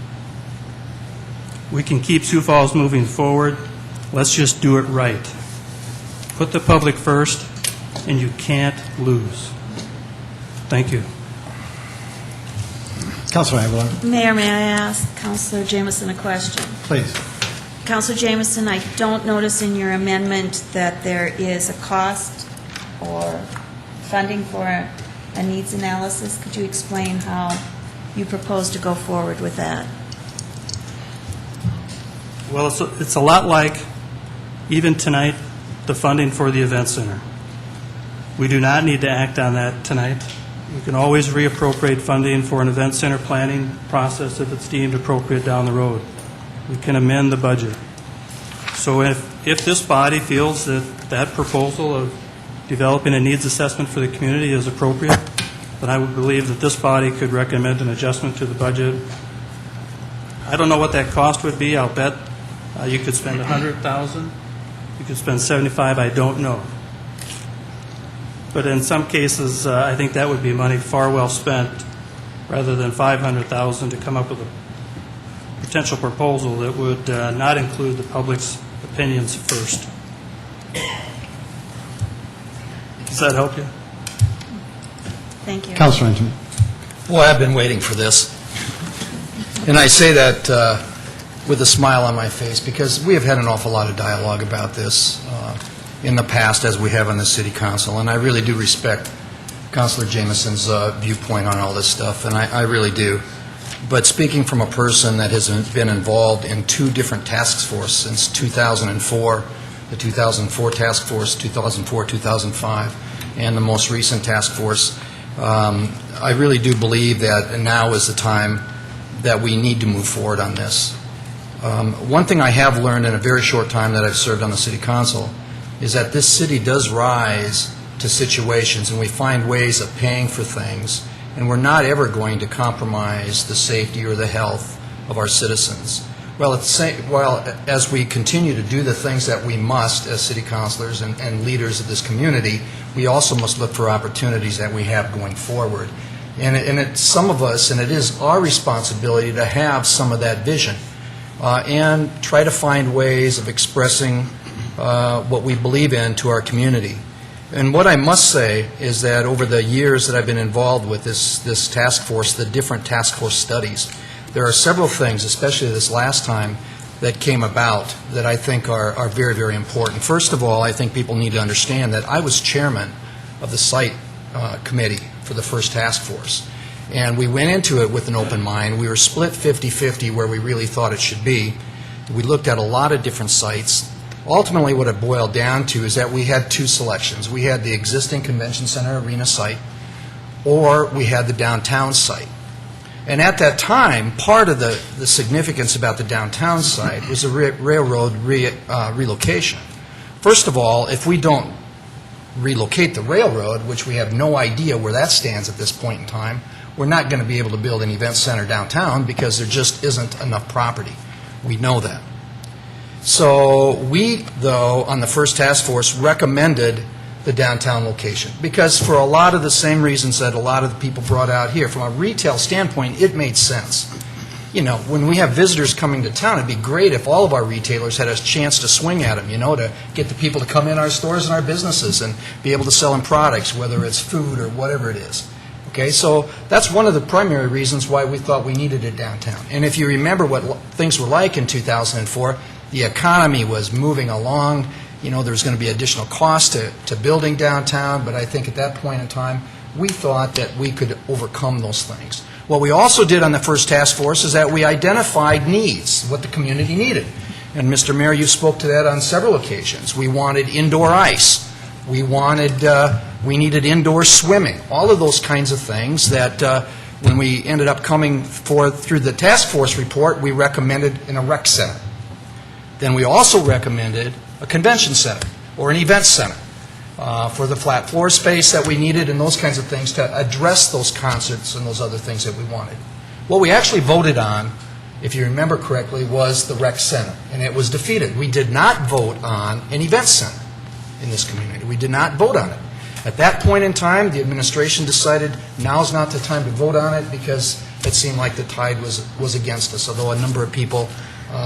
we can keep Sioux Falls moving forward. Let's just do it right. Put the public first, and you can't lose. Thank you. Councilor Aguilar, Mayor, may I ask Councilor Jamison a question? please. Councilor Jamison, I don't notice in your amendment that there is a cost or funding for a needs analysis. Could you explain how you propose to go forward with that? Well, it's a lot like, even tonight, the funding for the event center. We do not need to act on that tonight. We can always reappropriate funding for an event center planning process if it's deemed appropriate down the road. We can amend the budget. So if this body feels that that proposal of developing a needs assessment for the community is appropriate, then I would believe that this body could recommend an adjustment to the budget. I don't know what that cost would be. I'll bet you could spend $100,000. You could spend $75,000. I don't know. But in some cases, I think that would be money far well spent rather than $500,000 to come up with a potential proposal that would not include the public's opinions first. Does that help you? Thank you. Councilor Ingram. Boy, I've been waiting for this. And I say that with a smile on my face because we have had an awful lot of dialogue about this in the past, as we have on the City Council, and I really do respect Councilor Jamison's viewpoint on all this stuff, and I really do. But speaking from a person that has been involved in two different task forces since 2004, the 2004 task force, 2004-2005, and the most recent task force, I really do believe that now is the time that we need to move forward on this. One thing I have learned in a very short time that I've served on the City Council is that this city does rise to situations, and we find ways of paying for things, and we're not ever going to compromise the safety or the health of our citizens. Well, as we continue to do the things that we must as city councilors and leaders of this community, we also must look for opportunities that we have going forward. And it's some of us, and it is our responsibility to have some of that vision and try to find ways of expressing what we believe in to our community. And what I must say is that over the years that I've been involved with this task force, the different task force studies, there are several things, especially this last time, that came about that I think are very, very important. First of all, I think people need to understand that I was chairman of the site committee for the first task force. And we went into it with an open mind. We were split 50-50 where we really thought it should be. We looked at a lot of different sites. Ultimately, what it boiled down to is that we had two selections. We had the existing convention center arena site, or we had the downtown site. And at that time, part of the significance about the downtown site was the railroad relocation. First of all, if we don't relocate the railroad, which we have no idea where that stands at this point in time, we're not going to be able to build an event center downtown because there just isn't enough property. We know that. So we, though, on the first task force, recommended the downtown location because for a lot of the same reasons that a lot of the people brought out here, from a retail standpoint, it made sense. You know, when we have visitors coming to town, it'd be great if all of our retailers had a chance to swing at them, you know, to get the people to come in our stores and our businesses and be able to sell them products, whether it's food or whatever it is. Okay, so that's one of the primary reasons why we thought we needed it downtown. And if you remember what things were like in 2004, the economy was moving along. You know, there was going to be additional cost to building downtown, but I think at that point in time, we thought that we could overcome those things. What we also did on the first task force is that we identified needs, what the community needed. And Mr. Mayor, you spoke to that on several occasions. We wanted indoor ice. We needed indoor swimming. All of those kinds of things that when we ended up coming forth through the task force report, we recommended in a rec center. Then we also recommended a convention center or an event center for the flat floor space that we needed and those kinds of things to address those concerts and those other things that we wanted. What we actually voted on, if you remember correctly, was the rec center, and it was defeated. We did not vote on an event center in this community. We did not vote on it. At that point in time, the administration decided now's not the time to vote on it because it seemed like the tide was against us, although a number of people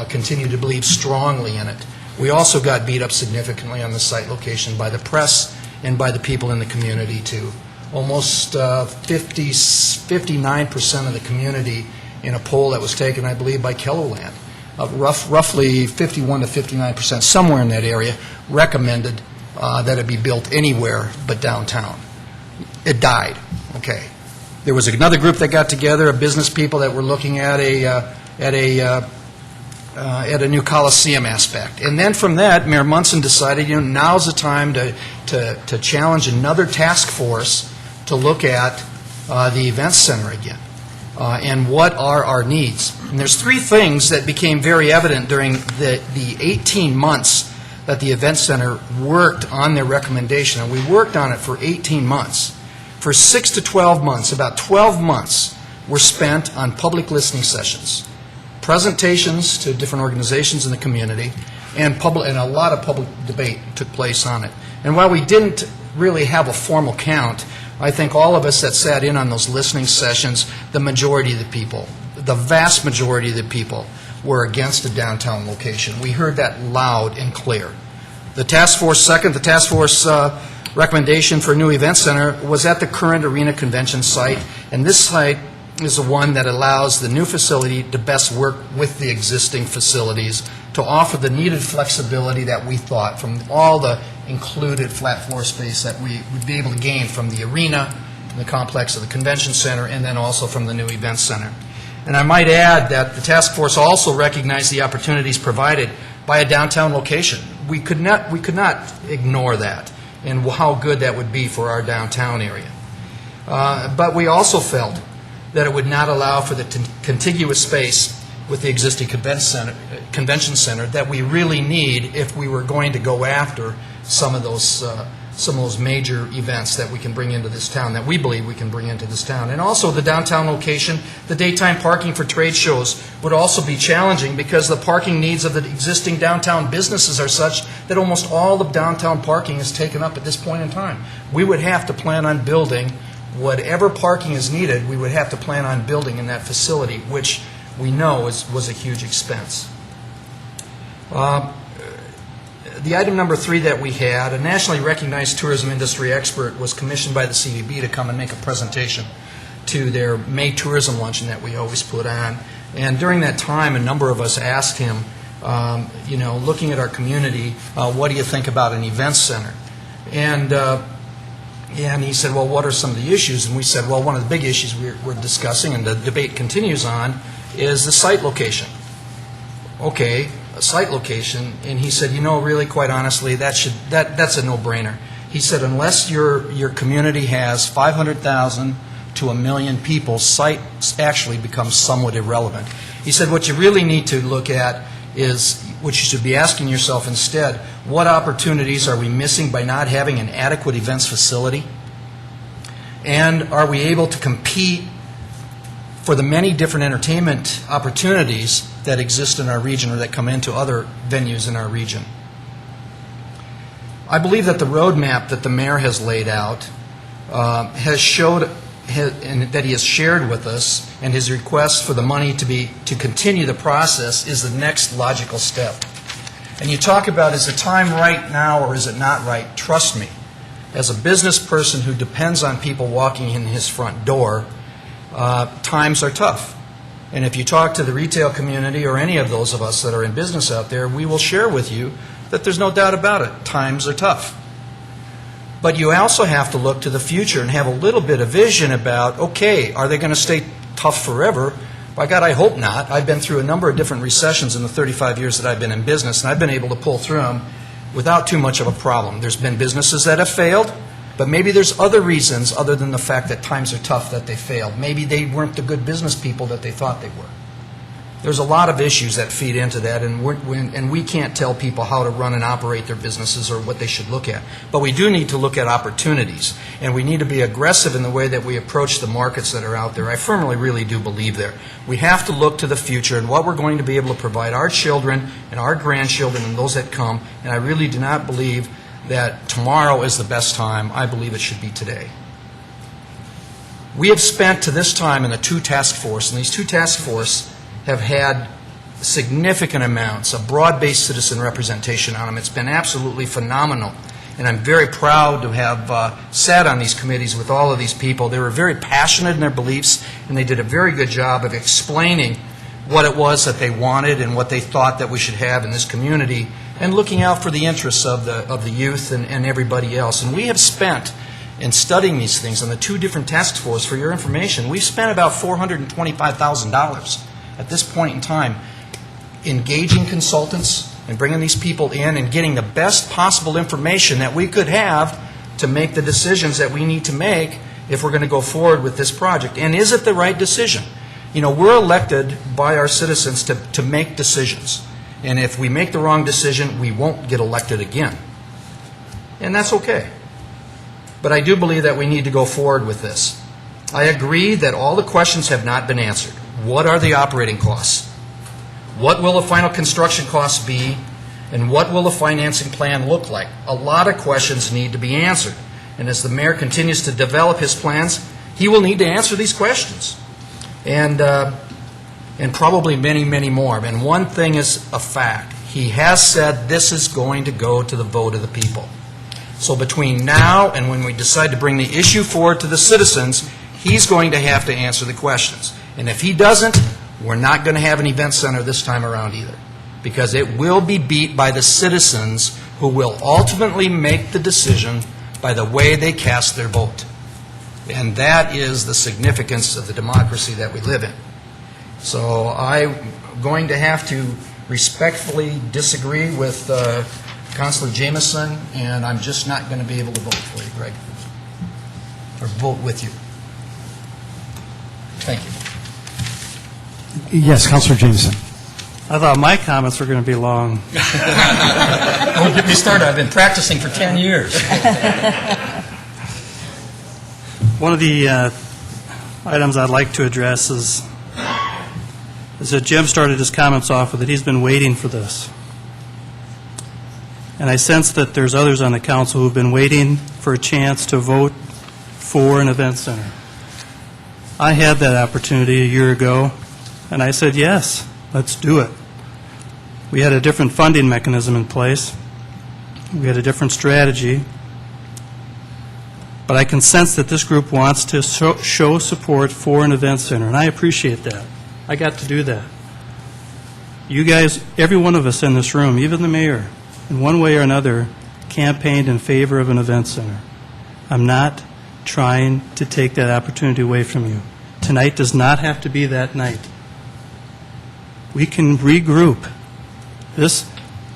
continue to believe strongly in it. We also got beat up significantly on the site location by the press and by the people in the community, too. Almost 59% of the community in a poll that was taken, I believe, by Kellerland, roughly 51 to 59%, somewhere in that area, recommended that it be built anywhere but downtown. It died. Okay. There was another group that got together, of business people that were looking at a new Coliseum aspect. And then from that, Mayor Munson decided, now's the time to challenge another task force to look at the event center again. And what are our needs? And there's three things that became very evident during the 18 months that the event center worked on their recommendation. And we worked on it for 18 months. For 6 to 12 months, about 12 months were spent on public listening sessions, presentations to different organizations in the community, and a lot of public debate took place on it. And while we didn't really have a formal count, I think all of us that sat in on those listening sessions, the majority of the people, the vast majority of the people, were against a downtown location. We heard that loud and clear. The task force recommendation for a new event center was at the current arena convention site, and this site is the one that allows the new facility to best work with the existing facilities to offer the needed flexibility that we thought from all the included flat floor space that we would be able to gain from the arena, the complex of the convention center, and then also from the new event center. And I might add that the task force also recognized the opportunities provided by a downtown location. We could not ignore that and how good that would be for our downtown area. But we also felt that it would not allow for the contiguous space with the existing convention center that we really need if we were going to go after some of those major events that we can bring into this town, that we believe we can bring into this town. And also the downtown location, the daytime parking for trade shows would also be challenging because the parking needs of the existing downtown businesses are such that almost all the downtown parking is taken up at this point in time. We would have to plan on building whatever parking is needed, we would have to plan on building in that facility, which we know was a huge expense. The item number 3 that we had, a nationally recognized tourism industry expert was commissioned by the CVB to come and make a presentation to their May tourism luncheon that we always put on. And during that time, a number of us asked him, looking at our community, what do you think about an event center? And he said, well, what are some of the issues? And we said, well, one of the big issues we're discussing, and the debate continues on, is the site location. Okay, a site location. And he said, really, quite honestly, that's a no-brainer. He said, unless your community has 500,000 to 1 million people, site actually becomes somewhat irrelevant. He said, what you really need to look at is, what you should be asking yourself instead, what opportunities are we missing by not having an adequate events facility? And are we able to compete for the many different entertainment opportunities that exist in our region or that come into other venues in our region? I believe that the roadmap that the mayor has laid out and that he has shared with us, and his request for the money to continue the process is the next logical step. And you talk about, is the time right now or is it not right? Trust me, as a business person who depends on people walking in his front door, times are tough. And if you talk to the retail community or any of those of us that are in business out there, we will share with you that there's no doubt about it. Times are tough. But you also have to look to the future and have a little bit of vision about, okay, are they going to stay tough forever? By God, I hope not. I've been through a number of different recessions in the 35 years that I've been in business, and I've been able to pull through them without too much of a problem. There's been businesses that have failed, but maybe there's other reasons other than the fact that times are tough that they failed. Maybe they weren't the good business people that they thought they were. There's a lot of issues that feed into that, and we can't tell people how to run and operate their businesses or what they should look at. But we do need to look at opportunities, and we need to be aggressive in the way that we approach the markets that are out there. I firmly really do believe there. We have to look to the future and what we're going to be able to provide our children and our grandchildren and those that come, and I really do not believe that tomorrow is the best time. I believe it should be today. We have spent to this time in the 2 task force, and these 2 task force have had significant amounts of broad-based citizen representation on them. It's been absolutely phenomenal. and I'm very proud to have sat on these committees with all of these people. They were very passionate in their beliefs, and they did a very good job of explaining what it was that they wanted and what they thought that we should have in this community, and looking out for the interests of the youth and everybody else. And we have spent, in studying these things on the 2 different task forces, for your information, we've spent about $425,000 at this point in time engaging consultants and bringing these people in and getting the best possible information that we could have to make the decisions that we need to make if we're going to go forward with this project. And is it the right decision? You know, we're elected by our citizens to make decisions. And if we make the wrong decision, we won't get elected again. And that's okay. But I do believe that we need to go forward with this. I agree that all the questions have not been answered. What are the operating costs? What will the final construction costs be? And what will the financing plan look like? A lot of questions need to be answered. And as the mayor continues to develop his plans, he will need to answer these questions. And probably many, many more. And one thing is a fact. He has said this is going to go to the vote of the people. So between now and when we decide to bring the issue forward to the citizens, he's going to have to answer the questions. And if he doesn't, we're not going to have an event center this time around either, because it will be beat by the citizens who will ultimately make the decision by the way they cast their vote. And that is the significance of the democracy that we live in. So I'm going to have to respectfully disagree with Councilor Jameson, and I'm just not going to be able to vote for you, Greg, or vote with you. Thank you. Yes, Councilor Jameson. I thought my comments were going to be long. Don't get me started. I've been practicing for 10 years. One of the items I'd like to address is that Jim started his comments off with that he's been waiting for this. And I sense that there's others on the council who've been waiting for a chance to vote for an event center. I had that opportunity a year ago, and I said, yes, let's do it. We had a different funding mechanism in place. We had a different strategy. But I can sense that this group wants to show support for an event center, and I appreciate that. I got to do that. You guys, every one of us in this room, even the mayor, in one way or another, campaigned in favor of an event center. I'm not trying to take that opportunity away from you. Tonight does not have to be that night. We can regroup. This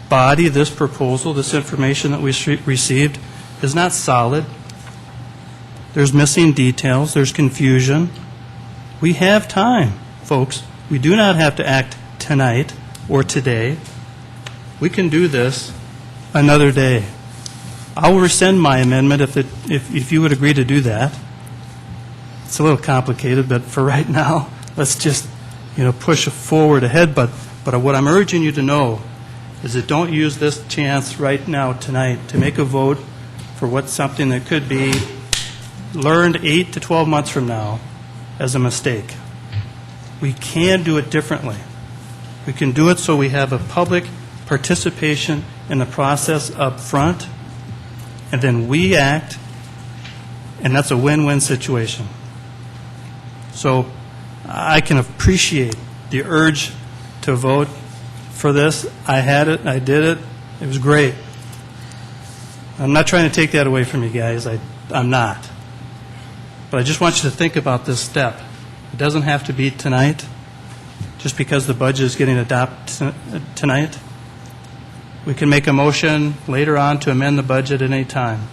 body, this proposal, this information that we received is not solid. There's missing details. There's confusion. We have time, folks. We do not have to act tonight or today. We can do this another day. I'll rescind my amendment if you would agree to do that. It's a little complicated, but for right now, let's just push forward ahead. But what I'm urging you to know is that don't use this chance right now tonight to make a vote for something that could be learned 8 to 12 months from now as a mistake. We can do it differently. We can do it so we have a public participation in the process up front, and then we act, and that's a win-win situation. So I can appreciate the urge to vote for this. I had it. I did it. It was great. I'm not trying to take that away from you guys. I'm not. But I just want you to think about this step. It doesn't have to be tonight, just because the budget is getting adopted tonight. We can make a motion later on to amend the budget at any time.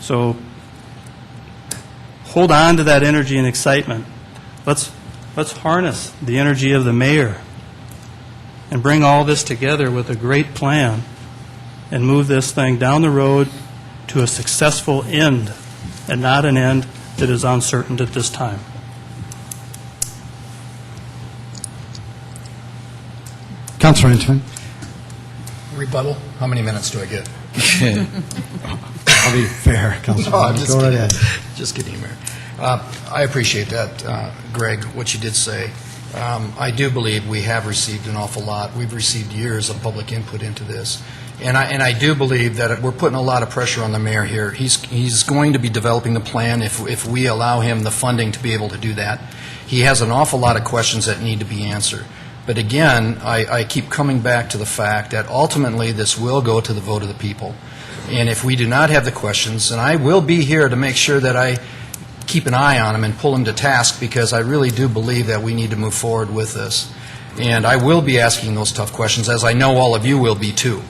So hold on to that energy and excitement. Let's harness the energy of the mayor and bring all this together with a great plan and move this thing down the road to a successful end, and not an end that is uncertain at this time. Councilor Inchman. Rebuttal? How many minutes do I get? I'll be fair, Councilor. No, I'm just Go right kidding. ahead. Just kidding, Mayor. I appreciate that, Greg, what you did say. I do believe we have received an awful lot. We've received years of public input into this. And I do believe that we're putting a lot of pressure on the mayor here. He's going to be developing the plan if we allow him the funding to be able to do that. He has an awful lot of questions that need to be answered. But again, I keep coming back to the fact that ultimately this will go to the vote of the people. And if we do not have the questions, and I will be here to make sure that I keep an eye on him and pull him to task, because I really do believe that we need to move forward with this. And I will be asking those tough questions, as I know all of you will be too.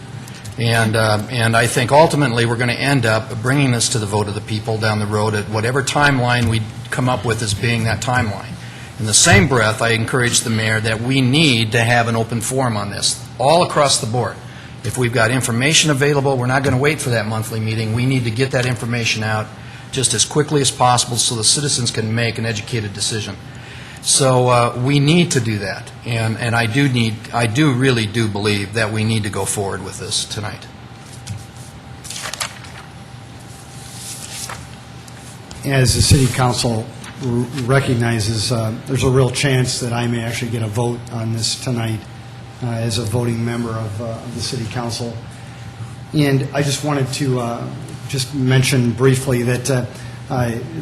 And I think ultimately we're going to end up bringing this to the vote of the people down the road at whatever timeline we come up with as being that timeline. In the same breath, I encourage the mayor that we need to have an open forum on this, all across the board. If we've got information available, we're not going to wait for that monthly meeting. We need to get that information out just as quickly as possible so the citizens can make an educated decision. So we need to do that, and I really do believe that we need to go forward with this tonight. As the city council recognizes, there's a real chance that I may actually get a vote on this tonight as a voting member of the city council. And I just wanted to just mention briefly that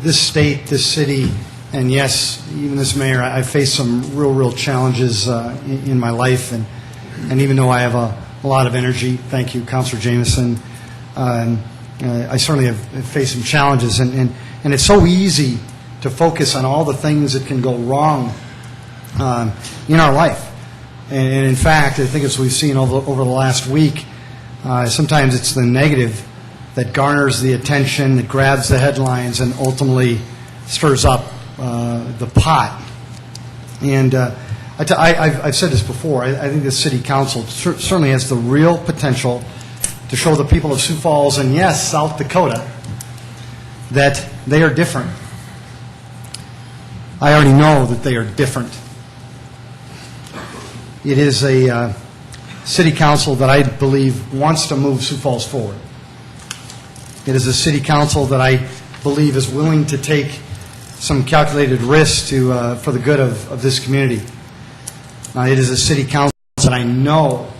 this state, this city, and yes, even this mayor, I've faced some real challenges in my life, and even though I have a lot of energy, thank you, Councilor Jameson, I certainly have faced some challenges, and it's so easy to focus on all the things that can go wrong in our life. And in fact, I think as we've seen over the last week, sometimes it's the negative that garners the attention, that grabs the headlines, and ultimately stirs up the pot. And I've said this before, I think the city council certainly has the real potential to show the people of Sioux Falls and, yes, South Dakota, that they are different. I already know that they are different. It is a city council that I believe wants to move Sioux Falls forward. It is a city council that I believe is willing to take some calculated risks for the good of this community. It is a city council that I know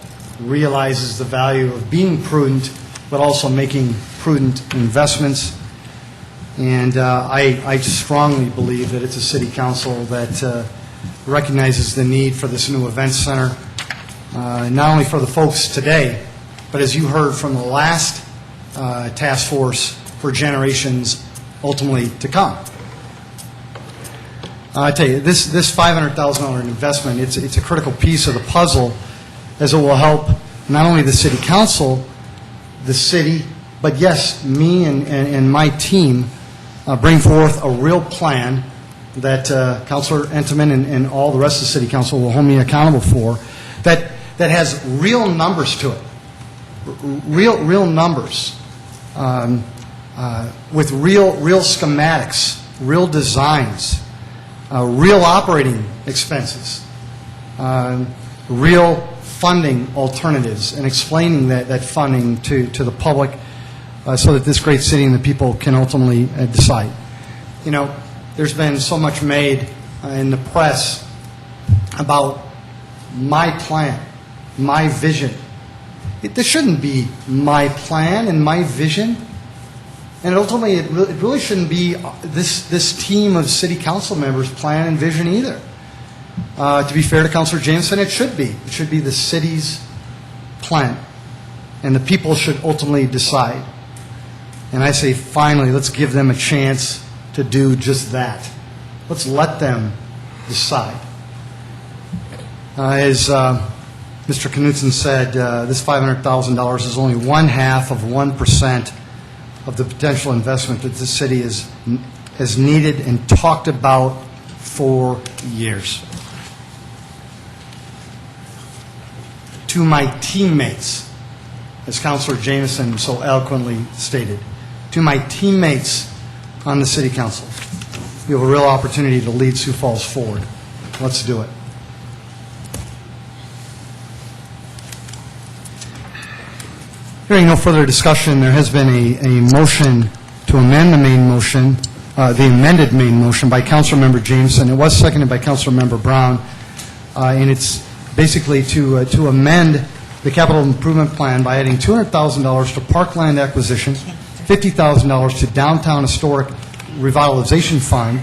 realizes the value of being prudent, but also making prudent investments. And I strongly believe that it's a city council that recognizes the need for this new event center, not only for the folks today, but as you heard from the last task force, for generations ultimately to come. I tell you, this $500,000 investment, it's a critical piece of the puzzle, as it will help not only the city council, the city, but yes, me and my team bring forth a real plan that Councilor Entenman and all the rest of the city council will hold me accountable for, that has real numbers to it, real numbers, with real schematics, real designs, real operating expenses, real funding alternatives, and explaining that funding to the public so that this great city and the people can ultimately decide. You know, there's been so much made in the press about my plan, my vision. This shouldn't be my plan and my vision. And ultimately, it really shouldn't be this team of city council members' plan and vision either. To be fair to Councilor Jameson, it should be. It should be the city's plan. And the people should ultimately decide. And I say, finally, let's give them a chance to do just that. Let's let them decide. As Mr. Knutson said, this $500,000 is only 1/2 of 1% of the potential investment that this city has needed and talked about for years. To my teammates, as Councilor Jameson so eloquently stated, to my teammates on the City Council, you have a real opportunity to lead Sioux Falls forward. Let's do it. Hearing no further discussion, there has been a motion to amend the main motion, the amended main motion by Councilmember Jameson. It was seconded by Councilmember Brown, and it's basically to amend the capital improvement plan by adding $200,000 to parkland acquisition, $50,000 to downtown historic revitalization fund,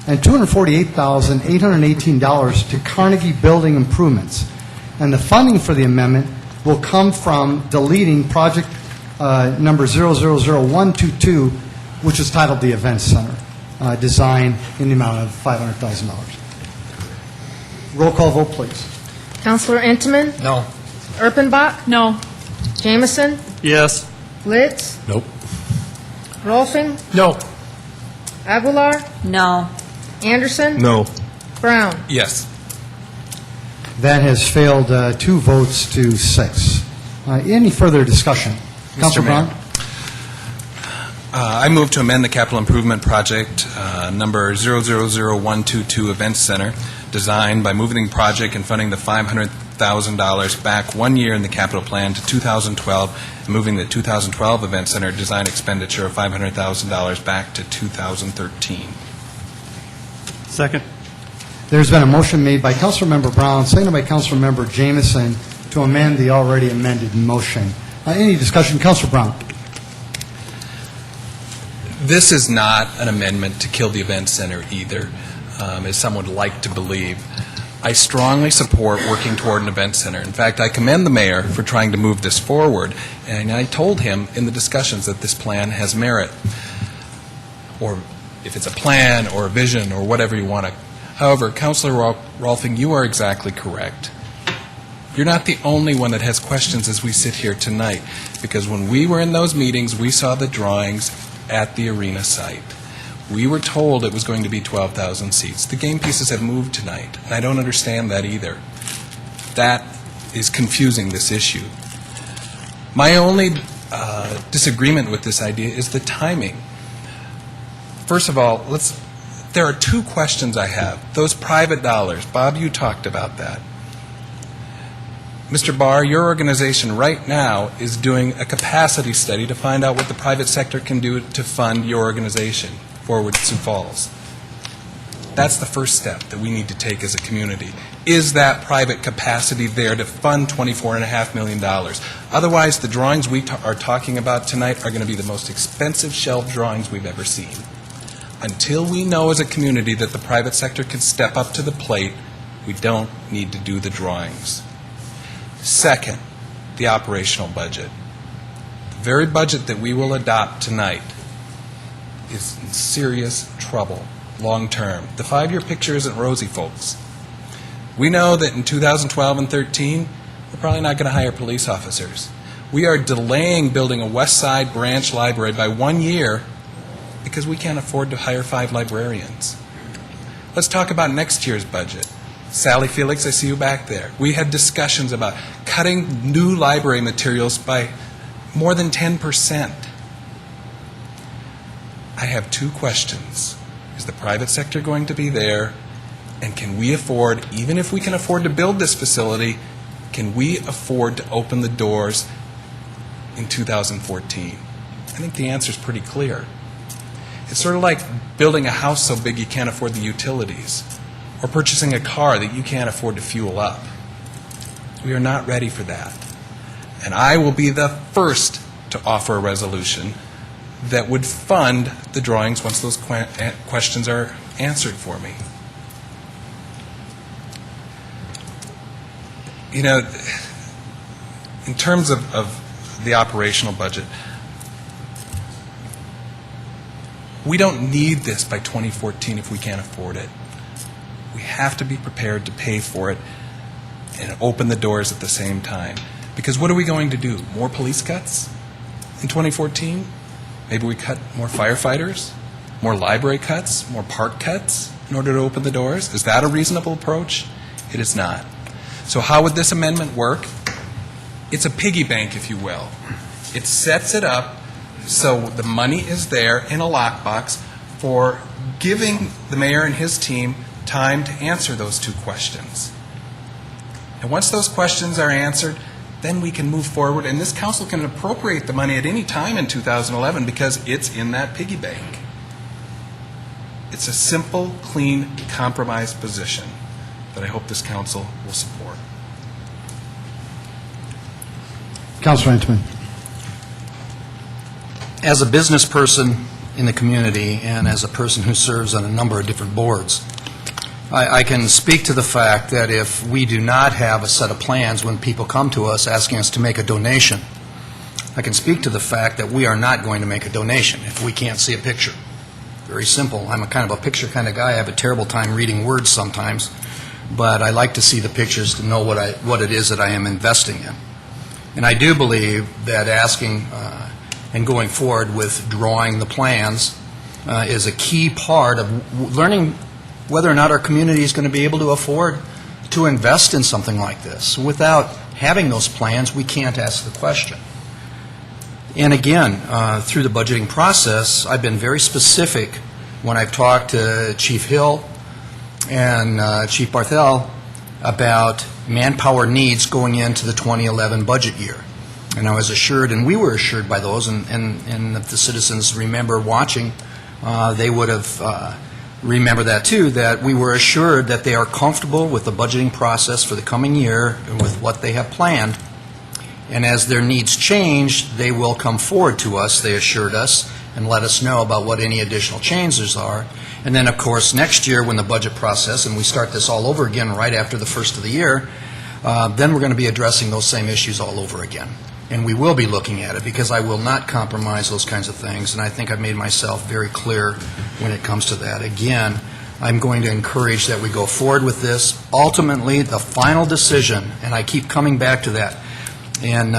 and $248,818 to Carnegie building improvements. And the funding for the amendment will come from deleting project number 000122, which is titled the Events Center, design in the amount of $500,000. Roll call vote, please. Counselor Entman? No. Erpenbach? No. Jamison? Yes. Litz? Nope. Rolfing? No. Aguilar? No. Anderson? No. Brown? Yes. That has failed 2 votes to 6. Any further discussion? Councilor Mayor. Brown? I move to amend the capital improvement project number 000122 Events Center design by moving the project and funding the $500,000 back 1 year in the capital plan to 2012 and moving the 2012 Event Center design expenditure of $500,000 back to 2013. Second. There's been a motion made by Councilmember Brown, seconded by Councilmember Jamison to amend the already amended motion. Any discussion? Councilor Brown. This is not an amendment to kill the event center either, as some would like to believe. I strongly support working toward an event center. In fact, I commend the mayor for trying to move this forward, and I told him in the discussions that this plan has merit, or if it's a plan or a vision or whatever you want to. However, Councilor Rolfing, you are exactly correct. You're not the only one that has questions as we sit here tonight, because when we were in those meetings, we saw the drawings at the arena site. We were told it was going to be 12,000 seats. The game pieces have moved tonight, and I don't understand that either. That is confusing this issue. My only disagreement with this idea is the timing. First of all, there are 2 questions I have. Those private dollars, Bob, you talked about that. Mr. Barr, your organization right now is doing a capacity study to find out what the private sector can do to fund your organization, Forward Sioux Falls. That's the first step that we need to take as a community. Is that private capacity there to fund $24.5 million? Otherwise, the drawings we are talking about tonight are going to be the most expensive shelf drawings we've ever seen. Until we know as a community that the private sector can step up to the plate, we don't need to do the drawings. Second, the operational budget. The very budget that we will adopt tonight is in serious trouble long term. The 5-year picture isn't rosy, folks. We know that in 2012 and 13, we're probably not going to hire police officers. We are delaying building a West Side branch library by 1 year because we can't afford to hire 5 librarians. Let's talk about next year's budget. Sally Felix, I see you back there. We had discussions about cutting new library materials by more than 10%. I have 2 questions. Is the private sector going to be there? And can we afford, even if we can afford to build this facility, can we afford to open the doors in 2014? I think the answer is pretty clear. It's sort of like building a house so big you can't afford the utilities, or purchasing a car that you can't afford to fuel up. We are not ready for that. And I will be the first to offer a resolution that would fund the drawings once those questions are answered for me. You know, in terms of the operational budget, we don't need this by 2014 if we can't afford it. We have to be prepared to pay for it and open the doors at the same time. Because what are we going to do? More police cuts in 2014? Maybe we cut more firefighters, more library cuts, more park cuts in order to open the doors? Is that a reasonable approach? It is not. So how would this amendment work? It's a piggy bank, if you will. It sets it up so the money is there in a lockbox for giving the mayor and his team time to answer those 2 questions. And once those questions are answered, then we can move forward, and this council can appropriate the money at any time in 2011 because it's in that piggy bank. It's a simple, clean, compromise position that I hope this council will support. Councilor Entman. As a business person in the community and as a person who serves on a number of different boards, I can speak to the fact that if we do not have a set of plans when people come to us asking us to make a donation, I can speak to the fact that we are not going to make a donation if we can't see a picture. Very simple. I'm a kind of a picture kind of guy. I have a terrible time reading words sometimes, but I like to see the pictures to know what it is that I am investing in. And I do believe that asking and going forward with drawing the plans is a key part of learning whether or not our community is going to be able to afford to invest in something like this. Without having those plans, we can't ask the question. And again, through the budgeting process, I've been very specific when I've talked to Chief Hill and Chief Barthel about manpower needs going into the 2011 budget year. And I was assured, and we were assured by those, and if the citizens remember watching, they would have remember that too, that we were assured that they are comfortable with the budgeting process for the coming year and with what they have planned. And as their needs change, they will come forward to us, they assured us, and let us know about what any additional changes are. And then, of course, next year when the budget process, and we start this all over again right after the first of the year, then we're going to be addressing those same issues all over again. And we will be looking at it because I will not compromise those kinds of things, and I think I've made myself very clear when it comes to that. Again, I'm going to encourage that we go forward with this. Ultimately, the final decision, and I keep coming back to that, and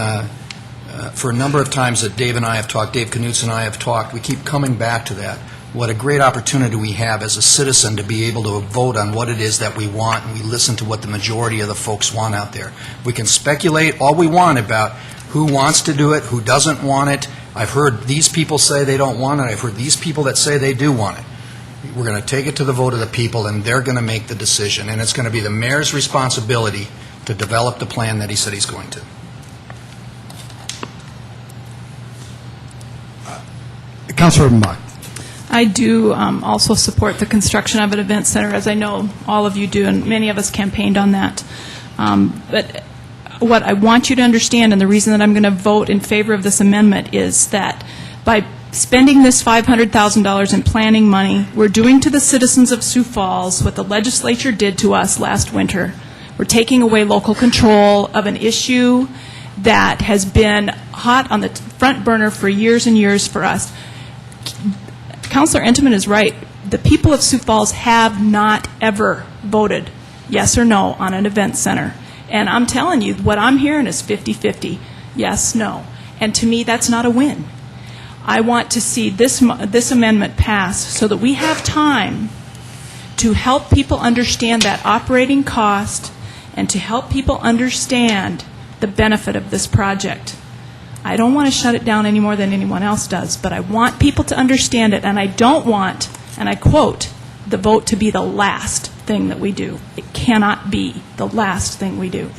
for a number of times that Dave and I have talked, Dave Knutson and I have talked, we keep coming back to that. What a great opportunity we have as a citizen to be able to vote on what it is that we want, and we listen to what the majority of the folks want out there. We can speculate all we want about who wants to do it, who doesn't want it. I've heard these people say they don't want it. I've heard these people that say they do want it. We're going to take it to the vote of the people, and they're going to make the decision. And it's going to be the mayor's responsibility to develop the plan that he said he's going to. Councilor Urbanbach. I do also support the construction of an event center, as I know all of you do, and many of us campaigned on that. But what I want you to understand, and the reason that I'm going to vote in favor of this amendment, is that by spending this $500,000 in planning money, we're doing to the citizens of Sioux Falls what the legislature did to us last winter. We're taking away local control of an issue that has been hot on the front burner for years and years for us. Councilor Entman is right. The people of Sioux Falls have not ever voted yes or no on an event center. And I'm telling you, what I'm hearing is 50-50, yes, no. And to me, that's not a win. I want to see this amendment pass so that we have time to help people understand that operating cost and to help people understand the benefit of this project. I don't want to shut it down any more than anyone else does, but I want people to understand it, and I don't want, and I quote, the vote to be the last thing that we do. It cannot be the last thing we do.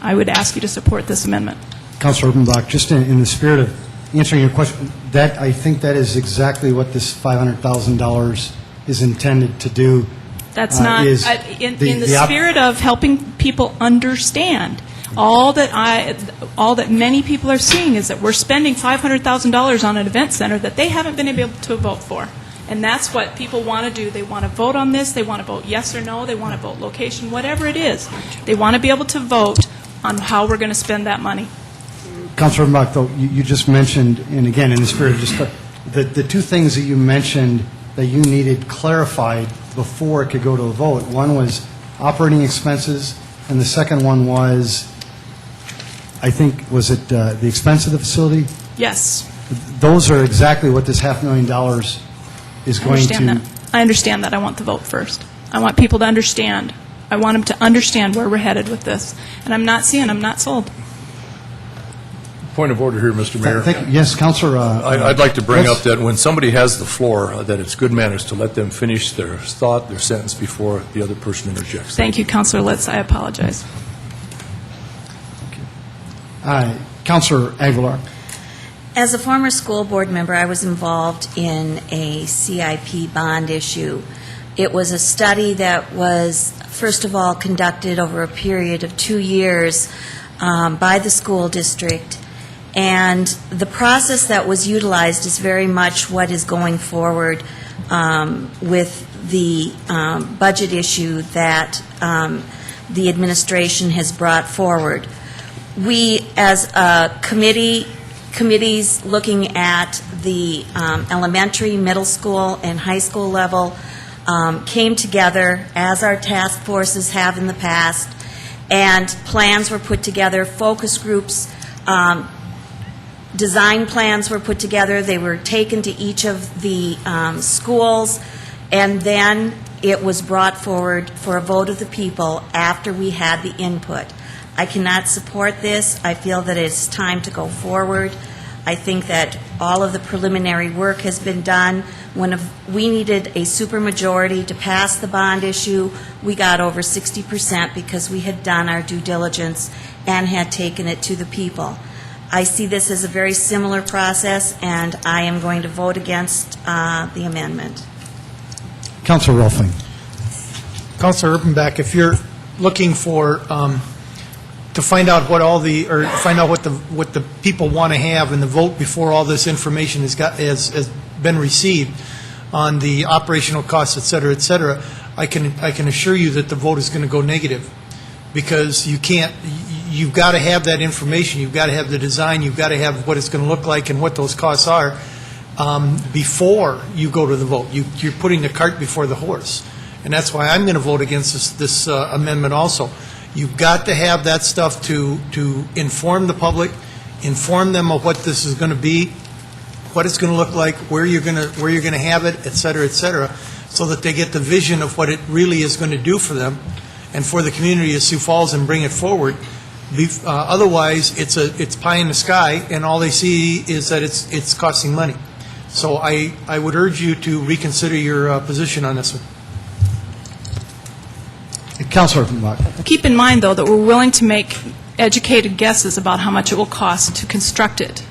I would ask you to support this amendment. Councilor Urbanbach, just in the spirit of answering your question, that I think that is exactly what this $500,000 is intended to do. That's not, in the spirit of helping people understand. All that many people are seeing is that we're spending $500,000 on an event center that they haven't been able to vote for. And that's what people want to do. They want to vote on this. They want to vote yes or no. They want to vote location, whatever it is. They want to be able to vote on how we're going to spend that money. Councilor Urbanbach, though, you just mentioned, and again, in the spirit of just the two things that you mentioned that you needed clarified before it could go to a vote. One was operating expenses, and the second one was, I think, was it the expense of the facility? Yes. Those are exactly what this $500,000 is going to... I understand that. I want the vote first. I want people to understand. I want them to understand where we're headed with this. And I'm not sold. Point of order here, Mr. Mayor. Yes, Councilor. I'd like to bring up that when somebody has the floor, that it's good manners to let them finish their thought, their sentence before the other person interjects. Thank you, Councilor Litz. I apologize. Councilor Aguilar. As a former school board member, I was involved in a CIP bond issue. It was a study that was, first of all, conducted over a period of 2 years by the school district, and the process that was utilized is very much what is going forward with the budget issue that the administration has brought forward. We, as a committees looking at the elementary, middle school, and high school level, came together, as our task forces have in the past, and plans were put together, focus groups, design plans were put together. They were taken to each of the schools, and then it was brought forward for a vote of the people after we had the input. I cannot support this. I feel that it's time to go forward. I think that all of the preliminary work has been done. When we needed a supermajority to pass the bond issue, we got over 60% because we had done our due diligence and had taken it to the people. I see this as a very similar process, and I am going to vote against the amendment. Councilor Rolfing. Councilor Urbanback, if you're looking for to find out what all the, or find out what the people want to have in the vote before all this information has been received on the operational costs, et cetera, I can assure you that the vote is going to go negative, because you've got to have that information, you've got to have the design, you've got to have what it's going to look like and what those costs are before you go to the vote. You're putting the cart before the horse. And that's why I'm going to vote against this amendment also. You've got to have that stuff to inform the public, inform them of what this is going to be, what it's going to look like, where you're going to have it, et cetera, so that they get the vision of what it really is going to do for them and for the community of Sioux Falls, and bring it forward. Otherwise, it's pie in the sky, and all they see is that it's costing money. So I would urge you to reconsider your position on this one. Councilor Urbanback. Keep in mind, though, that we're willing to make educated guesses about how much it will cost to construct it.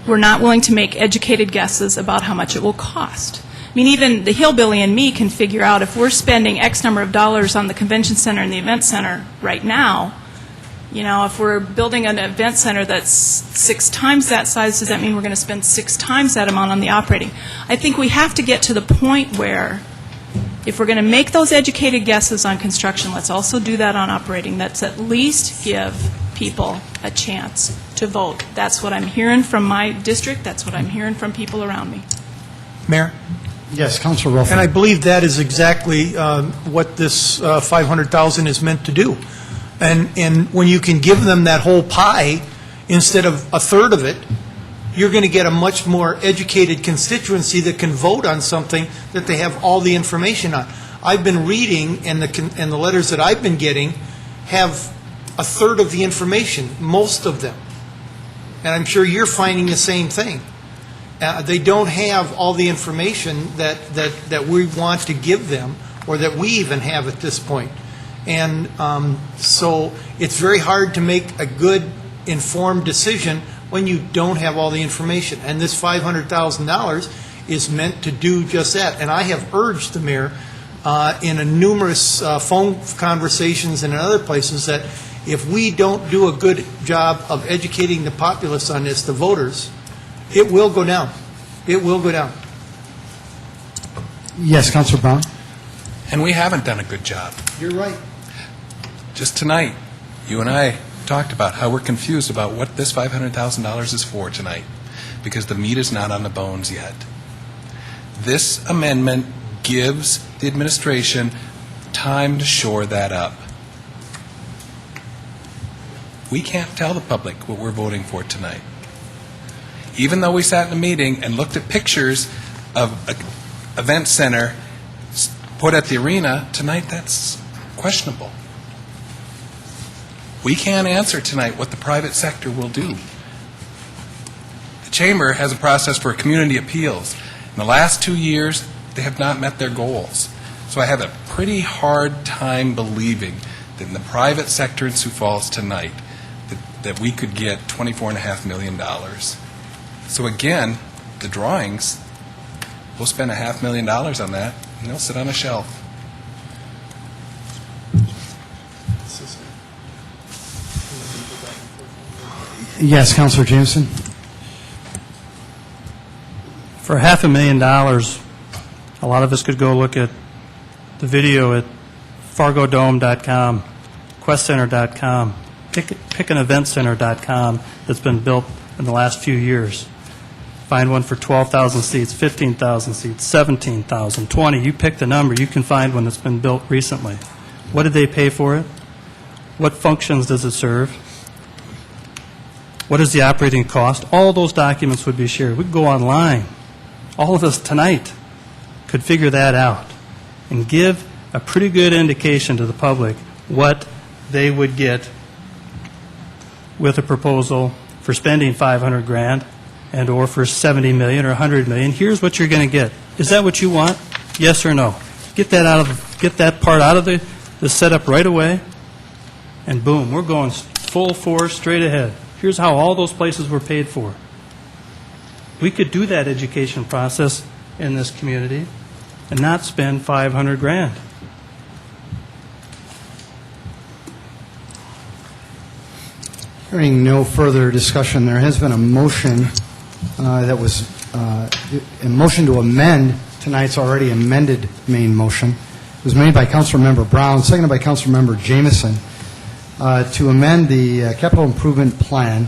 We're not willing to make educated guesses about how much it will cost. I mean, even the hillbilly and me can figure out if we're spending X number of dollars on the convention center and the event center right now, if we're building an event center that's 6 times that size, does that mean we're going to spend 6 times that amount on the operating? I think we have to get to the point where, if we're going to make those educated guesses on construction, let's also do that on operating. Let's at least give people a chance to vote. That's what I'm hearing from my district. That's what I'm hearing from people around me. Mayor? Yes, Councilor Rolfing. And I believe that is exactly what this $500,000 is meant to do. And when you can give them that whole pie instead of a third of it, you're going to get a much more educated constituency that can vote on something that they have all the information on. I've been reading, and the letters that I've been getting have a third of the information, most of them. And I'm sure you're finding the same thing. They don't have all the information that we want to give them, or that we even have at this point. And so it's very hard to make a good, informed decision when you don't have all the information. And this $500,000 is meant to do just that. And I have urged the mayor in numerous phone conversations and in other places that if we don't do a good job of educating the populace on this, the voters, it will go down. It will go down. Yes, Councilor Brown. And we haven't done a good job. You're right. Just tonight, you and I talked about how we're confused about what this $500,000 is for tonight, because the meat is not on the bones yet. This amendment gives the administration time to shore that up. We can't tell the public what we're voting for tonight. Even though we sat in a meeting and looked at pictures of an event center put at the arena, tonight that's questionable. We can't answer tonight what the private sector will do. The Chamber has a process for community appeals. In the last 2 years, they have not met their goals. So I have a pretty hard time believing that in the private sector in Sioux Falls tonight, that we could get $24.5 million. So again, the drawings, we'll spend $500,000 on that, and they'll sit on a shelf. Yes, Councilor Jameson? For $500,000, a lot of us could go look at the video at fargodome.com, questcenter.com, pickaneventcenter.com that's been built in the last few years. Find one for 12,000 seats, 15,000 seats, 17,000, 20. You pick the number. You can find one that's been built recently. What did they pay for it? What functions does it serve? What is the operating cost? All those documents would be shared. We could go online. All of us tonight could figure that out and give a pretty good indication to the public what they would get with a proposal for spending $500,000 and or for $70 million or $100 million. Here's what you're going to get. Is that what you want? Yes or no? Get that part out of the setup right away, and boom, we're going full force straight ahead. Here's how all those places were paid for. We could do that education process in this community and not spend $500,000. Hearing no further discussion, there has been a motion that was a motion to amend tonight's already amended main motion. It was made by Councilmember Brown, seconded by Councilmember Jameson, to amend the Capital Improvement Plan,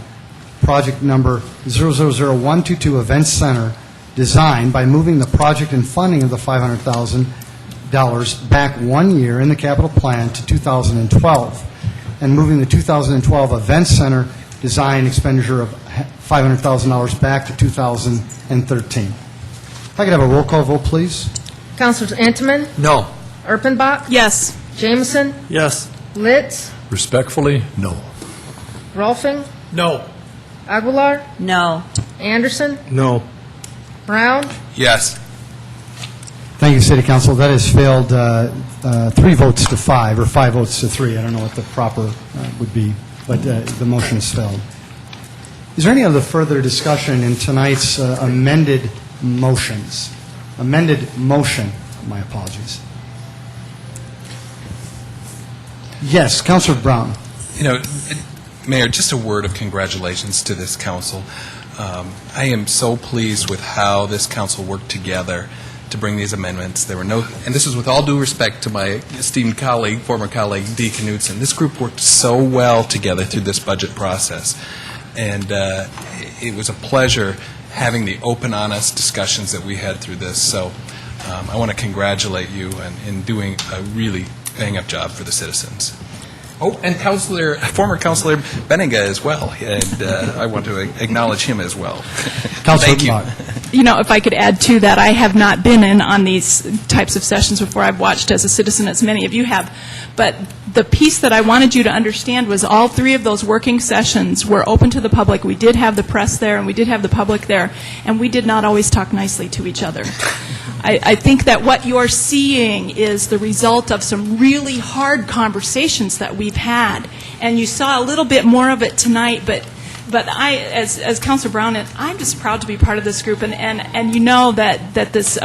project number 000122 Events Center design by moving the project and funding of the $500,000 back 1 year in the capital plan to 2012, and moving the 2012 Events Center design expenditure of $500,000 back to 2013. If I could have a roll call vote, please. Councilors Entenmann? No. Erpenbach? Yes. Jameson? Yes. Litz? Respectfully, no. Rolfing? No. Aguilar? No. Anderson? No. Brown? Yes. Thank you, City Council. That has failed 3 votes to 5, or 5 votes to 3. I don't know what the proper would be, but the motion has failed. Is there any other further discussion in tonight's amended motions? Amended motion, my apologies. Yes, Councilor Brown. You know, Mayor, just a word of congratulations to this council. I am so pleased with how this council worked together to bring these amendments. There were no, and this is with all due respect to my esteemed colleague, former colleague, Dee Knudsen. This group worked so well together through this budget process. And it was a pleasure having the open, honest discussions that we had through this. So I want to congratulate you in doing a really bang-up job for the citizens. Oh, and former Councilor Benninga as well, and I want to acknowledge him as well. Thank you. You know, if I could add to that, I have not been in on these types of sessions before. I've watched as a citizen, as many of you have. But the piece that I wanted you to understand was all 3 of those working sessions were open to the public. We did have the press there, and we did have the public there, and we did not always talk nicely to each other. I think that what you're seeing is the result of some really hard conversations that we've had, and you saw a little bit more of it tonight, but I, as Councilor Brown, I'm just proud to be part of this group, and you know that this,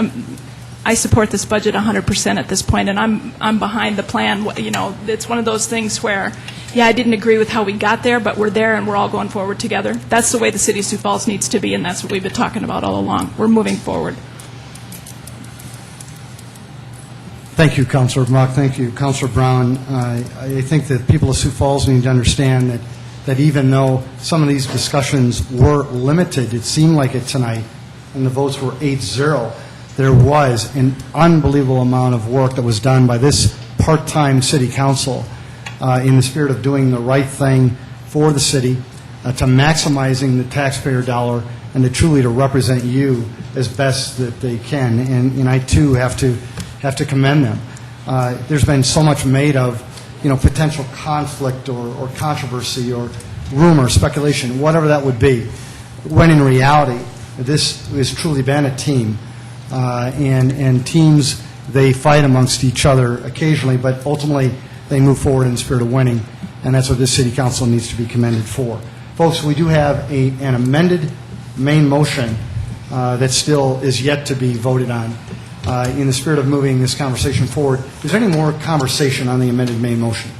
I support this budget 100% at this point, and I'm behind the plan. You know, it's one of those things where, yeah, I didn't agree with how we got there, but we're there and we're all going forward together. That's the way the city of Sioux Falls needs to be, and that's what we've been talking about all along. We're moving forward. Thank you, Councilor Mock. Thank you, Councilor Brown. I think that people of Sioux Falls need to understand that even though some of these discussions were limited, it seemed like it tonight, and the votes were 8-0, there was an unbelievable amount of work that was done by this part-time city council in the spirit of doing the right thing for the city, to maximizing the taxpayer dollar, and to truly to represent you as best that they can. And I, too, have to commend them. There's been so much made of, potential conflict or controversy or rumor, speculation, whatever that would be, when in reality, this has truly been a team. And teams, they fight amongst each other occasionally, but ultimately they move forward in the spirit of winning, and that's what this city council needs to be commended for. Folks, we do have an amended main motion that still is yet to be voted on. In the spirit of moving this conversation forward, is there any more conversation on the amended main motion?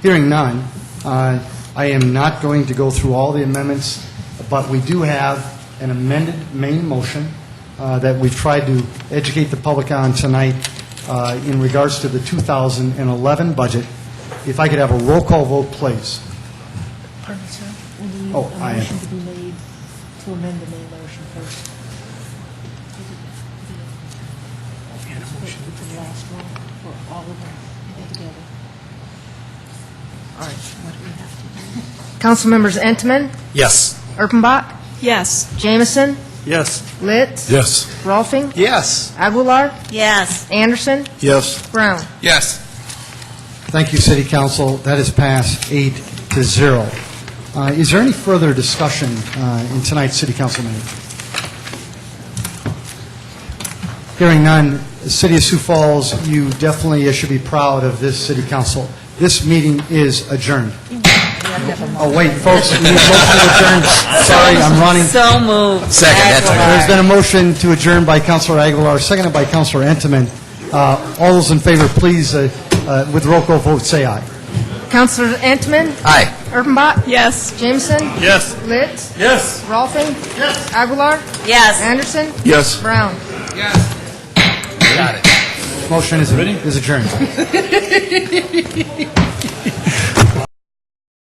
Hearing none, I am not going to go through all the amendments, but we do have an amended main motion that we've tried to educate the public on tonight in regards to the 2011 budget. If I could have a roll call vote, please. Pardon, sir? We need Oh, a I am. motion to be made to amend the main motion first. The last one for all of them together. All right, what do we have to do? Councilmembers Entman, Yes. Erpenbach, Yes. Jameson, Yes. Litz, Yes. Rolfing, Yes. Aguilar, Yes. Anderson, Yes. Brown. Yes. Thank you, City Council. That is passed 8-0. Is there any further discussion in tonight's City Council meeting? Hearing none, the City of Sioux Falls, you definitely should be proud of this City Council. This meeting is adjourned. Oh, wait, folks, we need a motion to adjourn. Sorry, I'm running. So moved. There's been a motion to adjourn by Councilor Aguilar, seconded by Councilor Entman. All those in favor, please, with roll call vote, say aye. Councilor Entman, Aye. Erpenbach, Yes. Jameson, Yes. Litz, Yes. Rolfing, Aguilar, Yes. Anderson, Yes. Brown. Got it. Motion is adjourned.